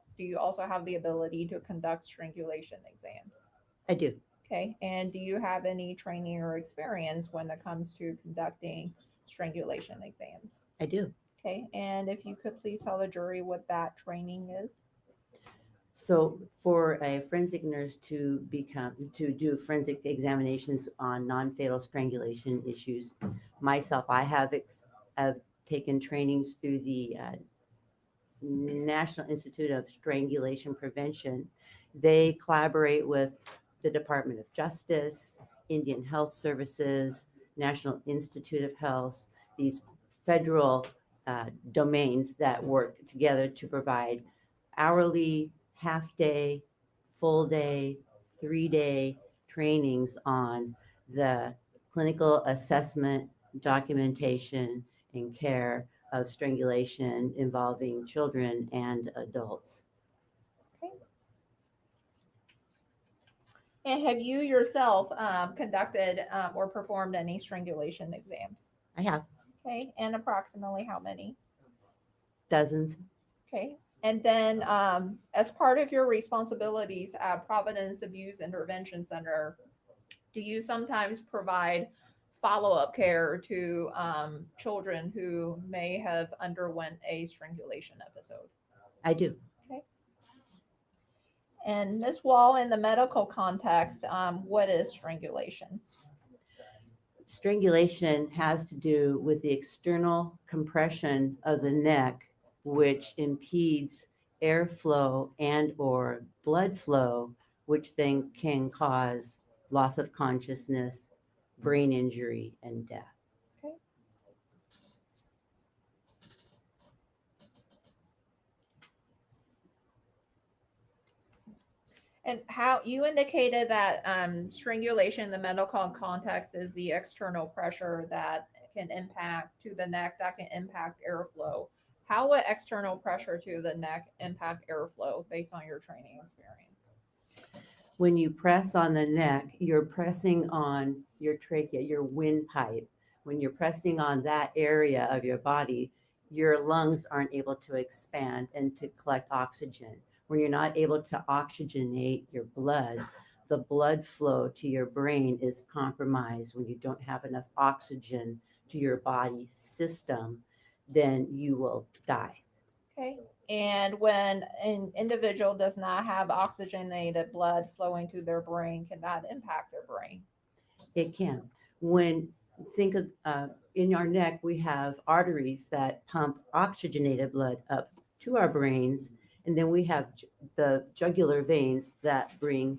have the ability to conduct strangulation exams? I do. Okay. And do you have any training or experience when it comes to conducting strangulation exams? I do. Okay. And if you could please tell the jury what that training is. So for a forensic nurse to do forensic examinations on non-fatal strangulation issues, myself, I have taken trainings through the National Institute of Strangulation Prevention. They collaborate with the Department of Justice, Indian Health Services, National Institute of Health, these federal domains that work together to provide hourly, half-day, full-day, 3-day trainings on the clinical assessment, documentation, and care of strangulation involving children and adults. And have you yourself conducted or performed any strangulation exams? I have Okay, and approximately how many? dozens. Okay, and then as part of your responsibilities at Providence Abuse Intervention Center, do you sometimes provide follow-up care to children who may have underwent a strangulation episode? I do. Okay. And Ms. Wall, in the medical context, what is strangulation? Strangulation has to do with the external compression of the neck, which impedes airflow and or blood flow, which then can cause loss of consciousness, brain injury, and death. Okay. And how you indicated that strangulation in the medical context is the external pressure that can impact to the neck, that can impact airflow. How would external pressure to the neck impact airflow based on your training experience? When you press on the neck, you're pressing on your trachea, your windpipe. When you're pressing on that area of your body, your lungs aren't able to expand and to collect oxygen. When you're not able to oxygenate your blood, the blood flow to your brain is compromised. When you don't have enough oxygen to your body system, then you will die. Okay. And when an individual does not have oxygenated blood flowing to their brain, can that impact their brain? It can. When think of in our neck, we have arteries that pump oxygenated blood up to our brains, and then we have the jugular veins that bring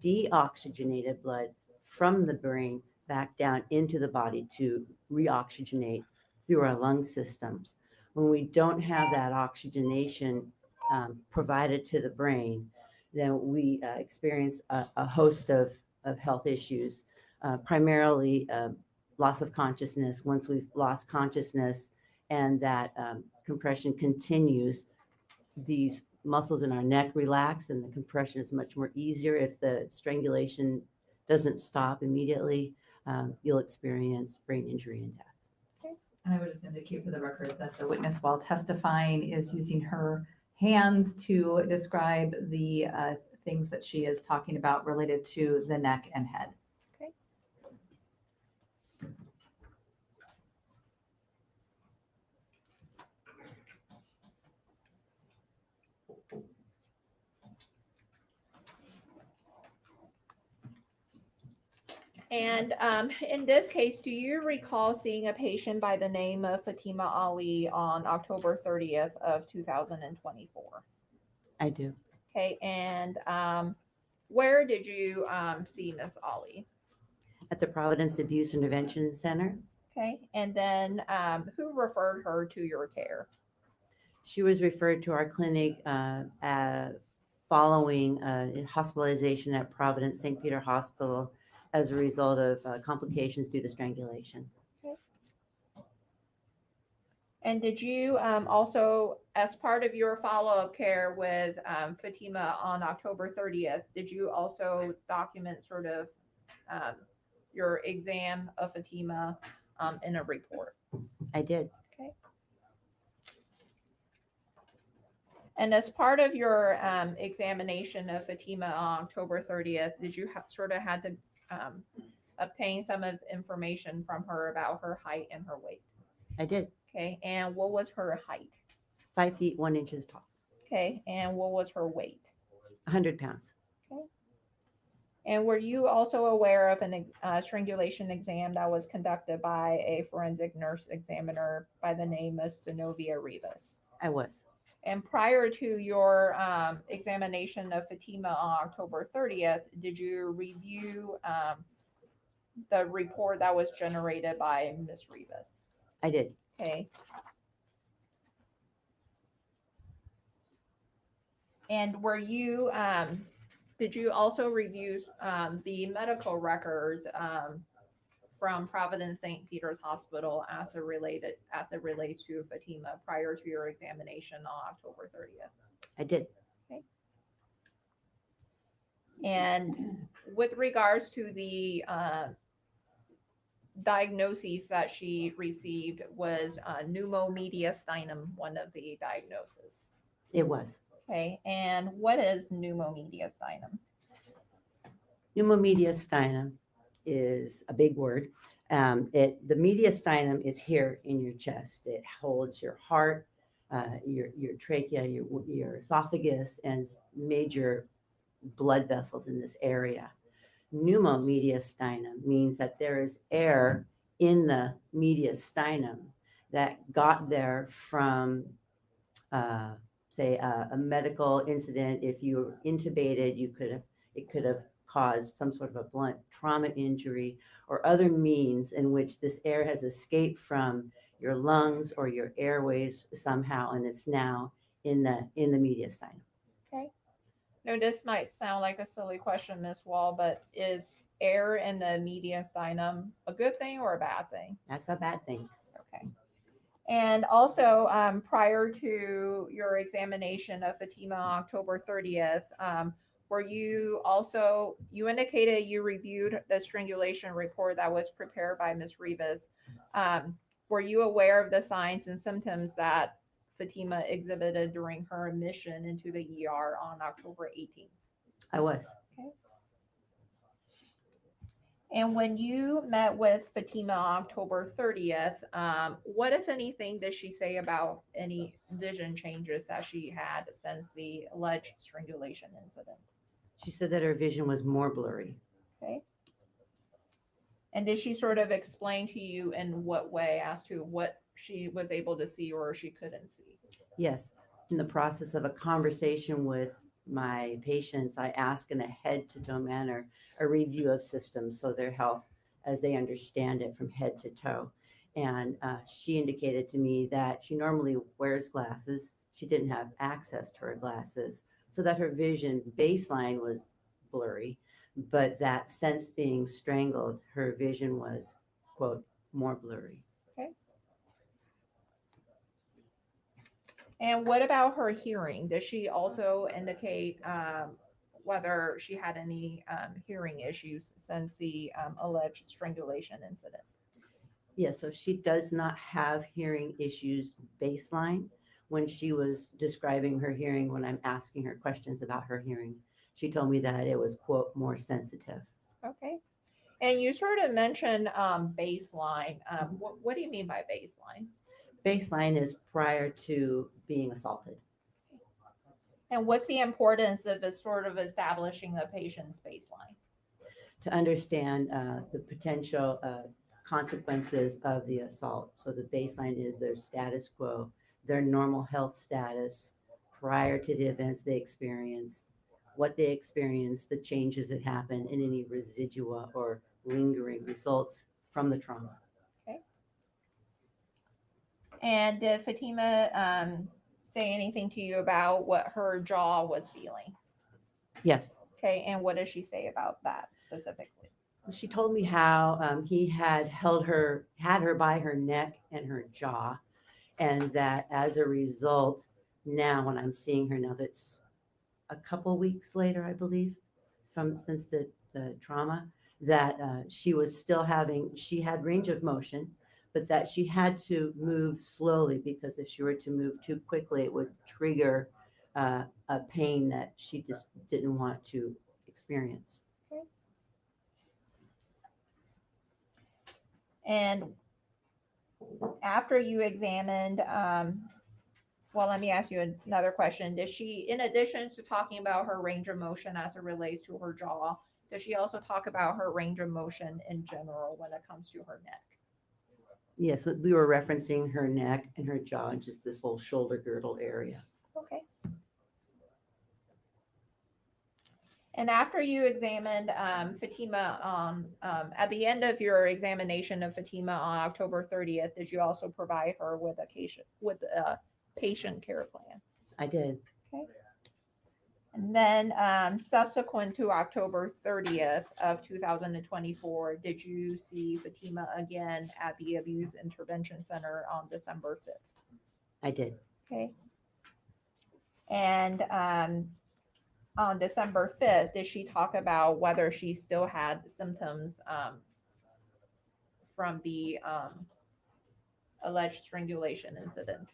deoxygenated blood from the brain back down into the body to reoxygenate through our lung systems. When we don't have that oxygenation provided to the brain, then we experience a host of health issues, primarily loss of consciousness. Once we've lost consciousness and that compression continues, these muscles in our neck relax and the compression is much more easier. If the strangulation doesn't stop immediately, you'll experience brain injury and death. And I would just indicate for the record that the witness, while testifying, is using her hands to describe the things that she is talking about related to the neck and head. Okay. And in this case, do you recall seeing a patient by the name of Fatima Ali on October 30th of 2024? I do. Okay, and where did you see Miss Ali? At the Providence Abuse Intervention Center. Okay, and then who referred her to your care? She was referred to our clinic following hospitalization at Providence St. Peter Hospital as a result of complications due to strangulation. Okay. And did you also, as part of your follow-up care with Fatima on October 30th, did you also document sort of your exam of Fatima in a report? I did. Okay. And as part of your examination of Fatima on October 30th, did you sort of had to obtain some of information from her about her height and her weight? I did. Okay, and what was her height? 5 feet 1 inch tall. Okay, and what was her weight? 100 pounds. Okay. And were you also aware of a strangulation exam that was conducted by a forensic nurse examiner by the name of Synovia Rivas? I was. And prior to your examination of Fatima on October 30th, did you review the report that was generated by Ms. Rivas? I did. Okay. And were you Did you also review the medical records from Providence St. Peter's Hospital as it relates to Fatima prior to your examination on October 30th? I did. Okay. And with regards to the diagnoses that she received, was pneumomediastinum one of the diagnoses? It was. Okay, and what is pneumomediastinum? Pneumomediastinum is a big word. The mediastinum is here in your chest. It holds your heart, your trachea, your esophagus, and major blood vessels in this area. Pneumomediastinum means that there is air in the mediastinum that got there from, say, a medical incident. If you were intubated, it could have caused some sort of a blunt trauma injury or other means in which this air has escaped from your lungs or your airways somehow, and it's now in the mediastinum. Okay. Now, this might sound like a silly question, Ms. Wall, but is air in the mediastinum a good thing or a bad thing? That's a bad thing. Okay. And also, prior to your examination of Fatima on October 30th, were you also, you indicated you reviewed the strangulation report that was prepared by Ms. Rivas. Were you aware of the signs and symptoms that Fatima exhibited during her admission into the ER on October 18th? I was. Okay. And when you met with Fatima on October 30th, what, if anything, did she say about any vision changes that she had since the alleged strangulation incident? She said that her vision was more blurry. Okay. And did she sort of explain to you in what way as to what she was able to see or she couldn't see? Yes. In the process of a conversation with my patients, I ask in a head-to-toe manner a review of systems, so their health as they understand it from head to toe. And she indicated to me that she normally wears glasses. She didn't have access to her glasses, so that her vision baseline was blurry, but that since being strangled, her vision was, quote, more blurry. Okay. And what about her hearing? Does she also indicate whether she had any hearing issues since the alleged strangulation incident? Yeah, so she does not have hearing issues baseline. When she was describing her hearing, when I'm asking her questions about her hearing, she told me that it was, quote, more sensitive. Okay. And you sort of mentioned baseline. What do you mean by baseline? Baseline is prior to being assaulted. And what's the importance of sort of establishing a patient's baseline? To understand the potential consequences of the assault. So the baseline is their status quo, their normal health status prior to the events they experienced, what they experienced, the changes that happened, and any residua or lingering results from the trauma. Okay. And did Fatima say anything to you about what her jaw was feeling? Yes. Okay. And what does she say about that specifically? She told me how he had had her by her neck and her jaw, and that as a result, now when I'm seeing her now, that's a couple weeks later, I believe, since the trauma, that she had range of motion, but that she had to move slowly, because if she were to move too quickly, it would trigger a pain that she just didn't want to experience. Okay. And after you examined, well, let me ask you another question. Does she, in addition to talking about her range of motion as it relates to her jaw, does she also talk about her range of motion in general when it comes to her neck? Yes, we were referencing her neck and her jaw and just this whole shoulder girdle area. Okay. And after you examined Fatima at the end of your examination of Fatima on October 30th, did you also provide her with a patient care plan? I did. Okay. And then subsequent to October 30th of 2024, did you see Fatima again at the Abuse Intervention Center on December 5th? I did. Okay. And on December 5th, did she talk about whether she still had symptoms from the alleged strangulation incident?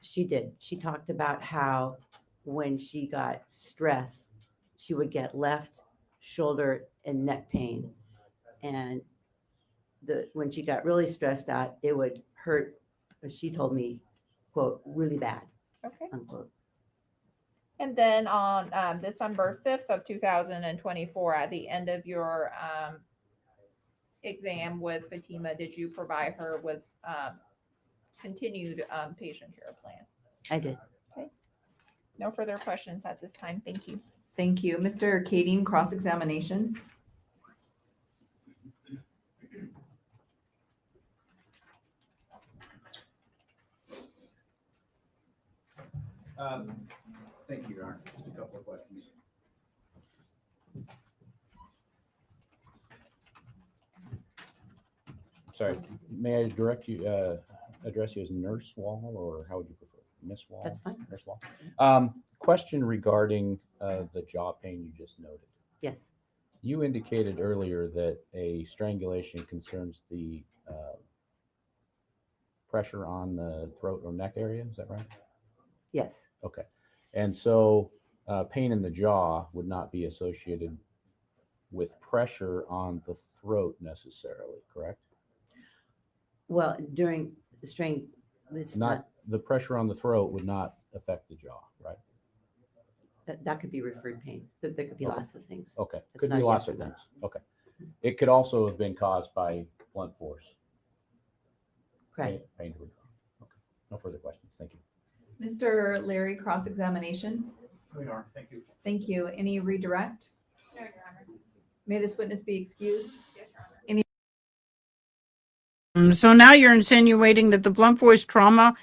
She did. She talked about how when she got stressed, she would get left shoulder and neck pain. And when she got really stressed out, it would hurt, she told me, quote, really bad, Okay. unquote. And then on December 5th of 2024, at the end of your exam with Fatima, did you provide her with continued patient care plan? I did. Okay. No further questions at this time. Thank you. Thank you. Mr. Kading, cross-examination. Thank you, Your Honor. Just a couple of questions. Sorry, may I address you as Nurse Wall, or how would you prefer? Miss Wall? That's fine. Nurse Wall. Question regarding the jaw pain you just noted. Yes. You indicated earlier that a strangulation concerns the pressure on the throat or neck area. Is that right? Yes. Okay. And so pain in the jaw would not be associated with pressure on the throat necessarily, correct? Well, during the strain, it's not, the pressure on the throat would not affect the jaw, right? that could be referred pain. There could be Okay. lots of things. Okay. It's Could not be a lots yes of or no. things. Okay. It could also have been caused by blunt force. Correct. Pain to withdraw. Okay. No further questions. Thank you. Mr. Larry, cross-examination. We are. Thank you. Thank you. Any redirect? No, Your Honor. May this witness be excused? Yes, Your So Honor. now you're insinuating that the blunt force trauma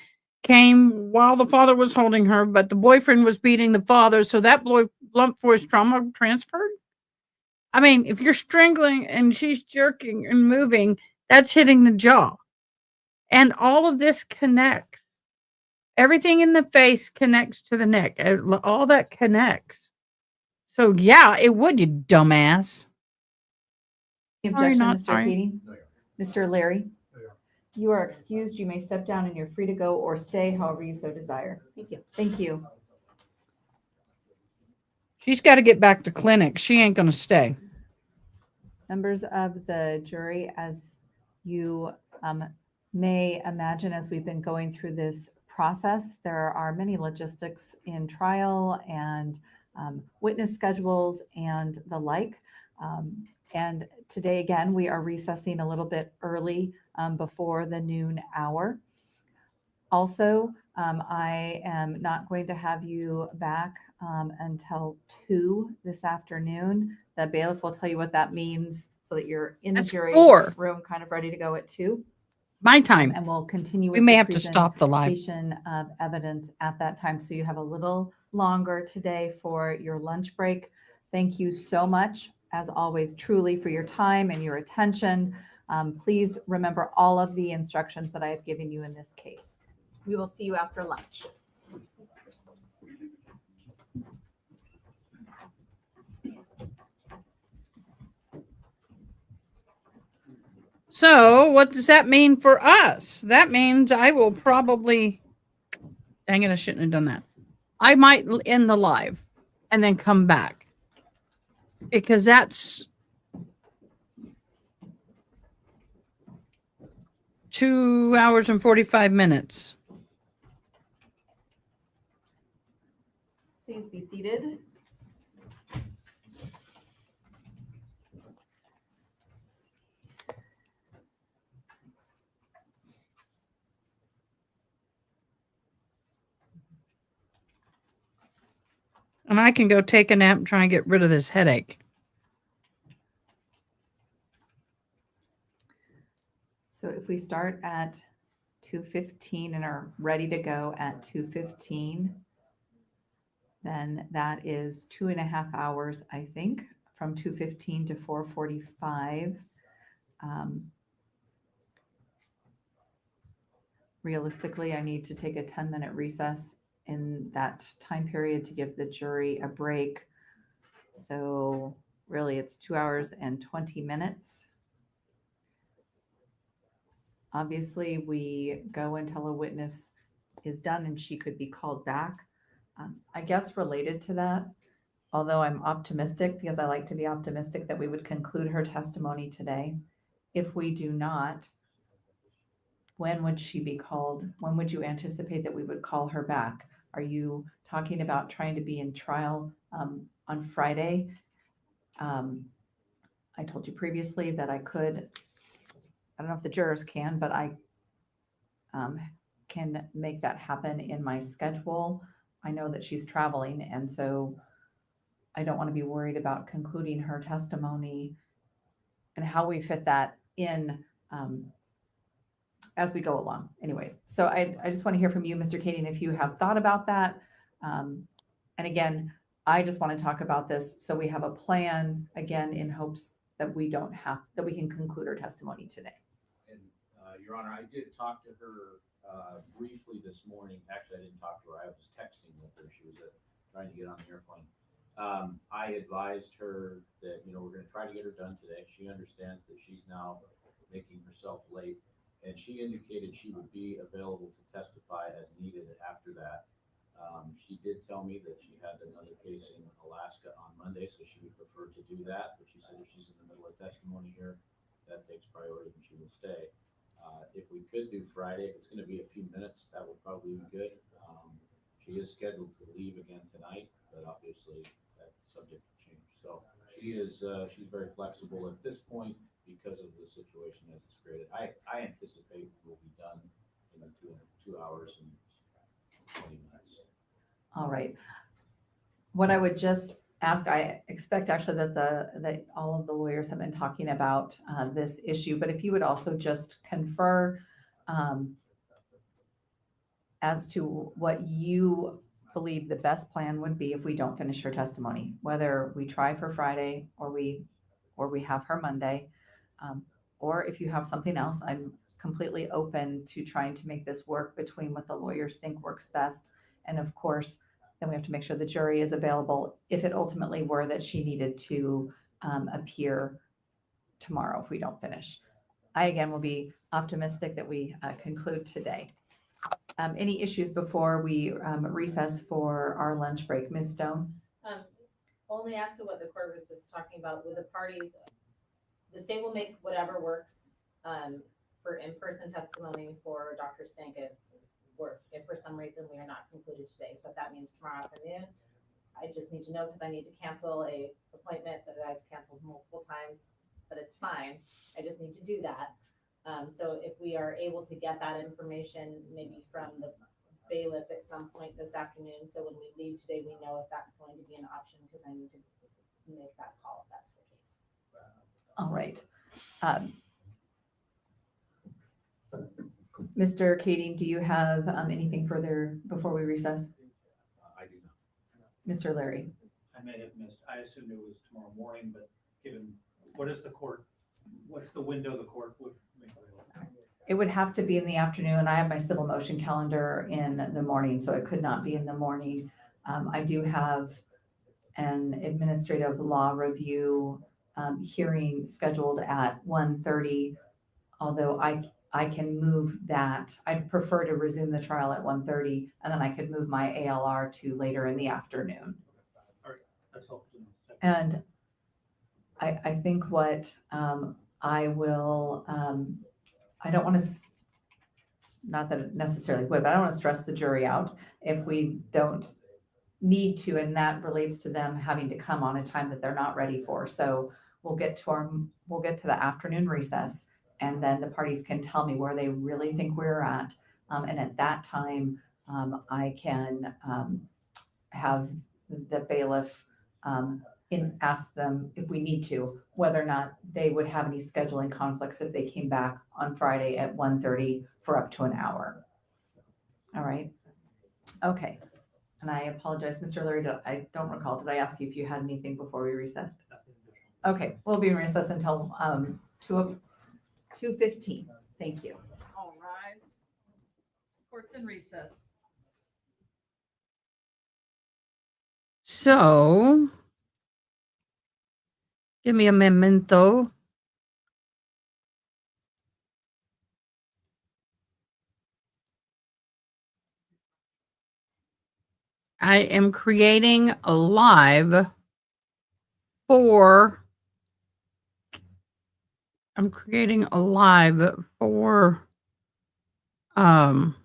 came while the father was holding her, but the boyfriend was beating the father, so that blunt force trauma transferred? I mean, if you're strangling and she's jerking and moving, that's hitting the jaw. And all of this connects. Everything in the face connects to the neck. All that connects. So yeah, it would, you dumbass. Any Sorry, objection, not Mr. sorry. Kading? Mr. Larry? You are excused. You may step down and you're free to go or stay however you so desire. Thank you. Thank you. She's got to get back to clinic. She ain't going to stay. Members of the jury, as you may imagine, as we've been going through this process, there are many logistics in trial and witness schedules and the like. And today, again, we are recessing a little bit early before the noon hour. Also, I am not going to have you back until 2 this afternoon. The bailiff will tell you what that means so that you're in the That's jury 4. room kind of ready to go at 2. My time. And we'll continue We with may the have to stop the live. presentation of evidence at that time. So you have a little longer today for your lunch break. Thank you so much, as always, truly, for your time and your attention. Please remember all of the instructions that I have given you in this case. We will see you after lunch. So what does that mean for us? That means I will probably, dang it, I shouldn't have done that. I might end the live and then come back because that's 2 hours and 45 minutes. Please be seated. And I can go take a nap and try and get rid of this headache. So if we start at 2:15 and are ready to go at 2:15, then that is 2.5 hours, I think, from 2:15 to 4:45. Realistically, I need to take a 10-minute recess in that time period to give the jury a break. So really, it's 2 hours and 20 minutes. Obviously, we go until a witness is done and she could be called back. I guess related to that, although I'm optimistic because I like to be optimistic that we would conclude her testimony today. If we do not, when would she be called? When would you anticipate that we would call her back? Are you talking about trying to be in trial on Friday? I told you previously that I don't know if the jurors can, but I can make that happen in my schedule. I know that she's traveling, and so I don't want to be worried about concluding her testimony and how we fit that in as we go along. Anyways, so I just want to hear from you, Mr. Kading, if you have thought about that. And again, I just want to talk about this so we have a plan, again, in hopes that we can conclude her testimony today. And Your Honor, I did talk to her briefly this morning. Actually, I didn't talk to her. I was texting with her. She was trying to get on the airplane. I advised her that, we're going to try to get her done today. She understands that she's now making herself late. And she indicated she would be available to testify as needed after that. She did tell me that she had another case in Alaska on Monday, so she would prefer to do that. But she said if she's in the middle of testimony here, that takes priority and she will stay. If we could do Friday, if it's going to be a few minutes, that would probably be good. She is scheduled to leave again tonight, but obviously that's subject to change. So she's very flexible at this point because of the situation as it's created. I anticipate we'll be done in 2 hours and 20 minutes. All right. What I would just ask, I expect actually that all of the lawyers have been talking about this issue, but if you would also just confer as to what you believe the best plan would be if we don't finish her testimony, whether we try for Friday or we have her Monday, or if you have something else. I'm completely open to trying to make this work between what the lawyers think works best. And of course, then we have to make sure the jury is available if it ultimately were that she needed to appear tomorrow if we don't finish. I, again, will be optimistic that we conclude today. Any issues before we recess for our lunch break? Ms. Stone? Only as to what the court was just talking about with the parties, the state will make whatever works for in-person testimony for Dr. Stankus work if for some reason we are not concluded today. So if that means tomorrow afternoon, I just need to know because I need to cancel a appointment that I've canceled multiple times, but it's fine. I just need to do that. So if we are able to get that information, maybe from the bailiff at some point this afternoon, so when we leave today, we know if that's going to be an option because I need to make that call if that's the case. All right. Mr. Kading, do you have anything further before we recess? I do not. Mr. Larry? I may have missed, I assumed it was tomorrow morning, but given, what's the window the court would make available? It would have to be in the afternoon. I have my civil motion calendar in the morning, so it could not be in the morning. I do have an administrative law review hearing scheduled at 1:30, although I can move that. I'd prefer to resume the trial at 1:30, and then I could move my ALR to later in the afternoon. All right, that's helpful. And I think what I will, I don't want to, not that it necessarily would, but I don't want to stress the jury out if we don't need to, and that relates to them having to come on a time that they're not ready for. So we'll get to the afternoon recess, and then the parties can tell me where they really think we're at. And at that time, I can have the bailiff ask them if we need to, whether or not they would have any scheduling conflicts if they came back on Friday at 1:30 for up to an hour. All right. Okay. And I apologize, Mr. Larry, I don't recall, did I ask you if you had anything before we recessed? Okay, we'll be in recess until 2:15. Thank you. All rise. Court's in recess. So, give me a memento. I am creating a live for I'm creating a live for I'm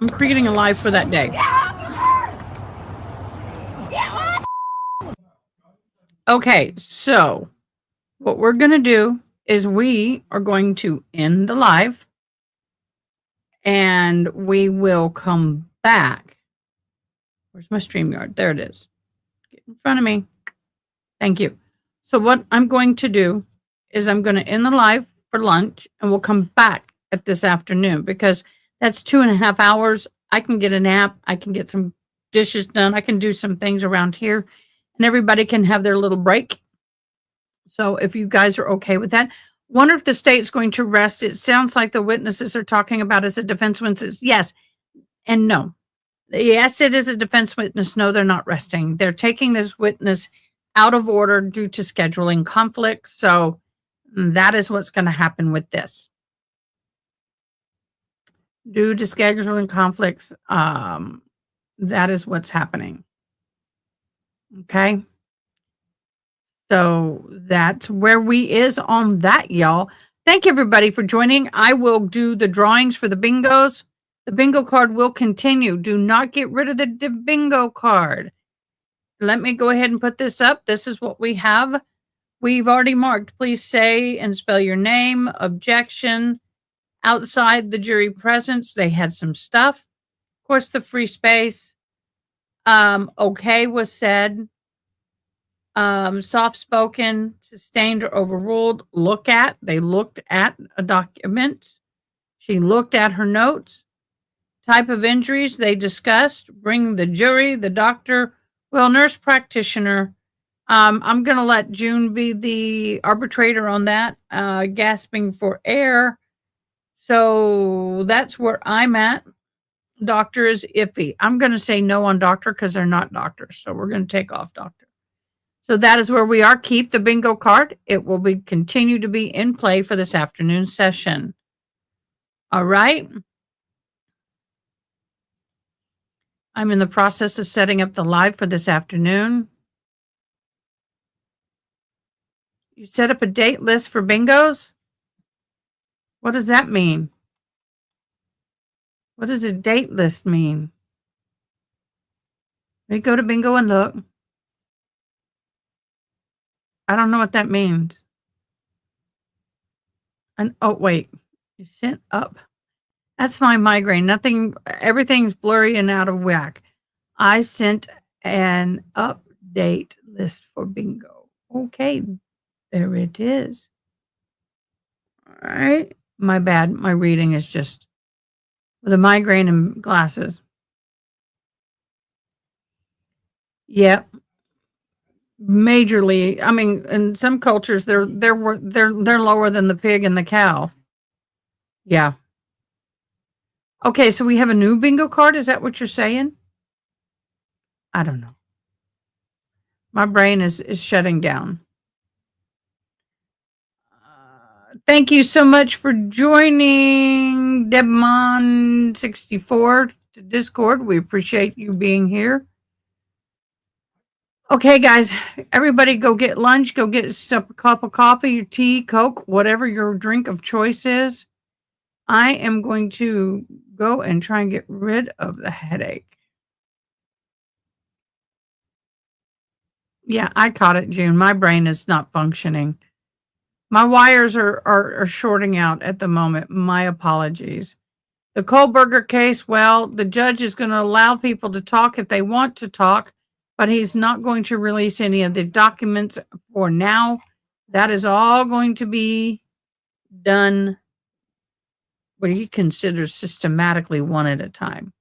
creating a live for that day. Okay, so what we're going to do is we are going to end the live and we will come back. Where's my StreamYard? There it is. Get in front of me. Thank you. So what I'm going to do is I'm going to end the live for lunch and we'll come back at this afternoon because that's 2.5 hours. I can get a nap. I can get some dishes done. I can do some things around here and everybody can have their little break. So if you guys are okay with that, wonder if the state's going to rest. It sounds like the witnesses are talking about as a defense witness. Yes and no. Yes, it is a defense witness. No, they're not resting. They're taking this witness out of order due to scheduling conflicts. So that is what's going to happen with this. Due to scheduling conflicts, that is what's happening. Okay. So that's where we is on that, y'all. Thank you, everybody, for joining. I will do the drawings for the bingos. The bingo card will continue. Do not get rid of the bingo card. Let me go ahead and put this up. This is what we have. We've already marked. Please say and spell your name. Objection. Outside the jury presence, they had some stuff. Of course, the free space. Okay was said. Soft spoken, sustained or overruled. Look at. They looked at a document. She looked at her notes. Type of injuries they discussed. Bring the jury, the doctor, nurse practitioner. I'm going to let June be the arbitrator on that. Gasping for air. So that's where I'm at. Doctor is iffy. I'm going to say no on doctor because they're not doctors. So we're going to take off doctor. So that is where we are. Keep the bingo card. It will be continue to be in play for this afternoon session. All right. I'm in the process of setting up the live for this afternoon. You set up a date list for bingos? What does that mean? What does a date list mean? Let me go to bingo and look. I don't know what that means. And oh, wait. You sent up. That's my migraine. Nothing, everything's blurry and out of whack. I sent an update list for bingo. Okay, there it is. All right. My bad. My reading is just with a migraine and glasses. Yep. Majorly. I mean, in some cultures, they're lower than the pig and the cow. Yeah. Okay, so we have a new bingo card. Is that what you're saying? I don't know. My brain is shutting down. Thank you so much for joining Debmon64 to Discord. We appreciate you being here. Okay, guys, everybody go get lunch. Go get a cup of coffee, tea, Coke, whatever your drink of choice is. I am going to go and try and get rid of the headache. Yeah, I caught it, June. My brain is not functioning. My wires are shorting out at the moment. My apologies. The Kohlberger case, well, the judge is going to allow people to talk if they want to talk, but he's not going to release any of the documents for now. That is all going to be done what he considers systematically one at a time.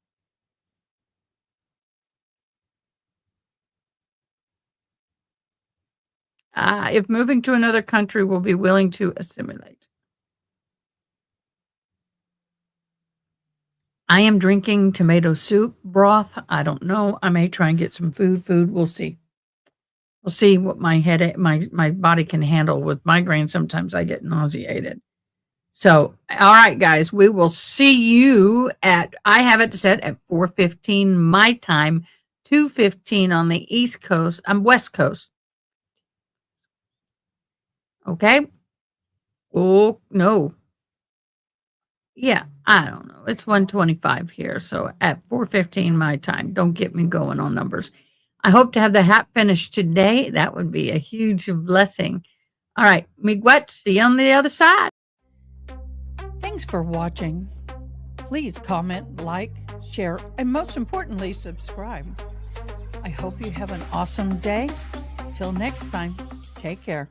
If moving to another country will be willing to assimilate. I am drinking tomato soup broth. I don't know. I may try and get some food. We'll see. We'll see what my head, my body can handle with migraine. Sometimes I get nauseated. So, all right, guys, we will see you I have it set at 4:15 my time, 2:15 on the East Coast. I'm West Coast. Okay. Oh, no. Yeah, I don't know. It's 1:25 here. So at 4:15 my time, don't get me going on numbers. I hope to have the hat finished today. That would be a huge blessing. All right, Miguet, see you on the other side. Thanks for watching. Please comment, like, share, and most importantly, subscribe. I hope you have an awesome day. Till next time, take care.